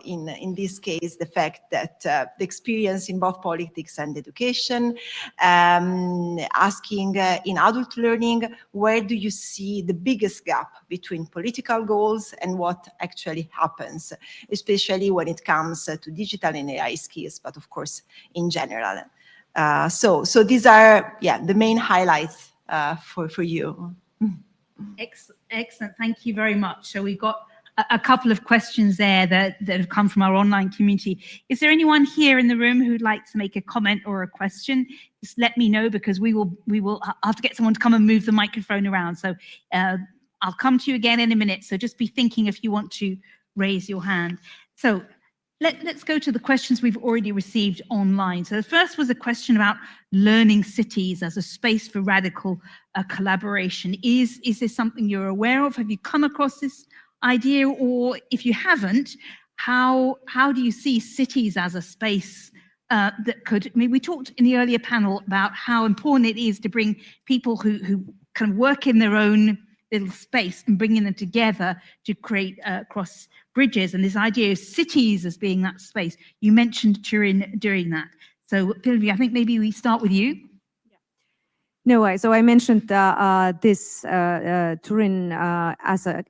in this case the fact that the experience in both politics and education, asking in adult learning, where do you see the biggest gap between political goals and what actually happens, especially when it comes to digital and AI skills, but of course in general. So these are the main highlights for you. Excellent, thank you very much. So we've got a couple of questions there that have come from our online community. Is there anyone here in the room who'd like to make a comment or a question? Just let me know, because we will have to get someone to come and move the microphone around. So I'll come to you again in a minute. So just be thinking if you want to raise your hand. So let's go to the questions we've already received online. So the first was a question about learning cities as a space for radical collaboration. Is this something you're aware of? Have you come across this idea? Or if you haven't, how do you see cities as a space that could, I mean, we talked in the earlier panel about how important it is to bring people who kind of work in their own little space and bringing them together to create cross bridges, and this idea of cities as being that space. You mentioned Turin during that. So Pilvi, I think maybe we start with you. No, so I mentioned this Turin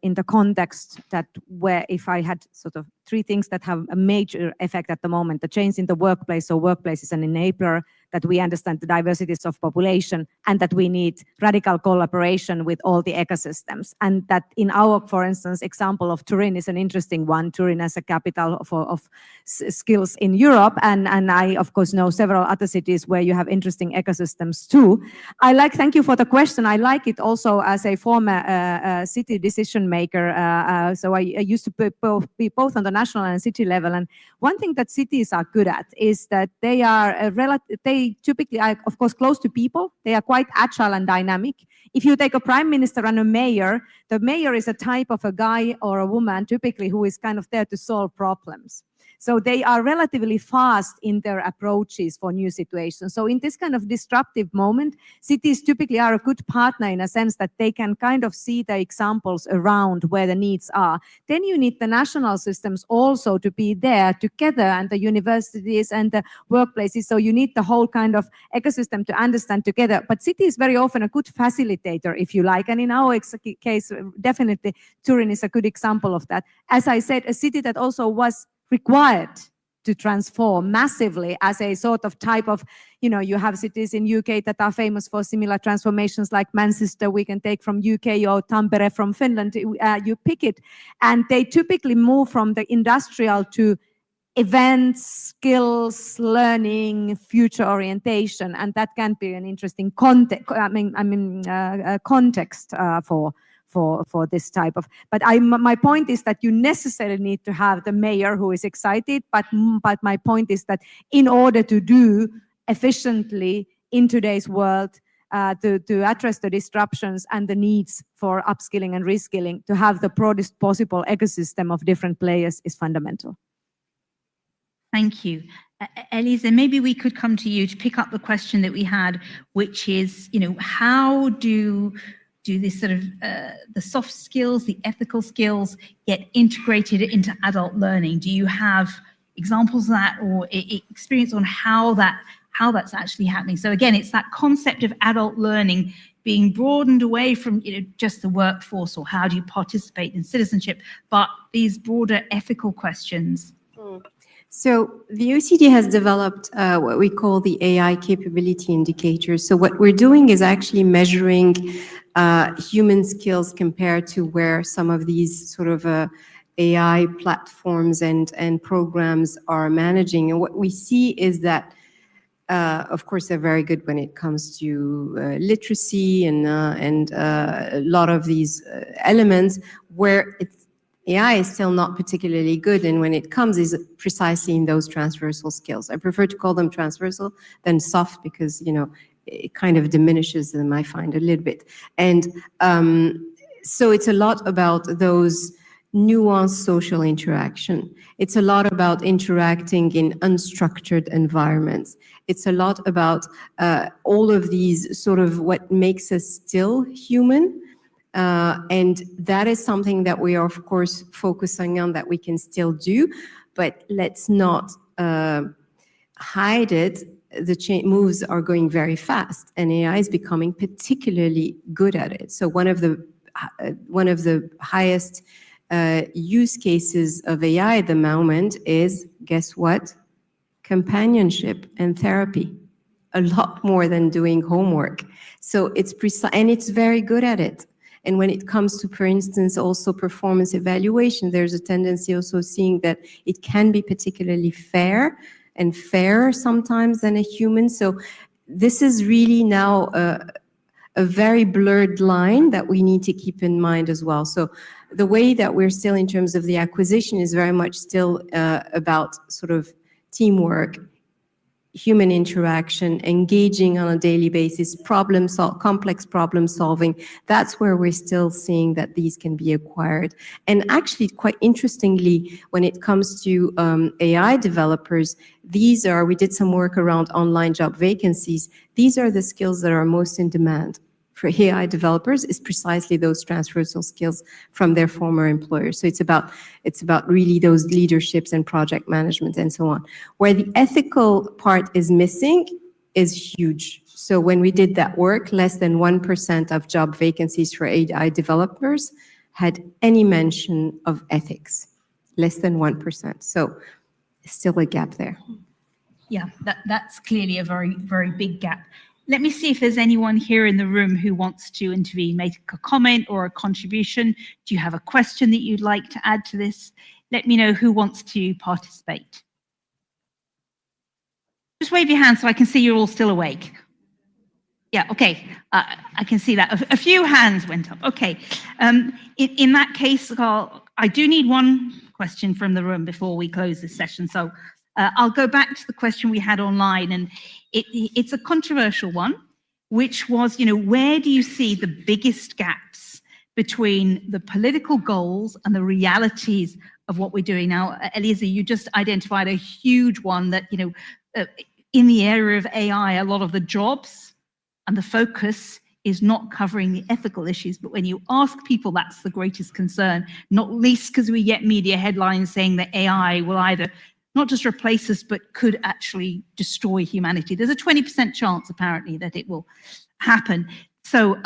in the context that where if I had sort of three things that have a major effect at the moment: the change in the workplace. So workplace is an enabler, that we understand the diversities of population, and that we need radical collaboration with all the ecosystems. And that in our, for instance, example of Turin is an interesting one. Turin as a capital of skills in Europe. And I, of course, know several other cities where you have interesting ecosystems too. Thank you for the question. I like it also as a former city decision maker. So I used to be both on the national and city level. And one thing that cities are good at is that they they typically are, of course, close to people. They are quite agile and dynamic. If you take a prime minister and a mayor, the mayor is a type of a guy or a woman, typically, who is kind of there to solve problems. So they are relatively fast in their approaches for new situations. So in this kind of disruptive moment, cities typically are a good partner in a sense that they can kind of see the examples around where the needs are. Then you need the national systems also to be there together, and the universities and the workplaces. So you need the whole kind of ecosystem to understand together. But city is very often a good facilitator, if you like. And in our case, definitely Turin is a good example of that. As I said, a city that also was required to transform massively as a sort of type of, you have cities in UK that are famous for similar transformations, like Manchester, we can take from UK, or Tampere from Finland, you pick it. And they typically move from the industrial to events, skills, learning, future orientation, and that can be an interesting context. Context for this type of. But my point is that you necessarily need to have the mayor who is excited. But my point is that in order to do efficiently in today's world, to address the disruptions and the needs for upskilling and reskilling, to have the broadest possible ecosystem of different players is fundamental. Thank you. Elisa, maybe we could come to you to pick up the question that we had, which is, how do this sort of the soft skills, the ethical skills get integrated into adult learning? Do you have examples of that, or experience on how that's actually happening? So again, it's that concept of adult learning being broadened away from just the workforce, or how do you participate in citizenship, but these broader ethical questions. So the OECD has developed what we call the AI capability indicators. So what we're doing is actually measuring human skills compared to where some of these sort of AI platforms and programs are managing. And what we see is that, of course, they're very good when it comes to literacy and a lot of these elements, where AI is still not particularly good, and when it comes is precisely in those transversal skills. I prefer to call them transversal than soft, because it kind of diminishes them, I find, a little bit. And so it's a lot about those nuanced social interaction. It's a lot about interacting in unstructured environments. It's a lot about all of these sort of what makes us still human. And that is something that we are, of course, focusing on, that we can still do, but let's not hide it. The moves are going very fast, and AI is becoming particularly good at it. So one of the highest use cases of AI at the moment is, guess what? Companionship and therapy. A lot more than doing homework. So it's precise, and it's very good at it. And when it comes to, for instance, also performance evaluation, there's a tendency also seeing that it can be particularly fair and fairer sometimes than a human. So this is really now a very blurred line that we need to keep in mind as well. So the way that we're still in terms of the acquisition is very much still about sort of teamwork, human interaction, engaging on a daily basis, complex problem solving. That's where we're still seeing that these can be acquired. And actually, quite interestingly, when it comes to AI developers, we did some work around online job vacancies. These are the skills that are most in demand for AI developers, is precisely those transversal skills from their former employers. So it's about really those leaderships and project management and so on. Where the ethical part is missing is huge. So when we did that work, less than 1% of job vacancies for AI developers had any mention of ethics. Less than 1%. So still a gap there. Yeah, that's clearly a very, very big gap. Let me see if there's anyone here in the room who wants to intervene, make a comment or a contribution. Do you have a question that you'd like to add to this? Let me know who wants to participate. Just wave your hand so I can see you're all still awake. Yeah, okay, I can see that. A few hands went up. Okay, in that case, Carl, I do need one question from the room before we close this session. So I'll go back to the question we had online, and it's a controversial one, which was, where do you see the biggest gaps between the political goals and the realities of what we're doing now? Elisa, you just identified a huge one that, in the area of AI, a lot of the jobs and the focus is not covering the ethical issues. But when you ask people, that's the greatest concern, not least because we get media headlines saying that AI will either not just replace us, but could actually destroy humanity. There's a 20% chance, apparently, that it will happen. So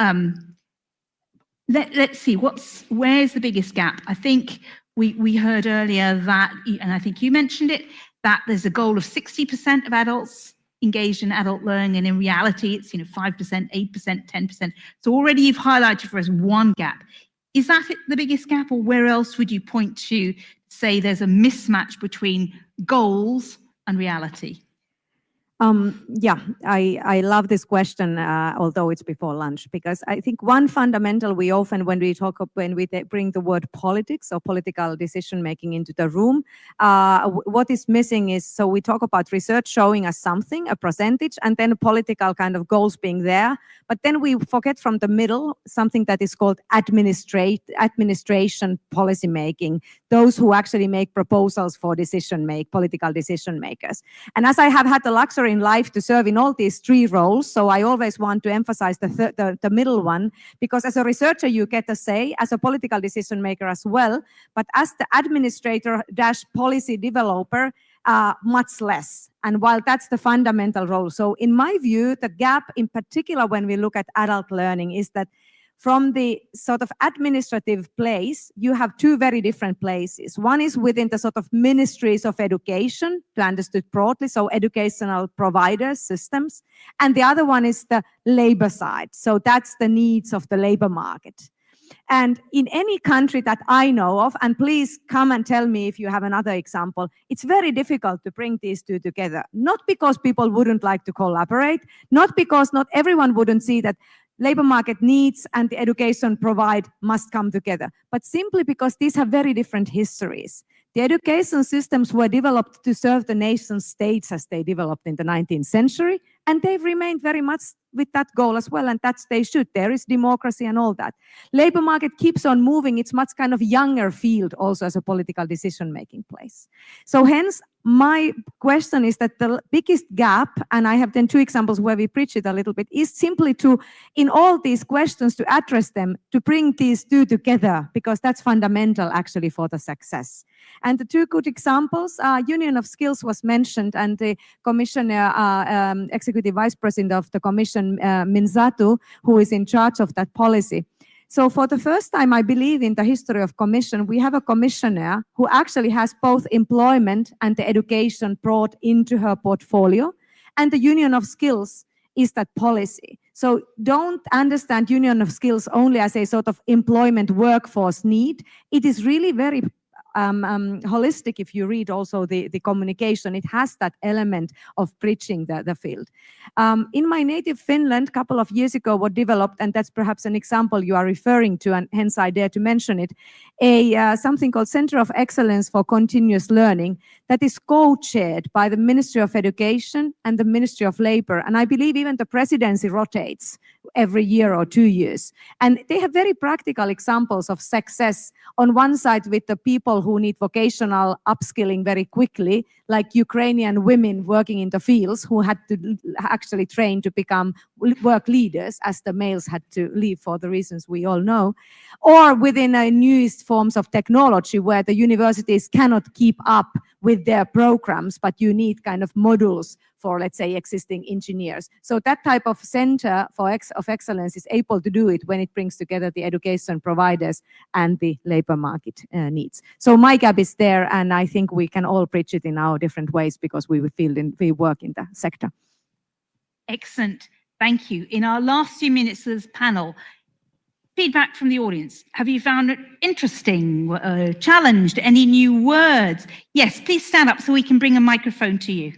let's see, where's the biggest gap? I think we heard earlier that, and I think you mentioned it, that there's a goal of 60% of adults engaged in adult learning, and in reality, it's 5%, 8%, 10%. So already you've highlighted for us one gap. Is that the biggest gap, or where else would you point to say there's a mismatch between goals and reality? Yeah, I love this question, although it's before lunch, because I think one fundamental we often, when we bring the word politics or political decision making into the room, what is missing is, so we talk about research showing us something, a percentage, and then political kind of goals being there, but then we forget from the middle something that is called administration policy making, those who actually make proposals for political decision makers. And as I have had the luxury in life to serve in all these three roles, so I always want to emphasize the middle one, because as a researcher you get a say, as a political decision maker as well, but as the administrator / policy developer, much less. And while that's the fundamental role, so in my view, the gap in particular when we look at adult learning is that from the sort of administrative place, you have two very different places. One is within the sort of ministries of education, to understood broadly, so educational providers, systems. And the other one is the labor side. So that's the needs of the labor market. And in any country that I know of, and please come and tell me if you have another example, it's very difficult to bring these two together. Not because people wouldn't like to collaborate, not because not everyone wouldn't see that labor market needs and the education provide must come together, but simply because these have very different histories. The education systems were developed to serve the nation states as they developed in the 19th century, and they've remained very much with that goal as well, and that's they should. There is democracy and all that. Labor market keeps on moving. It's much kind of younger field also as a political decision-making place. So hence, my question is that the biggest gap, and I have then two examples where we preach it a little bit, is simply to, in all these questions, to address them, to bring these two together, because that's fundamental actually for the success. And the two good examples, Union of Skills was mentioned, and the Commissioner, Executive Vice President of the Commission, Minzatu, who is in charge of that policy. So for the first time, I believe in the history of Commission, we have a commissioner who actually has both employment and the education brought into her portfolio. And the Union of Skills is that policy. So don't understand Union of Skills only as a sort of employment workforce need. It is really very holistic. If you read also the communication, it has that element of bridging the field. In my native Finland, a couple of years ago, what developed, and that's perhaps an example you are referring to, and hence I dare to mention it, something called Center of Excellence for Continuous Learning that is co-chaired by the Ministry of Education and the Ministry of Labor. And I believe even the presidency rotates every year or 2 years. And they have very practical examples of success on one side with the people who need vocational upskilling very quickly, like Ukrainian women working in the fields who had to actually train to become work leaders as the males had to leave for the reasons we all know, or within newest forms of technology where the universities cannot keep up with their programs, but you need kind of modules for, let's say, existing engineers. So that type of center of excellence is able to do it when it brings together the education providers and the labor market needs. So my gap is there, and I think we can all bridge it in our different ways because we work in the sector. Excellent. Thank you. In our last few minutes of this panel, feedback from the audience. Have you found it interesting, challenged, any new words? Yes, please stand up so we can bring a microphone to you.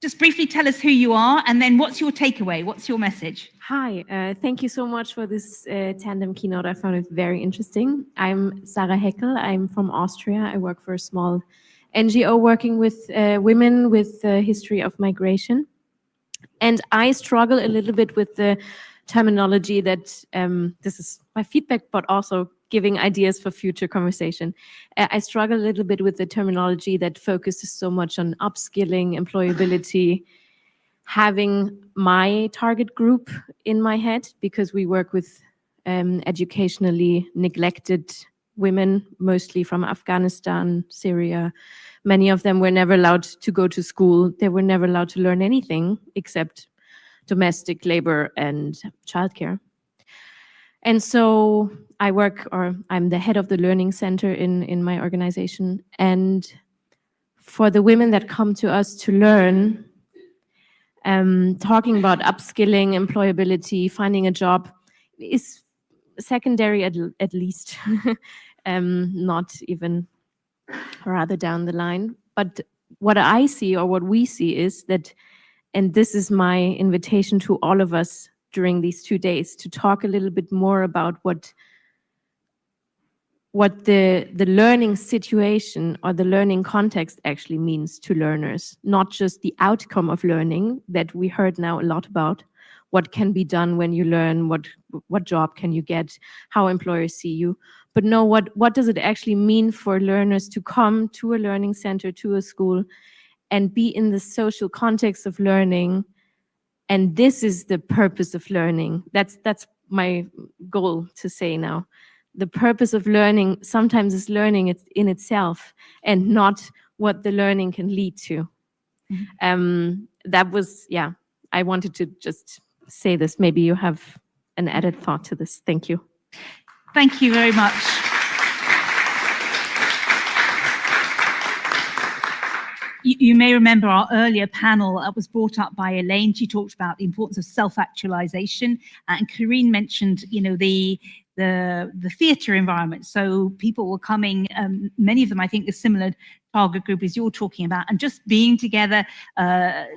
Just briefly tell us who you are, and then what's your takeaway? What's your message? Hi, thank you so much for this tandem keynote. I found it very interesting. I'm Sarah Heckel. I'm from Austria. I work for a small NGO working with women with a history of migration. And I struggle a little bit with the terminology that, this is my feedback, but also giving ideas for future conversation. I struggle a little bit with the terminology that focuses so much on upskilling, employability, having my target group in my head, because we work with educationally neglected women, mostly from Afghanistan, Syria. Many of them were never allowed to go to school. They were never allowed to learn anything except domestic labor and childcare. And so I'm the head of the Learning Center in my organization. And for the women that come to us to learn, talking about upskilling, employability, finding a job is secondary at least, not even rather down the line. But what I see, or what we see, is that, and this is my invitation to all of us during these 2 days, to talk a little bit more about what the learning situation or the learning context actually means to learners, not just the outcome of learning that we heard now a lot about. What can be done when you learn, what job can you get, how employers see you, but no, what does it actually mean for learners to come to a learning center, to a school, and be in the social context of learning. And this is the purpose of learning. That's my goal to say now. The purpose of learning sometimes is learning in itself and not what the learning can lead to. That was, I wanted to just say this. Maybe you have an added thought to this. Thank you. Thank you very much. You may remember our earlier panel was brought up by Elaine. She talked about the importance of self-actualization, and Corinne mentioned, the theatre environment. So people were coming, many of them, I think, a similar target group as you're talking about, and just being together,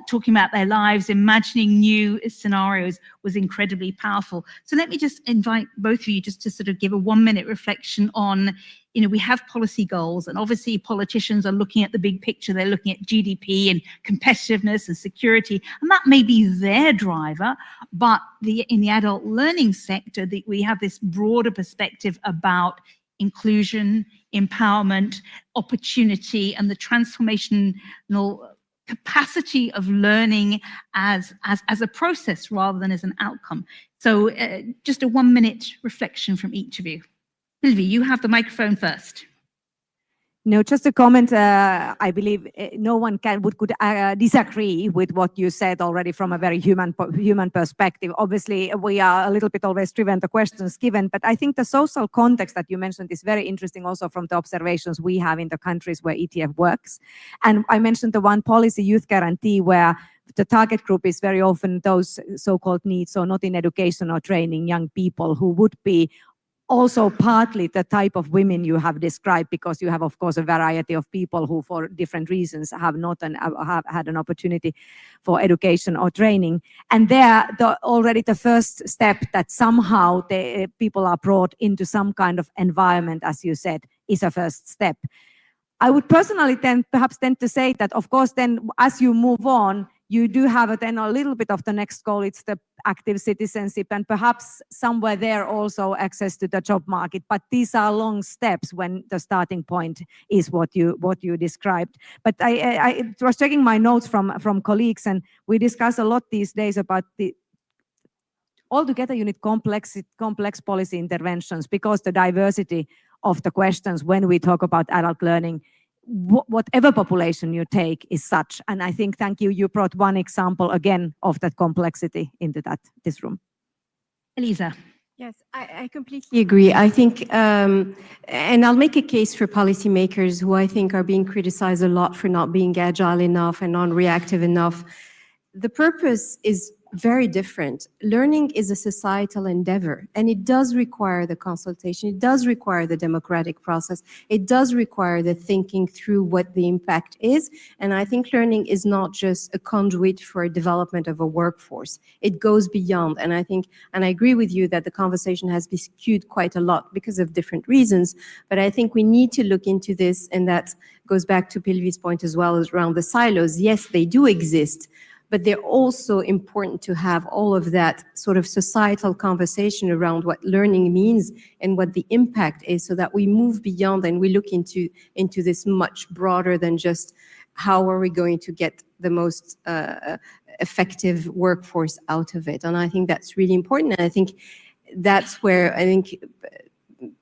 talking about their lives, imagining new scenarios was incredibly powerful. So let me just invite both of you just to sort of give a 1-minute reflection on, we have policy goals, and obviously politicians are looking at the big picture. They're looking at GDP and competitiveness and security, and that may be their driver. But in the adult learning sector, we have this broader perspective about inclusion, empowerment, opportunity, and the transformational capacity of learning as a process rather than as an outcome. So just a 1-minute reflection from each of you. Sylvie, you have the microphone first. No, just a comment. I believe no one could disagree with what you said already from a very human perspective. Obviously, we are a little bit always driven the questions given, but I think the social context that you mentioned is very interesting also from the observations we have in the countries where ETF works. And I mentioned the one policy, youth guarantee, where the target group is very often those so-called needs, so not in education or training, young people who would be also partly the type of women you have described, because you have, of course, a variety of people who, for different reasons, have had an opportunity for education or training. And there, already the first step that somehow the people are brought into some kind of environment, as you said, is a first step. I would personally perhaps tend to say that, of course, then as you move on, you do have then a little bit of the next goal. It's the active citizenship, and perhaps somewhere there also access to the job market. But these are long steps when the starting point is what you described. But I was checking my notes from colleagues, and we discuss a lot these days about altogether you need complex policy interventions, because the diversity of the questions when we talk about adult learning, whatever population you take, is such. And I think, thank you, you brought one example again of that complexity into this room. Elisa. Yes, I completely agree. I think, and I'll make a case for policymakers who I think are being criticized a lot for not being agile enough and non-reactive enough. The purpose is very different. Learning is a societal endeavor, and it does require the consultation, it does require the democratic process, it does require the thinking through what the impact is. And I think learning is not just a conduit for development of a workforce. It goes beyond. And I think, and I agree with you that the conversation has been skewed quite a lot because of different reasons, but I think we need to look into this, and that goes back to Pilvi's point as well, as around the silos. Yes, they do exist, but they're also important to have all of that sort of societal conversation around what learning means and what the impact is, so that we move beyond and we look into this much broader than just how are we going to get the most effective workforce out of it. And I think that's really important. And I think that's where I think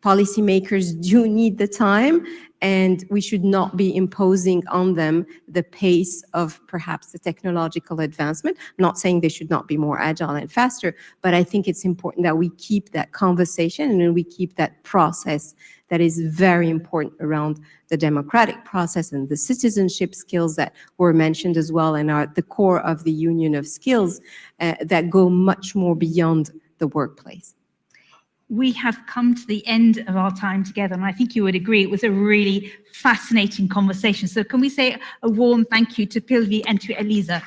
policymakers do need the time, and we should not be imposing on them the pace of perhaps the technological advancement. I'm not saying they should not be more agile and faster, but I think it's important that we keep that conversation and we keep that process that is very important around the democratic process and the citizenship skills that were mentioned as well and are at the core of the union of skills that go much more beyond the workplace. We have come to the end of our time together, and I think you would agree it was a really fascinating conversation. So can we say a warm thank you to Pilvi and to Elisa?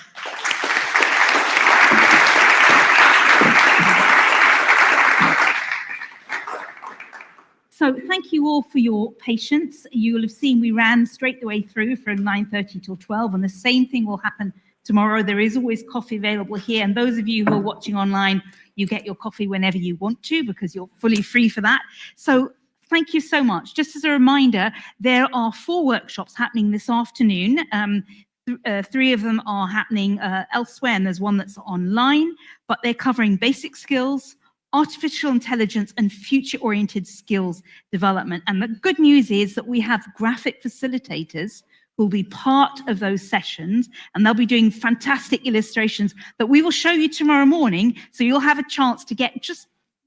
So thank you all for your patience. You will have seen we ran straight the way through from 9:30 till 12, and the same thing will happen tomorrow. There is always coffee available here, and those of you who are watching online, you get your coffee whenever you want to because you're fully free for that. So thank you so much. Just as a reminder, there are 4 workshops happening this afternoon. 3 of them are happening elsewhere, and there's one that's online, but they're covering basic skills, artificial intelligence, and future-oriented skills development. And the good news is that we have graphic facilitators will be part of those sessions, and they'll be doing fantastic illustrations that we will show you tomorrow morning, so you'll have a chance to get just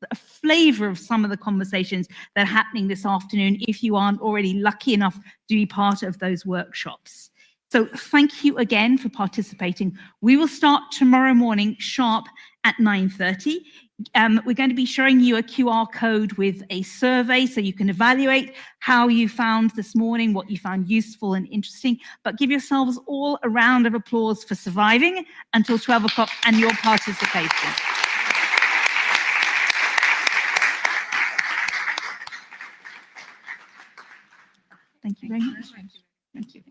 a flavor of some of the conversations that are happening this afternoon if you aren't already lucky enough to be part of those workshops. So thank you again for participating. We will start tomorrow morning sharp at 9:30. We're going to be showing you a QR code with a survey so you can evaluate how you found this morning, what you found useful and interesting, but give yourselves all a round of applause for surviving until 12 o'clock and your participation. Thank you very much. Thank you.